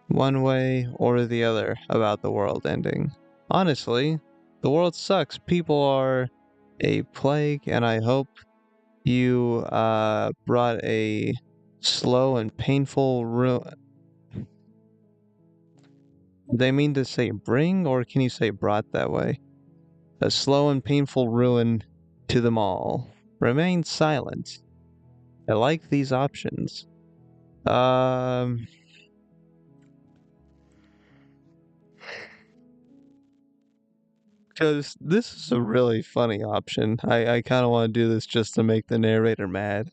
one way or the other about the world ending. Honestly, the world sucks. People are a plague, and I hope you brought a slow and painful ruin. They mean to say bring, or can you say brought that way? A slow and painful ruin to them all. Remain silent. I like these options. Because this is a really funny option. I kind of want to do this just to make the narrator mad.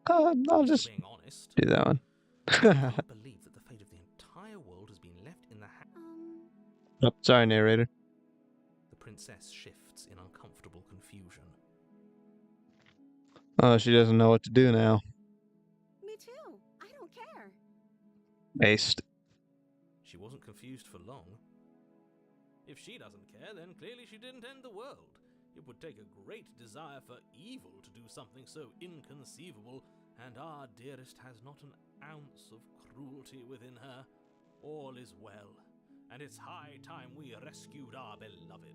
I'll just being honest, do that one. I can't believe that the fate of the entire world has been left in the Oh, sorry, narrator. The princess shifts in uncomfortable confusion. Oh, she doesn't know what to do now. Me too. I don't care. Based. She wasn't confused for long. If she doesn't care, then clearly she didn't end the world. It would take a great desire for evil to do something so inconceivable, and our dearest has not an ounce of cruelty within her. All is well, and it's high time we rescued our beloved.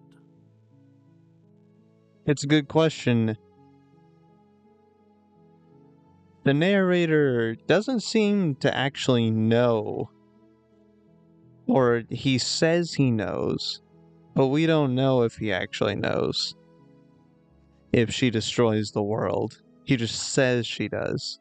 It's a good question. The narrator doesn't seem to actually know. Or he says he knows, but we don't know if he actually knows. If she destroys the world. He just says she does.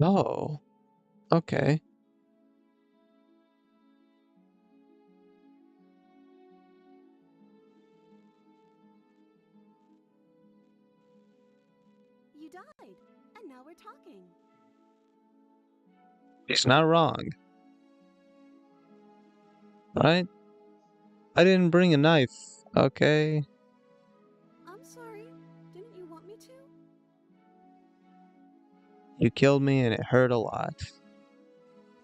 Oh. Okay. died, and now we're talking. He's not wrong. Right? I didn't bring a knife, okay? I'm sorry. Didn't you want me to? You killed me and it hurt a lot.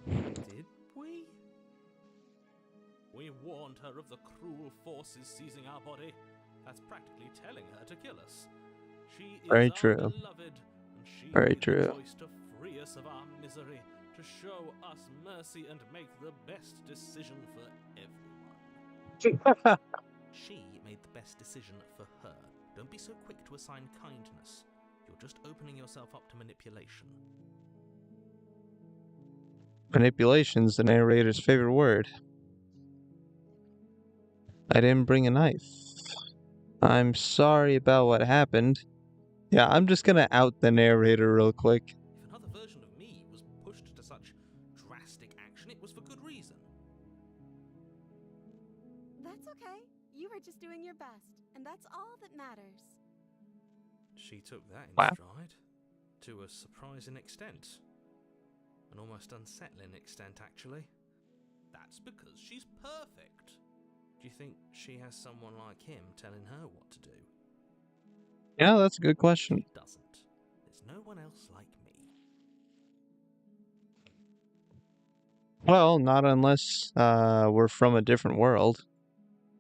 Did we? We warned her of the cruel forces seizing our body. That's practically telling her to kill us. She is Very our true. beloved, and she Very made true. the choice to free us of our misery, to show us mercy and make the best decision for everyone. She made the best decision for her. Don't be so quick to assign kindness. You're just opening yourself up to manipulation. Manipulation's the narrator's favorite word. I didn't bring a knife. I'm sorry about what happened. Yeah, I'm just gonna out the narrator real quick. If another version of me was pushed to such drastic action, it was for good reason. That's okay. You were just doing your best, and that's all that matters. She took that in Wow. stride. To a surprising extent. An almost unsettling extent, actually. That's because she's perfect. Do you think she has someone like him telling her what to do? Yeah, that's a good question. She doesn't. There's no one else like me. Well, not unless we're from a different world.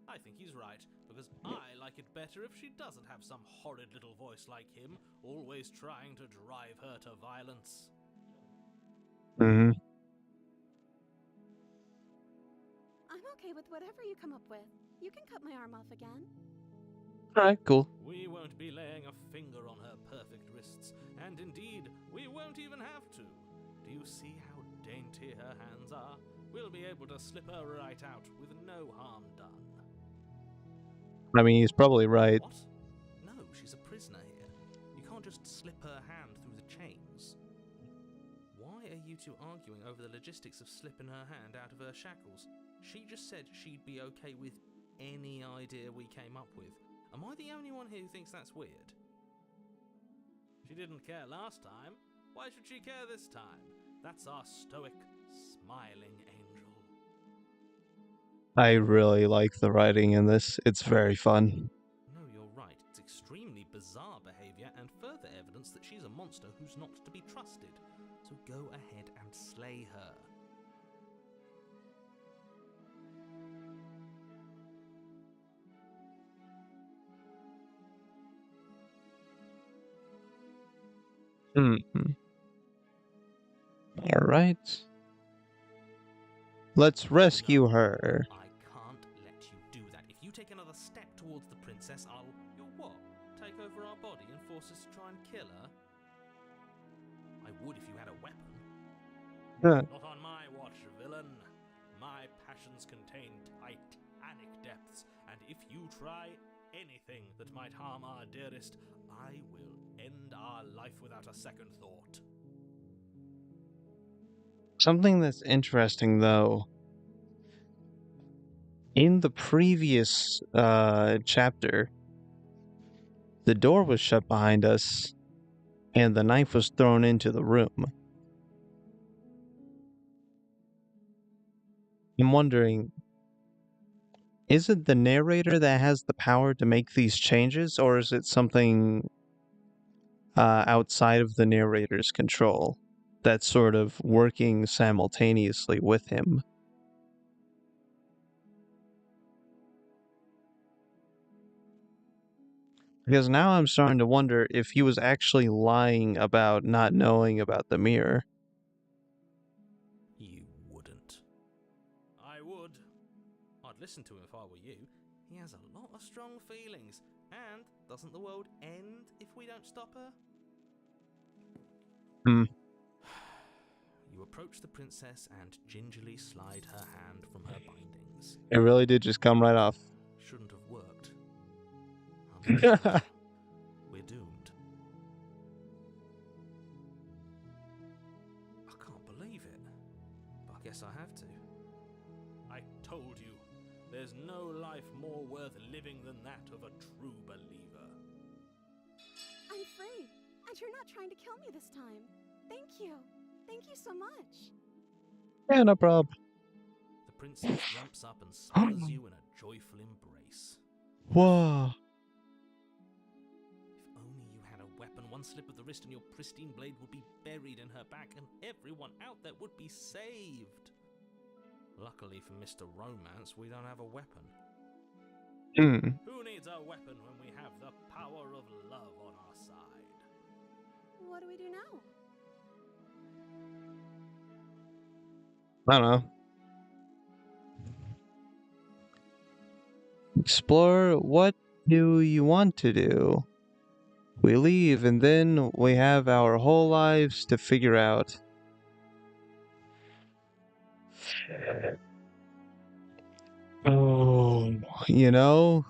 I think he's right, because I like it better if she doesn't have some horrid little voice like him, always trying to drive her to violence. Mm-hmm. I'm okay with whatever you come up with. You can cut my arm off again. Alright, cool. We won't be laying a finger on her perfect wrists, and indeed, we won't even have to. Do you see how dainty her hands are? We'll be able to slip her right out with no harm done. I mean, he's probably right. What? No, she's a prisoner here. You can't just slip her hand through the chains. Why are you two arguing over the logistics of slipping her hand out of her shackles? She just said she'd be okay with any idea we came up with. Am I the only one here who thinks that's weird? She didn't care last time. Why should she care this time? That's our stoic, smiling angel. I really like the writing in this. It's very fun. No, you're right. It's extremely bizarre behavior and further evidence that she's a monster who's not to be trusted. So go ahead and slay her. Mm-hmm. Alright. Let's rescue her. I can't let you do that. If you take another step towards the princess, I'll... You'll what? Take over our body and force us to try and kill her? I would if you had a weapon. Not on my watch, villain. My passions contain titanic depths, and if you try anything that might harm our dearest, I will end our life without a second thought. Something that's interesting, though. In the previous chapter, the door was shut behind us, and the knife was thrown into the room. I'm wondering, is it the narrator that has the power to make these changes, or is it something outside of the narrator's control that's sort of working simultaneously with him? Because now I'm starting to wonder if he was actually lying about not knowing about the mirror. You wouldn't. I would. I'd listen to him if I were you. He has a lot of strong feelings. And doesn't the world end if we don't stop her? Hmm. You approach the princess and gingerly slide her hand from her bindings. It really did just come right off. Shouldn't have worked. Unfortunately, we're doomed. I can't believe it. But I guess I have to. I told you, there's no life more worth living than that of a true believer. I'm free. And you're not trying to kill me this time. Thank you. Thank you so much. Yeah, no problem. The princess jumps up and smothers you in a joyful embrace. Whoa. If only you had a weapon, one slip of the wrist and your pristine blade would be buried in her back and everyone out there would be saved. Luckily for Mr. Romance, we don't have a weapon. Who needs a weapon when we have the power of love on our side? What do we do now? I don't know. Explore, what do you want to do? We leave and then we have our whole lives to figure out. Oh, you know,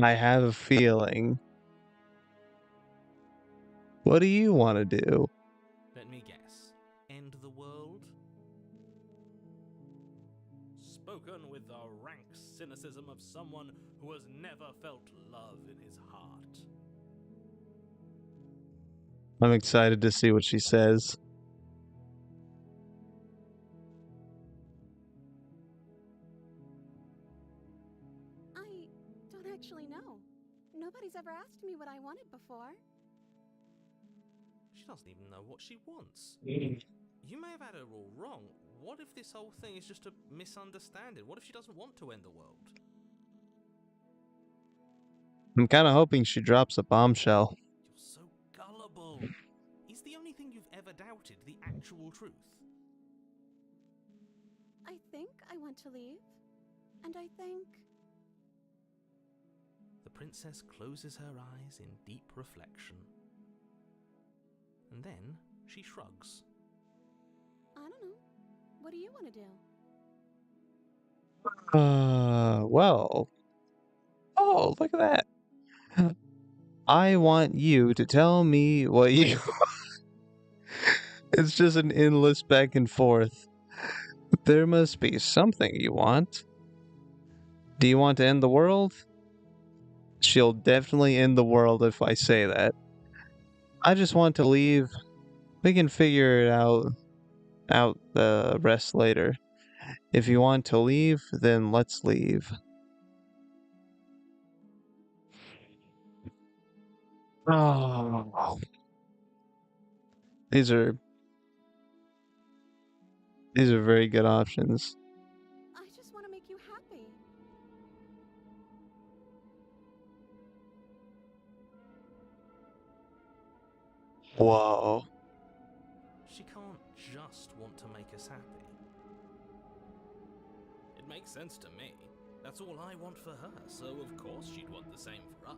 I have a feeling. What do you want to do? Let me guess. End the world? Spoken with the rank cynicism of someone who has never felt love in his heart. I'm excited to see what she says. I don't actually know. Nobody's ever asked me what I wanted before. She doesn't even know what she wants. You may have had her all wrong. What if this whole thing is just a misunderstanding? What if she doesn't want to end the world? I'm kind of hoping she drops a bombshell. You're so gullible. Is the only thing you've ever doubted the actual truth? I think I want to leave. And I think... The princess closes her eyes in deep reflection. And then she shrugs. I don't know. What do you want to do? Well. Oh, look at that. I want you to tell me what you... It's just an endless back and forth. There must be something you want. Do you want to end the world? She'll definitely end the world if I say that. I just want to leave. We can figure it out the rest later. If you want to leave, then let's leave. Oh. These are very good options. I just want to make you happy. Whoa. She can't just want to make us happy. It makes sense to me. That's all I want for her, so of course she'd want the same for us.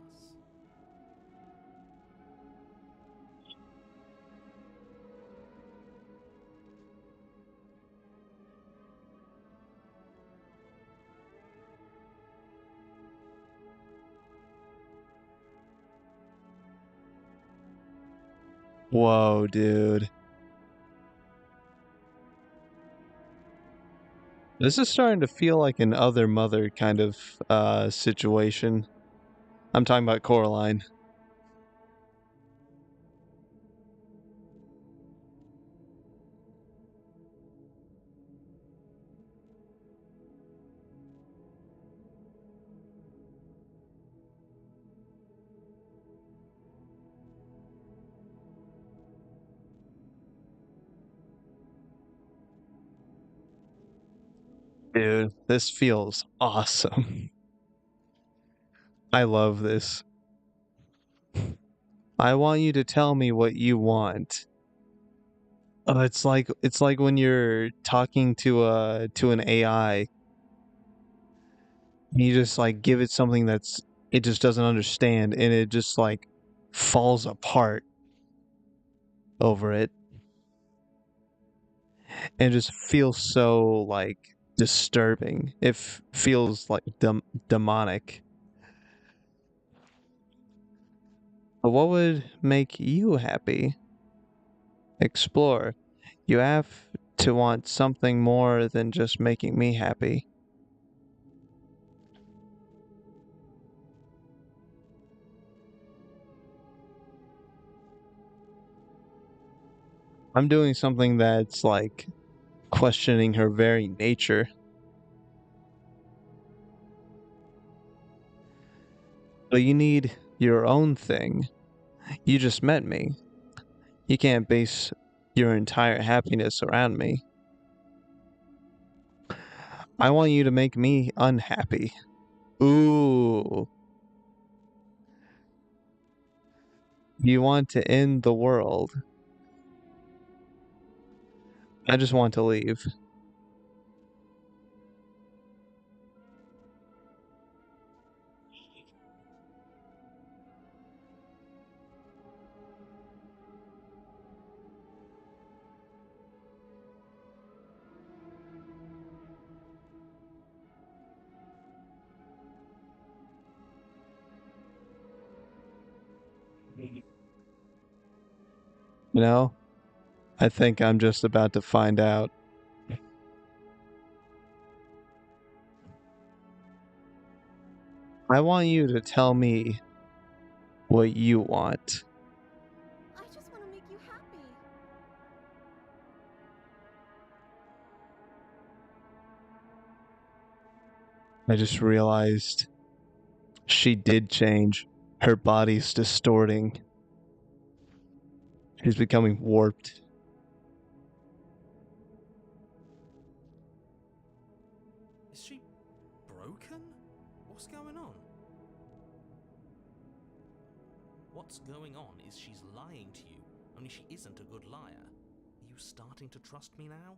Whoa, dude. This is starting to feel like an other mother kind of situation. I'm talking about Coraline. Dude, this feels awesome. I love this. I want you to tell me what you want. Oh, it's like when you're talking to an AI. You just like give it something it just doesn't understand, and it just like falls apart over it. And it just feels so like disturbing. It feels like demonic. But what would make you happy? Explore. You have to want something more than just making me happy. I'm doing something that's like questioning her very nature. But you need your own thing. You just met me. You can't base your entire happiness around me. I want you to make me unhappy. Ooh. You want to end the world. I just want to leave. You know, I think I'm just about to find out. I want you to tell me what you want. I just want to make you happy. I just realized she did change. Her body's distorting. She's becoming warped. Is she broken? What's going on? What's going on is she's lying to you, only she isn't a good liar. Are you starting to trust me now?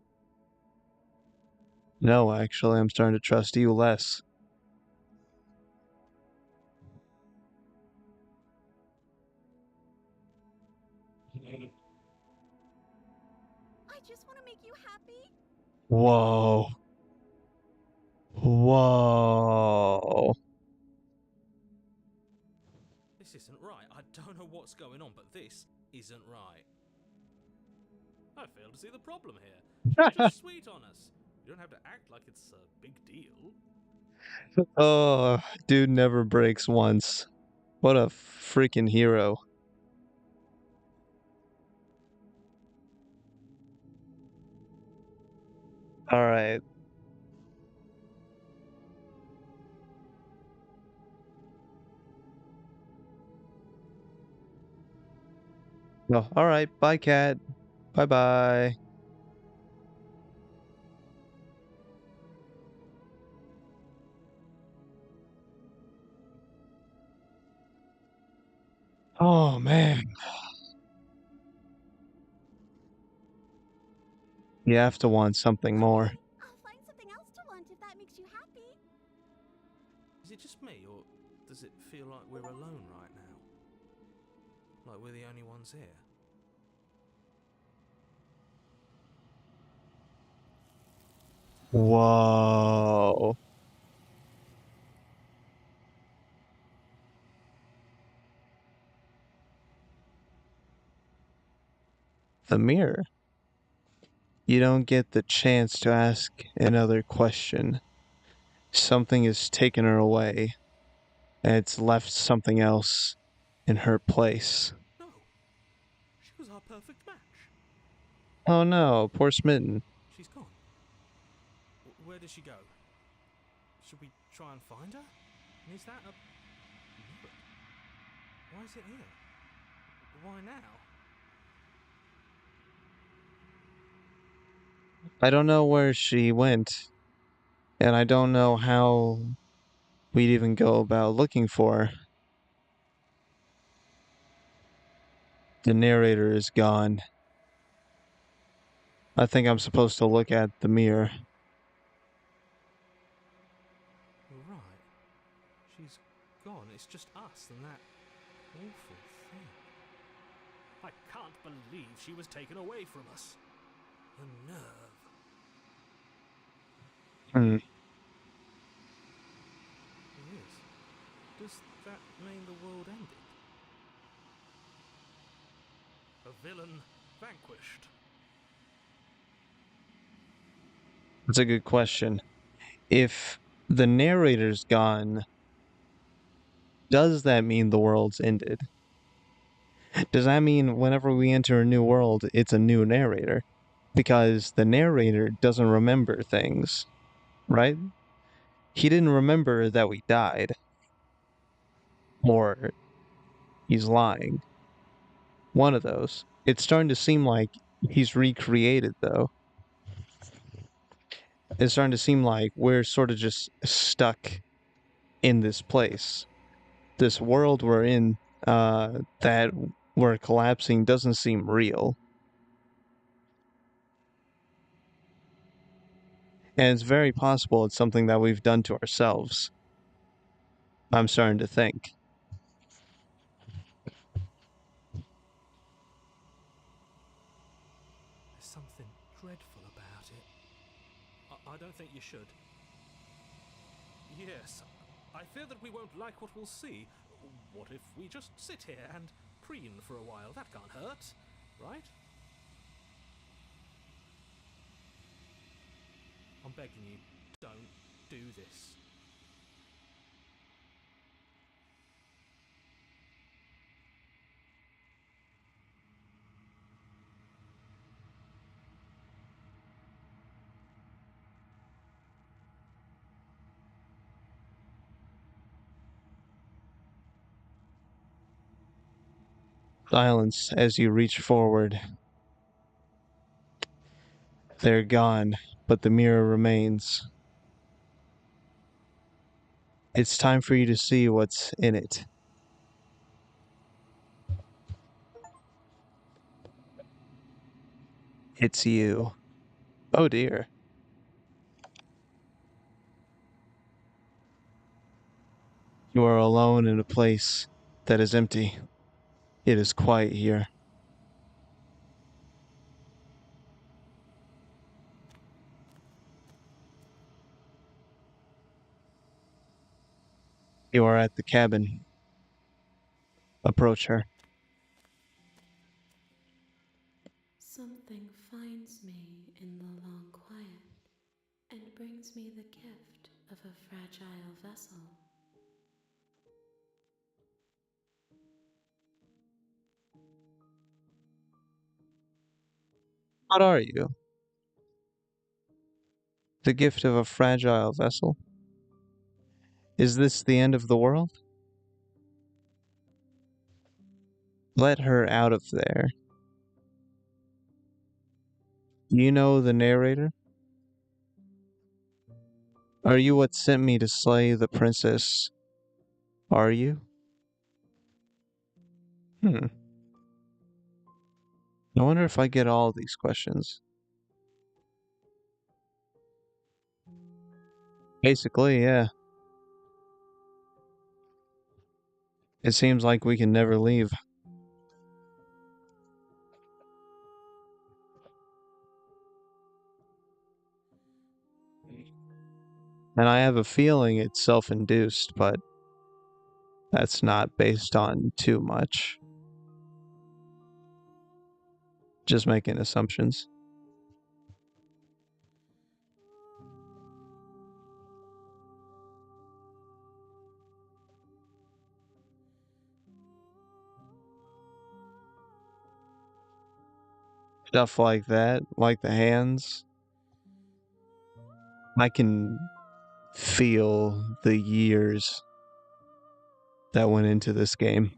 No, actually, I'm starting to trust you less. I just want to make you happy. Whoa. Whoa. This isn't right. I don't know what's going on, but this isn't right. I fail to see the problem here. She's just sweet on us. You don't have to act like it's a big deal. Oh, dude never breaks once. What a freaking hero. All right. Oh, all right. Bye, cat. Bye bye. Oh, man. You have to want something more. I'll find something else to want if that makes you happy. Is it just me, or does it feel like we're alone right now? Like we're the only ones here? Whoa. The mirror. You don't get the chance to ask another question. Something has taken her away, and it's left something else in her place. No. She was our perfect match. Oh no, poor Smitten. She's gone. Where did she go? Should we try and find her? And is that a mirror? Why is it here? Why now? I don't know where she went, and I don't know how we'd even go about looking for her. The narrator is gone. I think I'm supposed to look at the mirror. Right. She's gone. It's just us and that awful thing. I can't believe she was taken away from us. The nerve. Hmm. It is. Does that mean the world ended? A villain vanquished. That's a good question. If the narrator's gone, does that mean the world's ended? Does that mean whenever we enter a new world, it's a new narrator? Because the narrator doesn't remember things, right? He didn't remember that we died. Or he's lying. One of those. It's starting to seem like he's recreated, though. It's starting to seem like we're sort of just stuck in this place. This world we're in, that we're collapsing doesn't seem real. And it's very possible it's something that we've done to ourselves. I'm starting to think. There's something dreadful about it. I don't think you should. Yes, I fear that we won't like what we'll see. What if we just sit here and preen for a while? That can't hurt, right? I'm begging you, don't do this. Silence as you reach forward. They're gone, but the mirror remains. It's time for you to see what's in it. It's you. Oh dear. You are alone in a place that is empty. It is quiet here. You are at the cabin. Approach her. Something finds me in the long quiet and brings me the gift of a fragile vessel. What are you? The gift of a fragile vessel? Is this the end of the world? Let her out of there. You know the narrator? Are you what sent me to slay the princess? Are you? I wonder if I get all these questions. Basically, yeah. It seems like we can never leave. And I have a feeling it's self-induced, but that's not based on too much. Just making assumptions. Stuff like that, like the hands. I can feel the years that went into this game.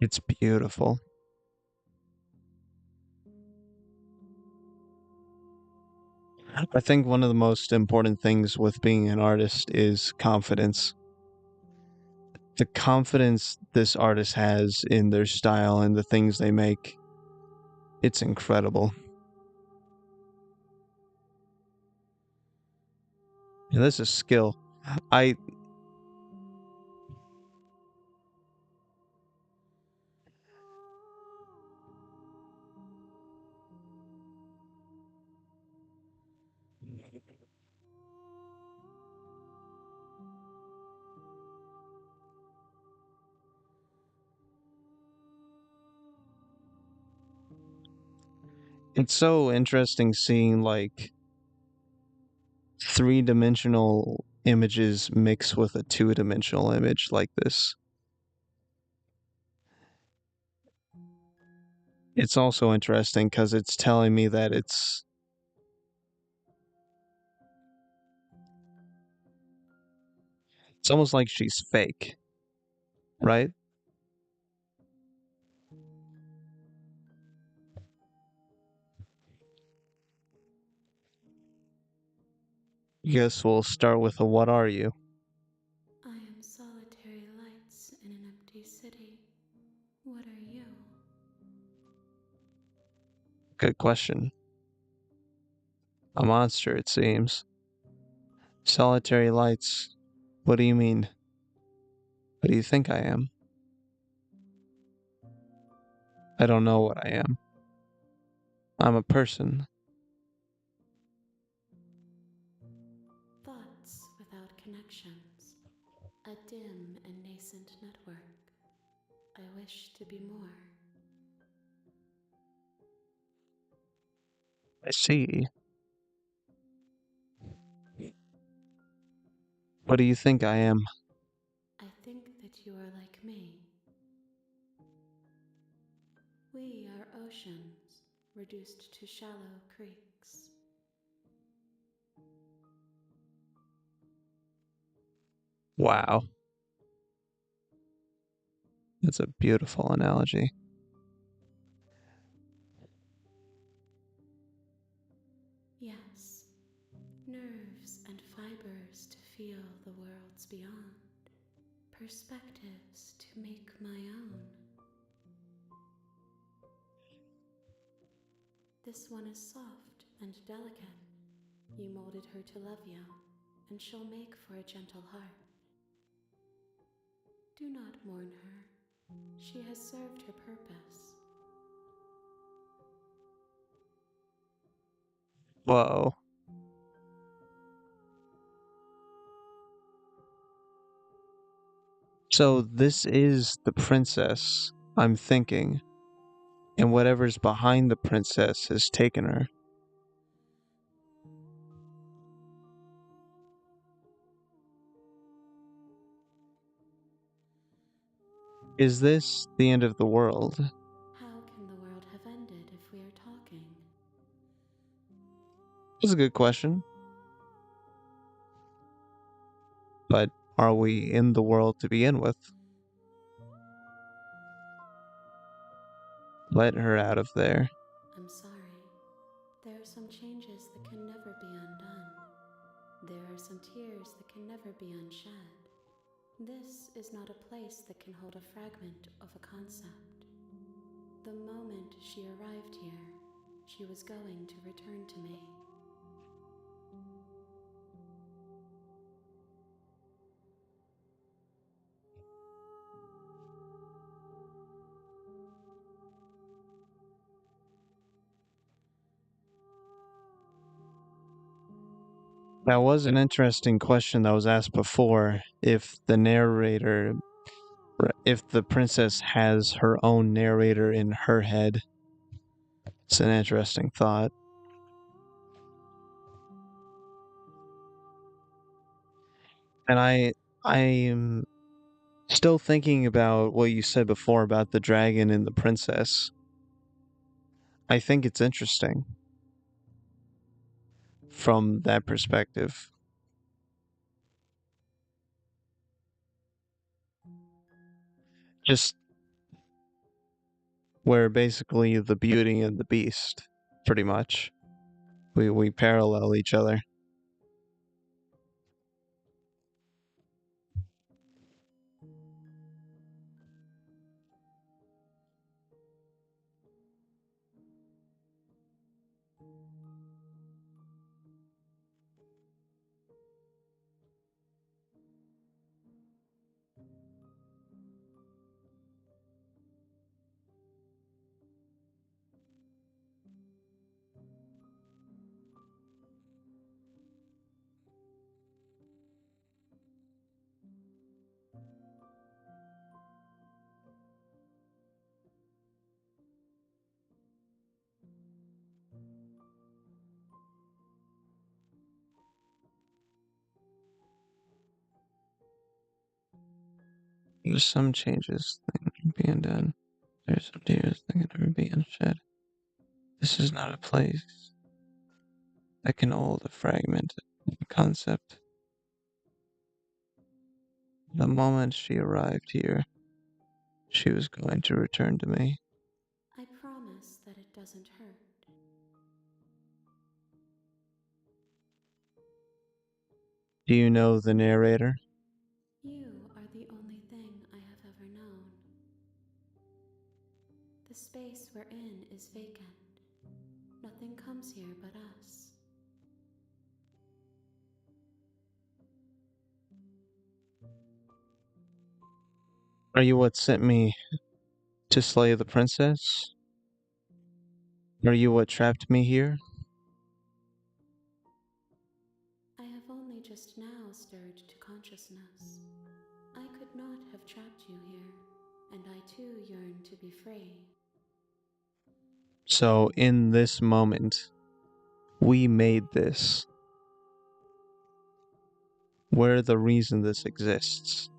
It's beautiful. I think one of the most important things with being an artist is confidence. The confidence this artist has in their style and the things they make, it's incredible. And this is skill. It's so interesting seeing like three-dimensional images mix with a two-dimensional image like this. It's also interesting because it's telling me that it's almost like she's fake, right? Guess we'll start with a what are you? I am solitary lights in an empty city. What are you? Good question. A monster, it seems. Solitary lights. What do you mean? What do you think I am? I don't know what I am. I'm a person. Thoughts without connections. A dim and nascent network. I wish to be more. I see. What do you think I am? I think that you are like me. We are oceans, reduced to shallow creeks. Wow. That's a beautiful analogy. Yes, nerves and fibers to feel the worlds beyond. Perspectives to make my own. This one is soft and delicate. You molded her to love you, and she'll make for a gentle heart. Do not mourn her. She has served her purpose. Whoa. So this is the princess, I'm thinking, and whatever's behind the princess has taken her. Is this the end of the world? How can the world have ended if we are talking? That's a good question. But are we in the world to begin with? Let her out of there. I'm sorry. There are some changes that can never be undone. There are some tears that can never be unshed. This is not a place that can hold a fragment of a concept. The moment she arrived here, she was going to return to me. That was an interesting question that was asked before. If the princess has her own narrator in her head. It's an interesting thought. And I'm still thinking about what you said before about the dragon and the princess. I think it's interesting from that perspective. Just where basically the Beauty and the Beast, pretty much. We parallel each other. There's some changes that can be undone. There's some tears that can never be unshed. This is not a place that can hold a fragmented concept. The moment she arrived here, she was going to return to me. I promise that it doesn't hurt. Do you know the narrator? You are the only thing I have ever known. The space we're in is vacant. Nothing comes here but us. Are you what sent me to slay the princess? Are you what trapped me here? I have only just now stirred to consciousness. I could not have trapped you here, and I too yearn to be free. So, in this moment, we made this. We're the reason this exists.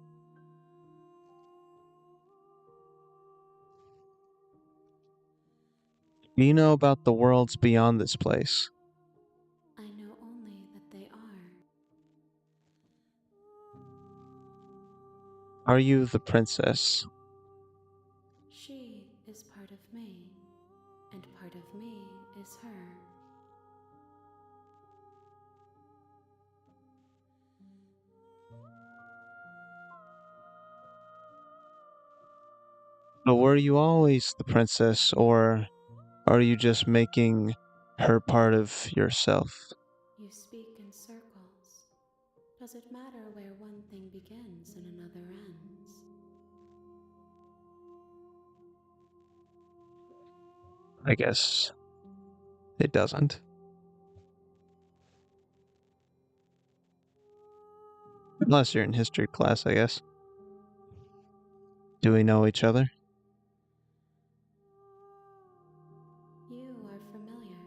Do you know about the worlds beyond this place? I know only that they are. Are you the princess? She is part of me, and part of me is her. But were you always the princess, or are you just making her part of yourself? You speak in circles. Does it matter where one thing begins and another ends? I guess it doesn't. Unless you're in history class, I guess. Do we know each other? You are familiar,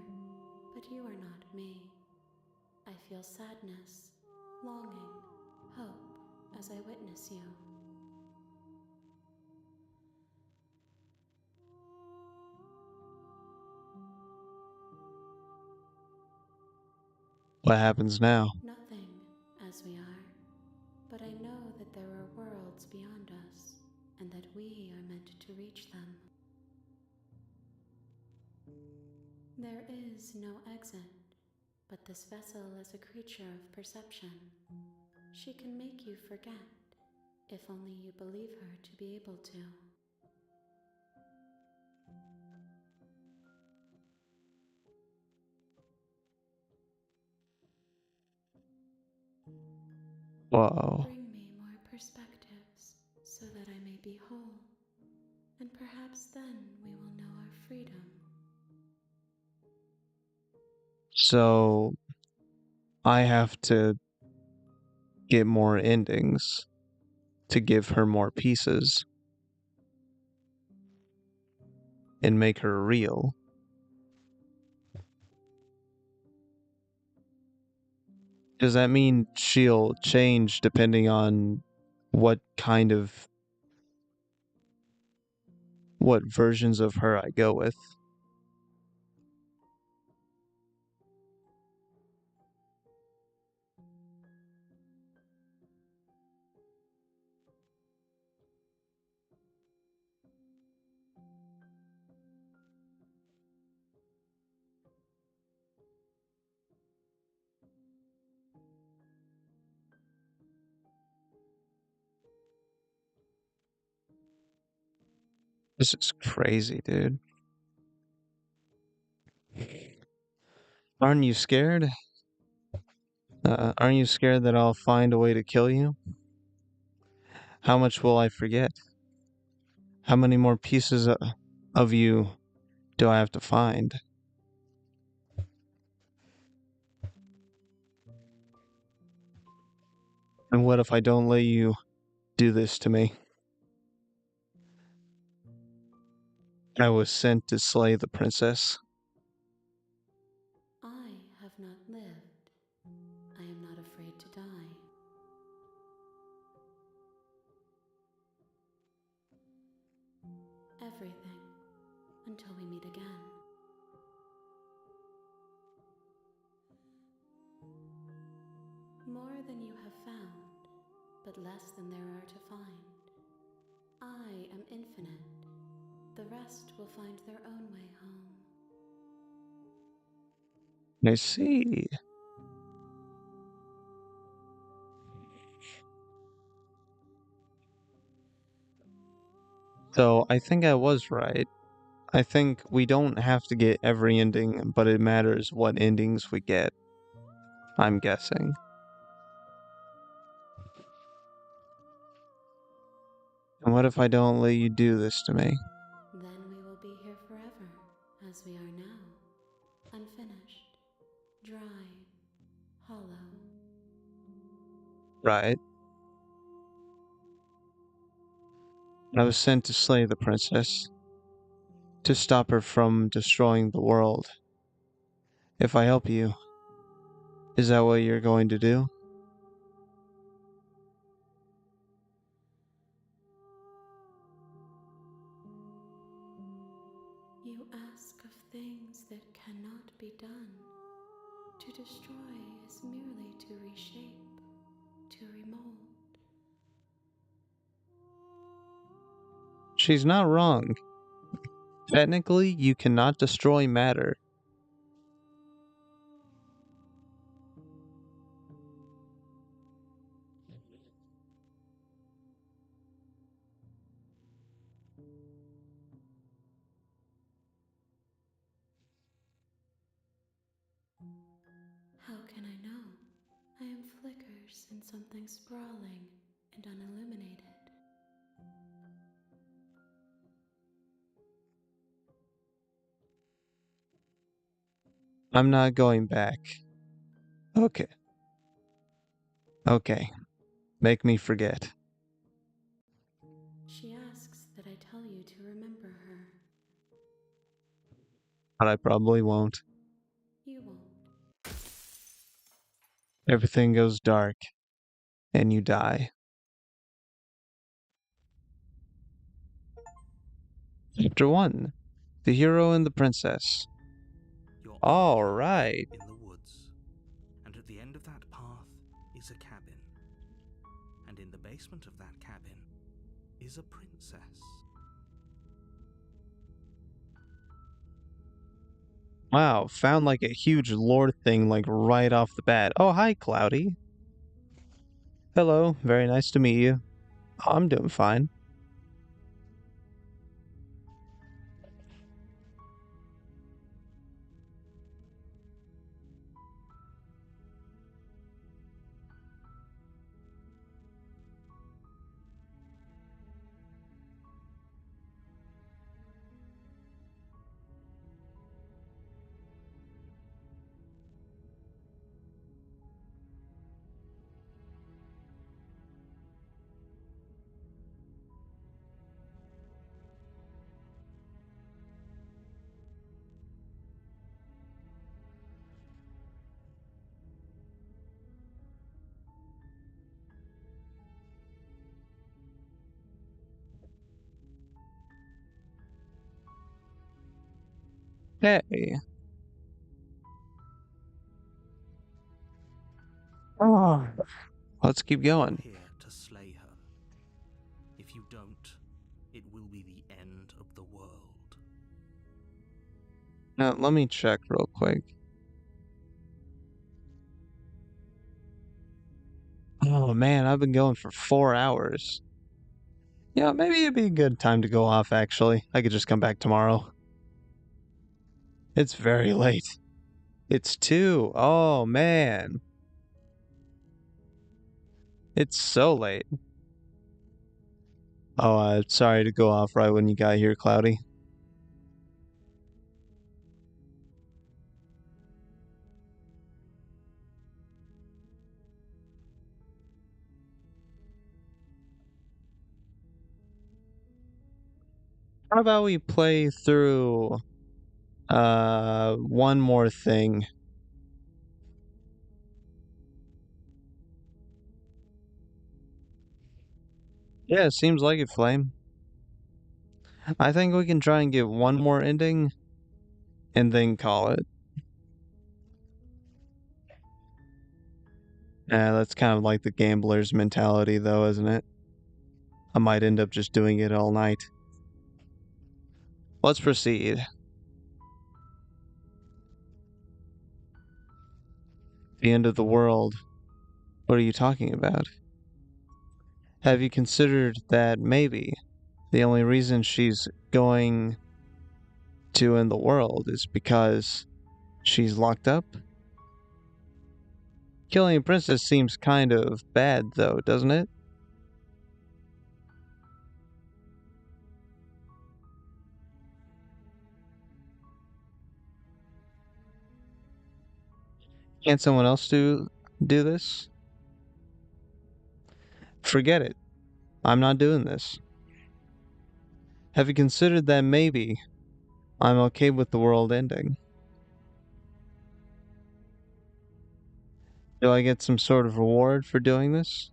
but you are not me. I feel sadness, longing, hope as I witness you. What happens now? Nothing, as we are, but I know that there are worlds beyond us, and that we are meant to reach them. There is no exit, but this vessel is a creature of perception. She can make you forget, if only you believe her to be able to. Whoa. Bring me more perspectives, so that I may be whole, and perhaps then we will know our freedom. So, I have to get more endings to give her more pieces and make her real. Does that mean she'll change depending on what versions of her I go with? This is crazy, dude. Aren't you scared? Aren't you scared that I'll find a way to kill you? How much will I forget? How many more pieces of you do I have to find? And what if I don't let you do this to me? I was sent to slay the princess. I have not lived. I am not afraid to die. More than you have found, but less than there are to find. I am infinite. The rest will find their own way home. I see. So I think I was right. I think we don't have to get every ending, but it matters what endings we get. I'm guessing. And what if I don't let you do this to me? Then we will be here forever, as we are now. Unfinished, dry, hollow. Right. I was sent to slay the princess, to stop her from destroying the world. If I help you, is that what you're going to do? You ask of things that cannot be done. To destroy is merely to reshape, to remold. She's not wrong. Technically, you cannot destroy matter. How can I know? I am flickers in something sprawling and unilluminated. I'm not going back. Okay. Okay. Make me forget. She asks that I tell you to remember her. But I probably won't. You won't. Everything goes dark, and you die. Chapter 1. The Hero and the Princess. You're on a All path right. in the woods, and at the end of that path is a cabin. And in the basement of that cabin is a princess. Wow, found like a huge lore thing like right off the bat. Oh, hi, Cloudy. Hello, very nice to meet you. I'm doing fine. Hey. Oh. Let's keep going. You're here to slay her. If you don't, it will be the end of the world. Now, let me check real quick. Oh man, I've been going for 4 hours. Yeah, maybe it'd be a good time to go off, actually. I could just come back tomorrow. It's very late. It's 2. Oh man. It's so late. Oh, sorry to go off right when you got here, Cloudy. How about we play through one more thing? Yeah, it seems like it, Flame. I think we can try and get one more ending and then call it. Yeah, that's kind of like the gambler's mentality, though, isn't it? I might end up just doing it all night. Let's proceed. The end of the world. What are you talking about? Have you considered that maybe the only reason she's going to end the world is because she's locked up? Killing a princess seems kind of bad, though, doesn't it? Can't someone else do this? Forget it. I'm not doing this. Have you considered that maybe I'm okay with the world ending? Do I get some sort of reward for doing this?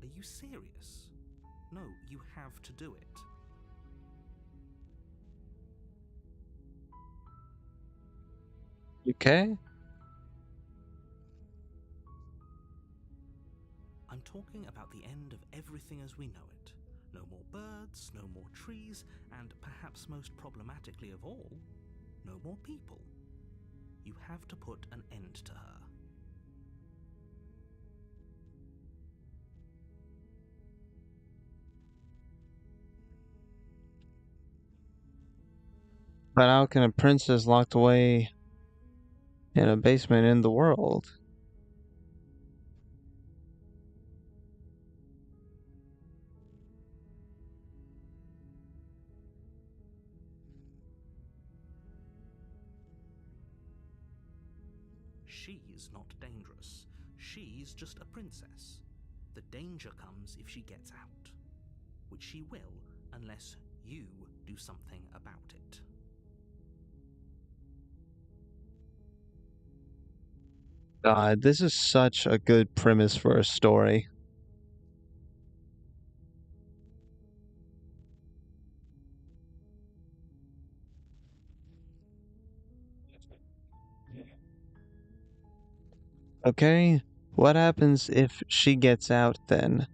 Are you serious? No, you have to do it. Okay. I'm talking about the end of everything as we know it. No more birds, no more trees, and perhaps most problematically of all, no more people. You have to put an end to her. But how can a princess locked away in a basement in the world? She's not dangerous. She's just a princess. The danger comes if she gets out, which she will unless you do something about it. God, this is such a good premise for a story. Okay, what happens if she gets out then?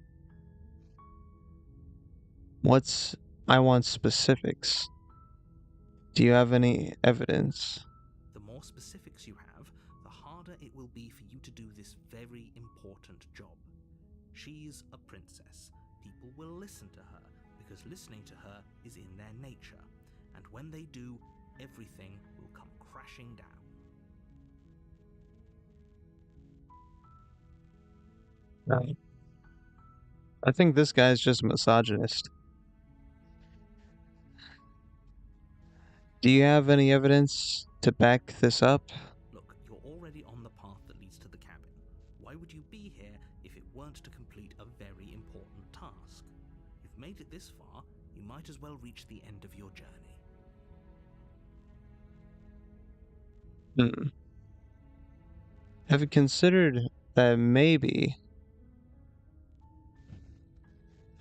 I want specifics. Do you have any evidence? The more specifics you have, the harder it will be for you to do this very important job. She's a princess. People will listen to her because listening to her is in their nature. And when they do, everything will come crashing down. I think this guy's just a misogynist. Do you have any evidence to back this up? Look, you're already on the path that leads to the cabin. Why would you be here if it weren't to complete a very important task? You've made it this far, you might as well reach the end of your journey. Have you considered that maybe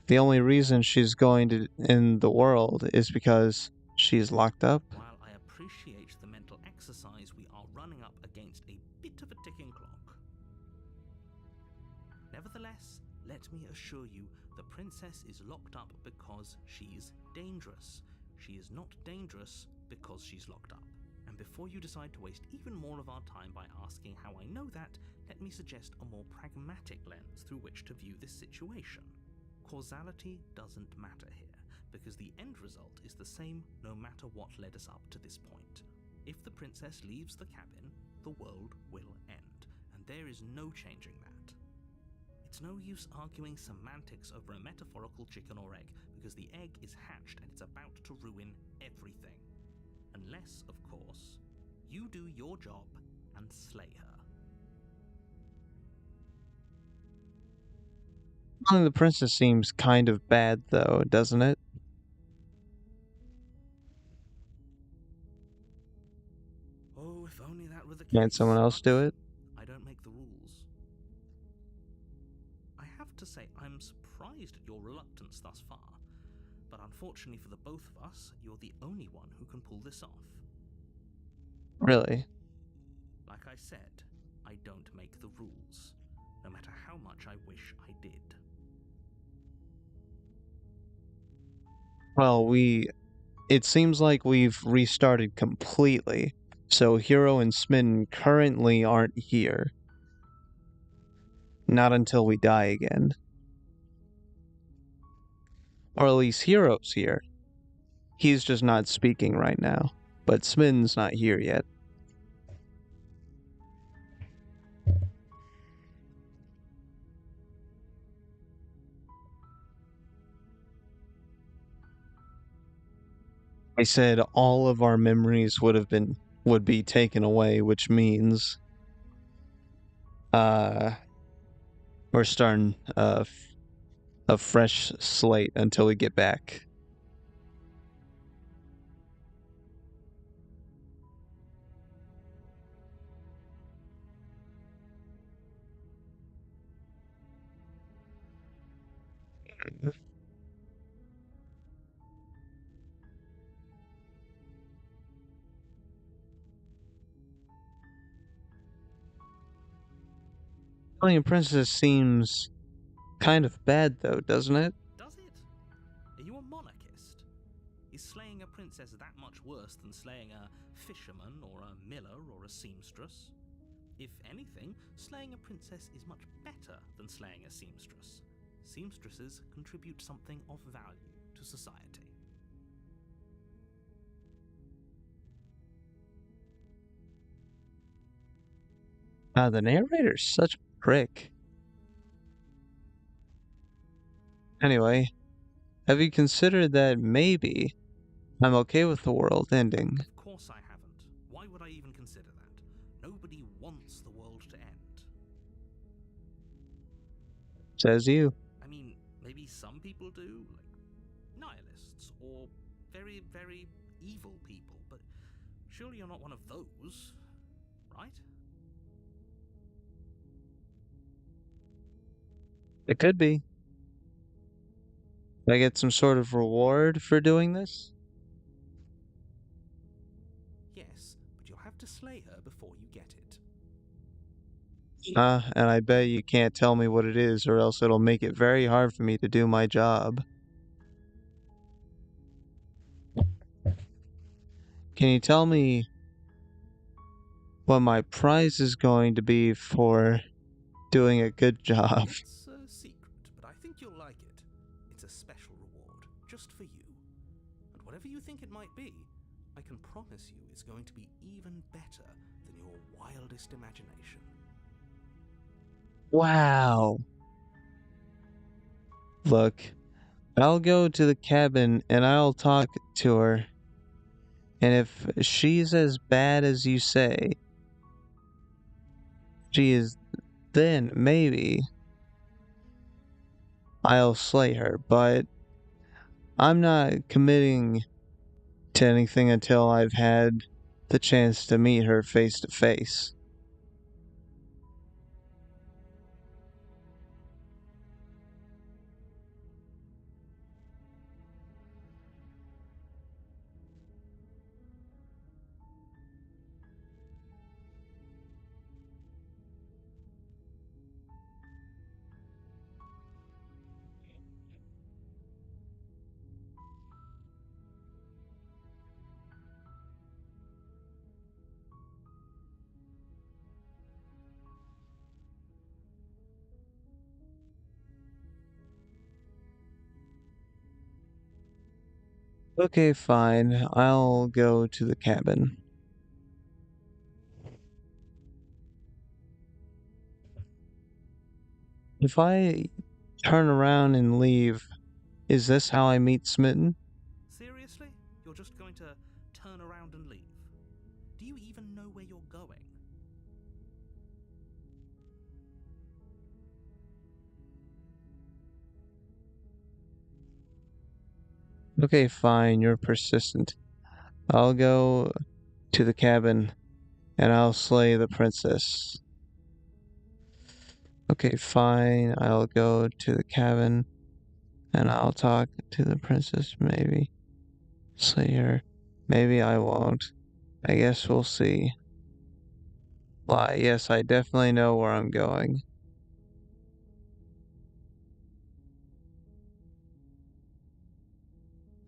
the only reason she's going to end the world is because she's locked up? While I appreciate the mental exercise, we are running up against a bit of a ticking clock. Nevertheless, let me assure you, the princess is locked up because she's dangerous. She is not dangerous because she's locked up. And before you decide to waste even more of our time by asking how I know that, let me suggest a more pragmatic lens through which to view this situation. Causality doesn't matter here, because the end result is the same no matter what led us up to this point. If the princess leaves the cabin, the world will end, and there is no changing that. It's no use arguing semantics over a metaphorical chicken or egg, because the egg is hatched and it's about to ruin everything. Unless, of course, you do your job and slay her. Killing the princess seems kind of bad, though, doesn't it? Oh, if only that were the case. Can't someone else do it? I don't make the rules. I have to say, I'm surprised at your reluctance thus far, but unfortunately for the both of us, you're the only one who can pull this off. Really? Like I said, I don't make the rules, no matter how much I wish I did. Well, it seems like we've restarted completely, so Hero and Smitten currently aren't here. Not until we die again. Or at least Hero's here. He's just not speaking right now, but Smitten's not here yet. I said all of our memories would be taken away, which means we're starting a fresh slate until we get back. Alien Princess seems kind of bad, though, doesn't it? Does it? Are you a monarchist? Is slaying a princess that much worse than slaying a fisherman or a miller or a seamstress? If anything, slaying a princess is much better than slaying a seamstress. Seamstresses contribute something of value to society. The narrator's such a prick. Anyway, have you considered that maybe I'm okay with the world ending? Of course I haven't. Why would I even consider that? Nobody wants the world to end. Says you. I mean, maybe some people do, like nihilists or very, very evil people, but surely you're not one of those, right? It could be. Do I get some sort of reward for doing this? Yes, but you'll have to slay her before you get it. And I bet you can't tell me what it is, or else it'll make it very hard for me to do my job. Can you tell me what my prize is going to be for doing a good job? It's a secret, but I think you'll like it. It's a special reward, just for you. And whatever you think it might be, I can promise you it's going to be even better than your wildest imagination. Wow. Look, I'll go to the cabin and I'll talk to her. And if she's as bad as you say she is, then maybe I'll slay her. But I'm not committing to anything until I've had the chance to meet her face to face. Okay, fine. I'll go to the cabin. If I turn around and leave, is this how I meet Smitten? Seriously? You're just going to turn around and leave? Do you even know where you're going? Okay, fine. You're persistent. I'll go to the cabin and I'll slay the princess. Okay, fine. I'll go to the cabin and I'll talk to the princess, maybe. Slay her. Maybe I won't. I guess we'll see. Why, yes, I definitely know where I'm going.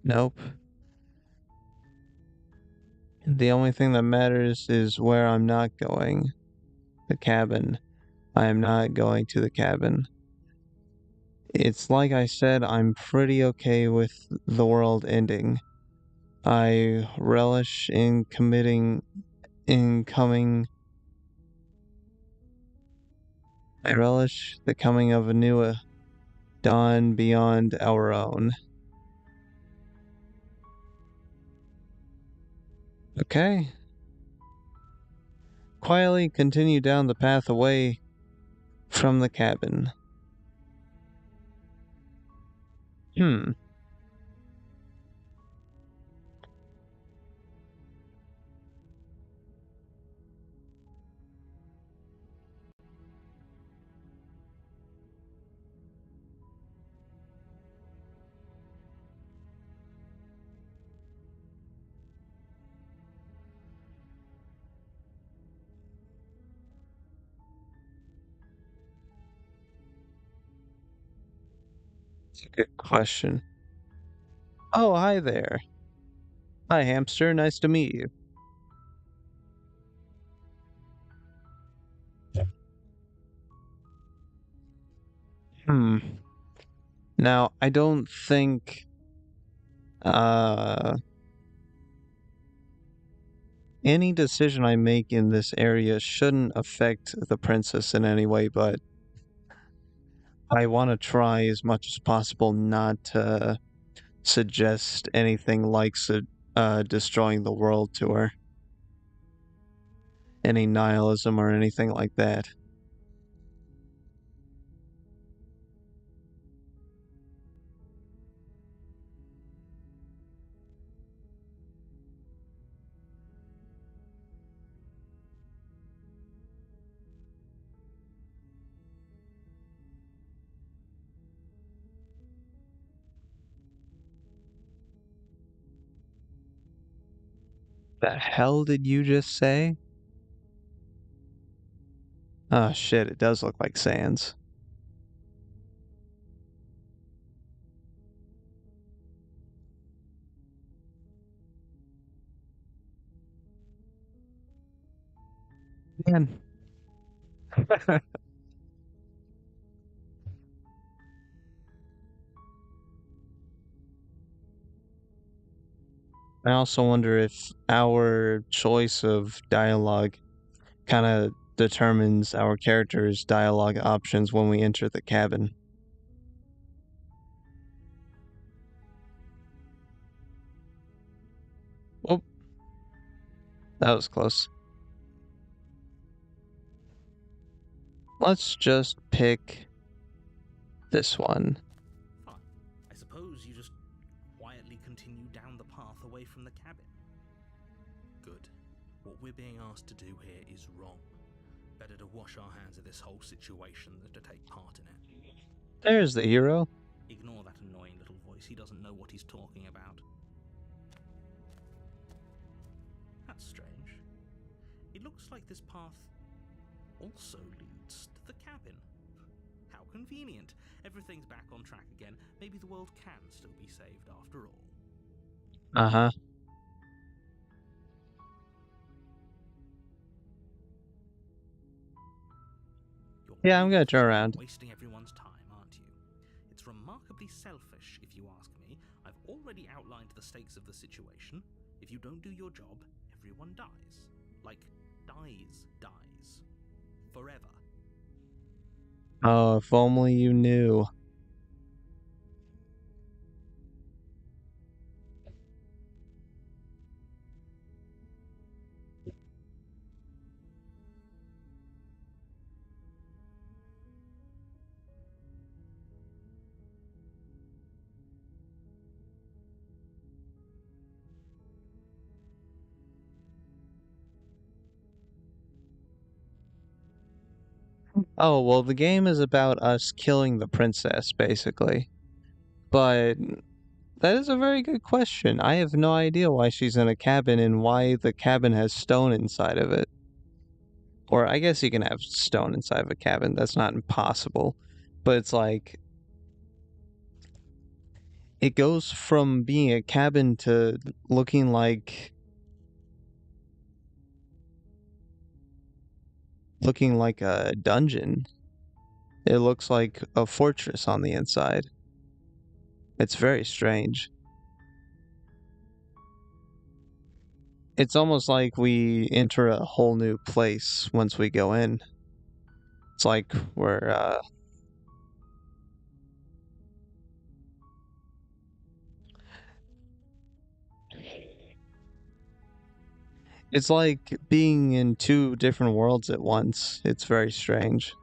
Nope. The only thing that matters is where I'm not going. The cabin. I am not going to the cabin. It's like I said, I'm pretty okay with the world ending. I relish in coming. I relish the coming of a new dawn beyond our own. Okay. Quietly continue down the path away from the cabin. Hmm. That's a good question. Oh, hi there. Hi, hamster. Nice to meet you. Hmm. Now, I don't think uh any decision I make in this area shouldn't affect the princess in any way, but I want to try as much as possible not to suggest anything like destroying the world to her. Any nihilism or anything like that. The hell did you just say? Oh shit, it does look like Sans. Man. I also wonder if our choice of dialogue kind of determines our character's dialogue options when we enter the cabin. Oh, that was close. Let's just pick this one. Fine. I suppose you just quietly continue down the path away from the cabin. Good. What we're being asked to do here is wrong. Better to wash our hands of this whole situation than to take part in it. There's the hero. Ignore that annoying little voice. He doesn't know what he's talking about. That's strange. It looks like this path also leads to the cabin. How convenient. Everything's back on track again. Maybe the world can still be saved after all. Uh-huh. Yeah, I'm gonna turn around. Wasting everyone's time, aren't you? It's remarkably selfish, if you ask me. I've already outlined the stakes of the situation. If you don't do your job, everyone dies. Like, dies. Forever. Oh, if only you knew. Oh, well, the game is about us killing the princess, basically. But That is a very good question. I have no idea why she's in a cabin and why the cabin has stone inside of it. Or I guess you can have stone inside of a cabin. That's not impossible. But it's like it goes from being a cabin to looking like a dungeon. It looks like a fortress on the inside. It's very strange. It's almost like we enter a whole new place once we go in. It's like we're it's like being in two different worlds at once. It's very strange.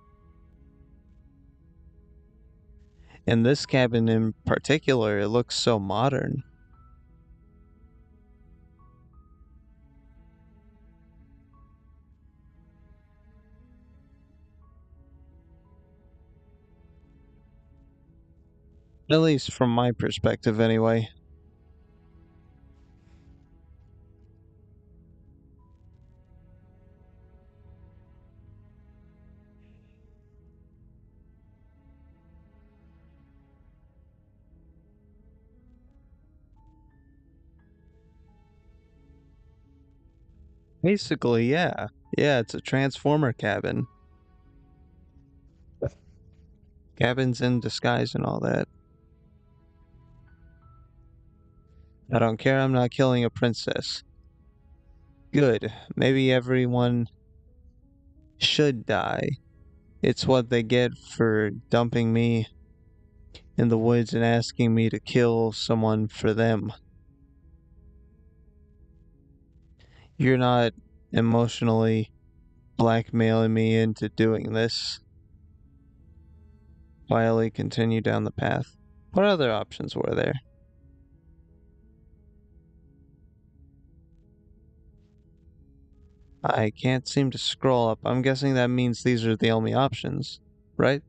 And this cabin in particular, it looks so modern. At least from my perspective, anyway. Basically, yeah. Yeah, it's a transformer cabin. Cabins in disguise and all that. I don't care, I'm not killing a princess. Good. Maybe everyone should die. It's what they get for dumping me in the woods and asking me to kill someone for them. You're not emotionally blackmailing me into doing this. Quietly continue down the path. What other options were there? I can't seem to scroll up. I'm guessing that means these are the only options, right?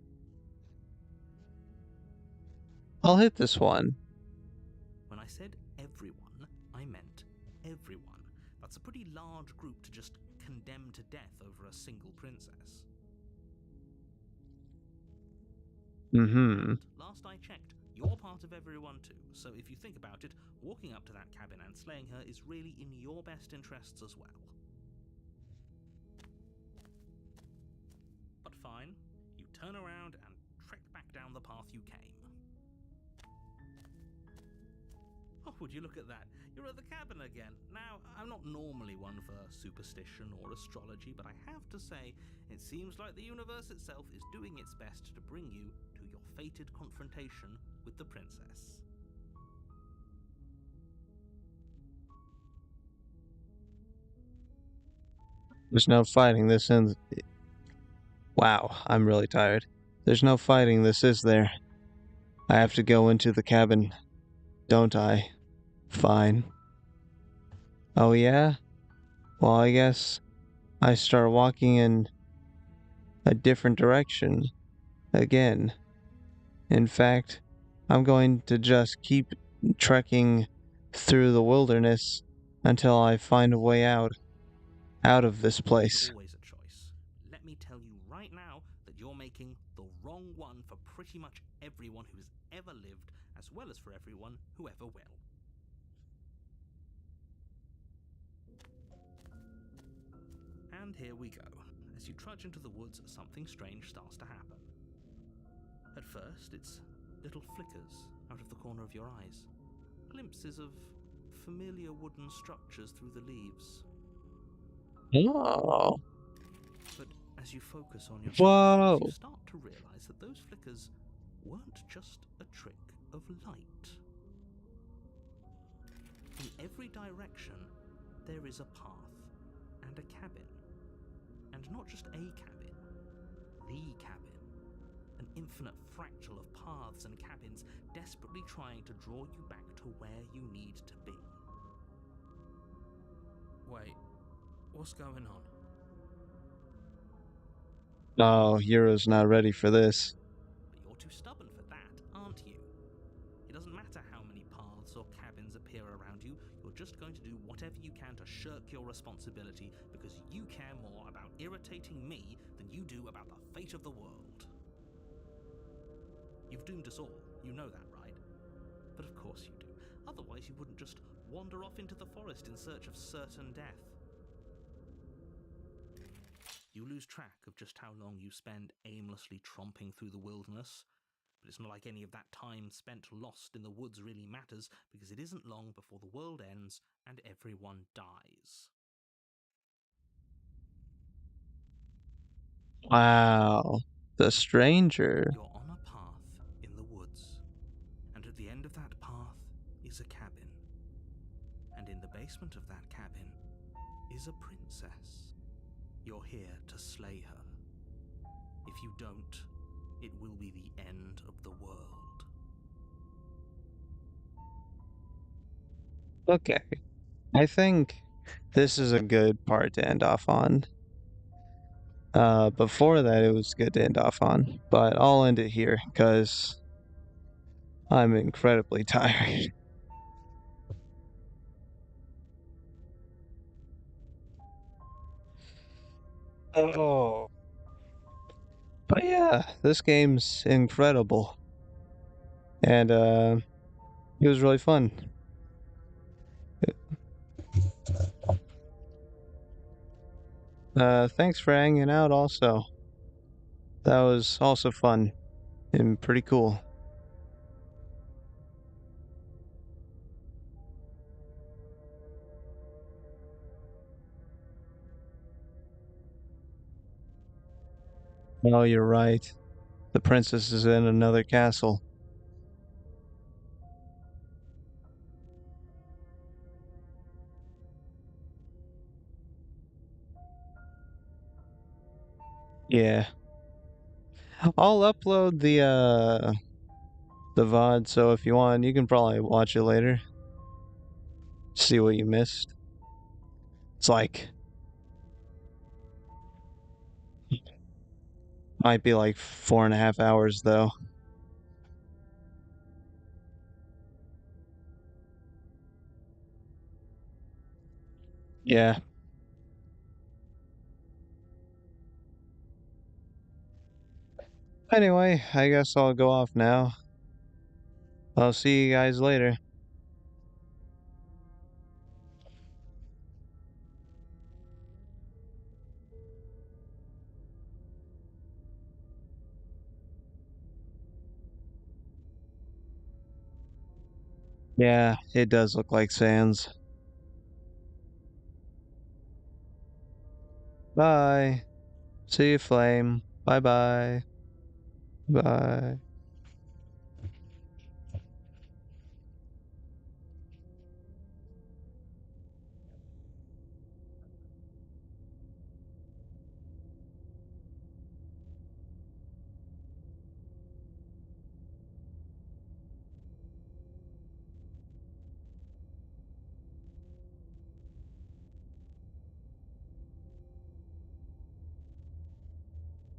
I'll hit this one. When I said everyone, I meant everyone. That's a pretty large group to just condemn to death over a single princess. Mm-hmm. Last I checked, you're part of everyone too, so if you think about it, walking up to that cabin and slaying her is really in your best interests as well. But fine, you turn around and trek back down the path you came. Oh, would you look at that? You're at the cabin again. Now, I'm not normally one for superstition or astrology, but I have to say, it seems like the universe itself is doing its best to bring you to your fated confrontation with the princess. There's no fighting this in. Wow, I'm really tired. There's no fighting this, is there? I have to go into the cabin, don't I? Fine. Oh yeah? Well, I guess I start walking in a different direction again. In fact, I'm going to just keep trekking through the wilderness until I find a way out of this place. Always a choice. Let me tell you right now that you're making the wrong one for pretty much everyone who's ever lived, as well as for everyone who ever will. And here we go. As you trudge into the woods, something strange starts to happen. At first, it's little flickers out of the corner of your eyes, glimpses of familiar wooden structures through the leaves. Oh. But as you focus on your Whoa. surroundings, you start to realize that those flickers weren't just a trick of light. In every direction, there is a path and a cabin. And not just a cabin, the cabin. An infinite fractal of paths and cabins desperately trying to draw you back to where you need to be. Wait, what's going on? Oh, Hero's not ready for this. But you're too stubborn for that, aren't you? It doesn't matter how many paths or cabins appear around you. You're just going to do whatever you can to shirk your responsibility because you care more about irritating me than you do about the fate of the world. You've doomed us all, you know that, right? But of course you do. Otherwise you wouldn't just wander off into the forest in search of certain death. You lose track of just how long you spend aimlessly tromping through the wilderness, but it's not like any of that time spent lost in the woods really matters, because it isn't long before the world ends and everyone dies. Wow. The stranger. You're on a path in the woods, and at the end of that path is a cabin. And in the basement of that cabin is a princess. You're here to slay her. If you don't, it will be the end of the world. Okay. I think this is a good part to end off on. Before that, it was good to end off on, but I'll end it here because I'm incredibly tired. Oh. But yeah, this game's incredible. And it was really fun. Thanks for hanging out also. That was also fun and pretty cool. Oh, you're right. The princess is in another castle. Yeah. I'll upload the VOD, so if you want, you can probably watch it later. See what you missed. It's like might be like 4.5 hours though. Yeah. Anyway, I guess I'll go off now. I'll see you guys later. Yeah, it does look like Sans. Bye. See you, Flame. Bye bye. Bye.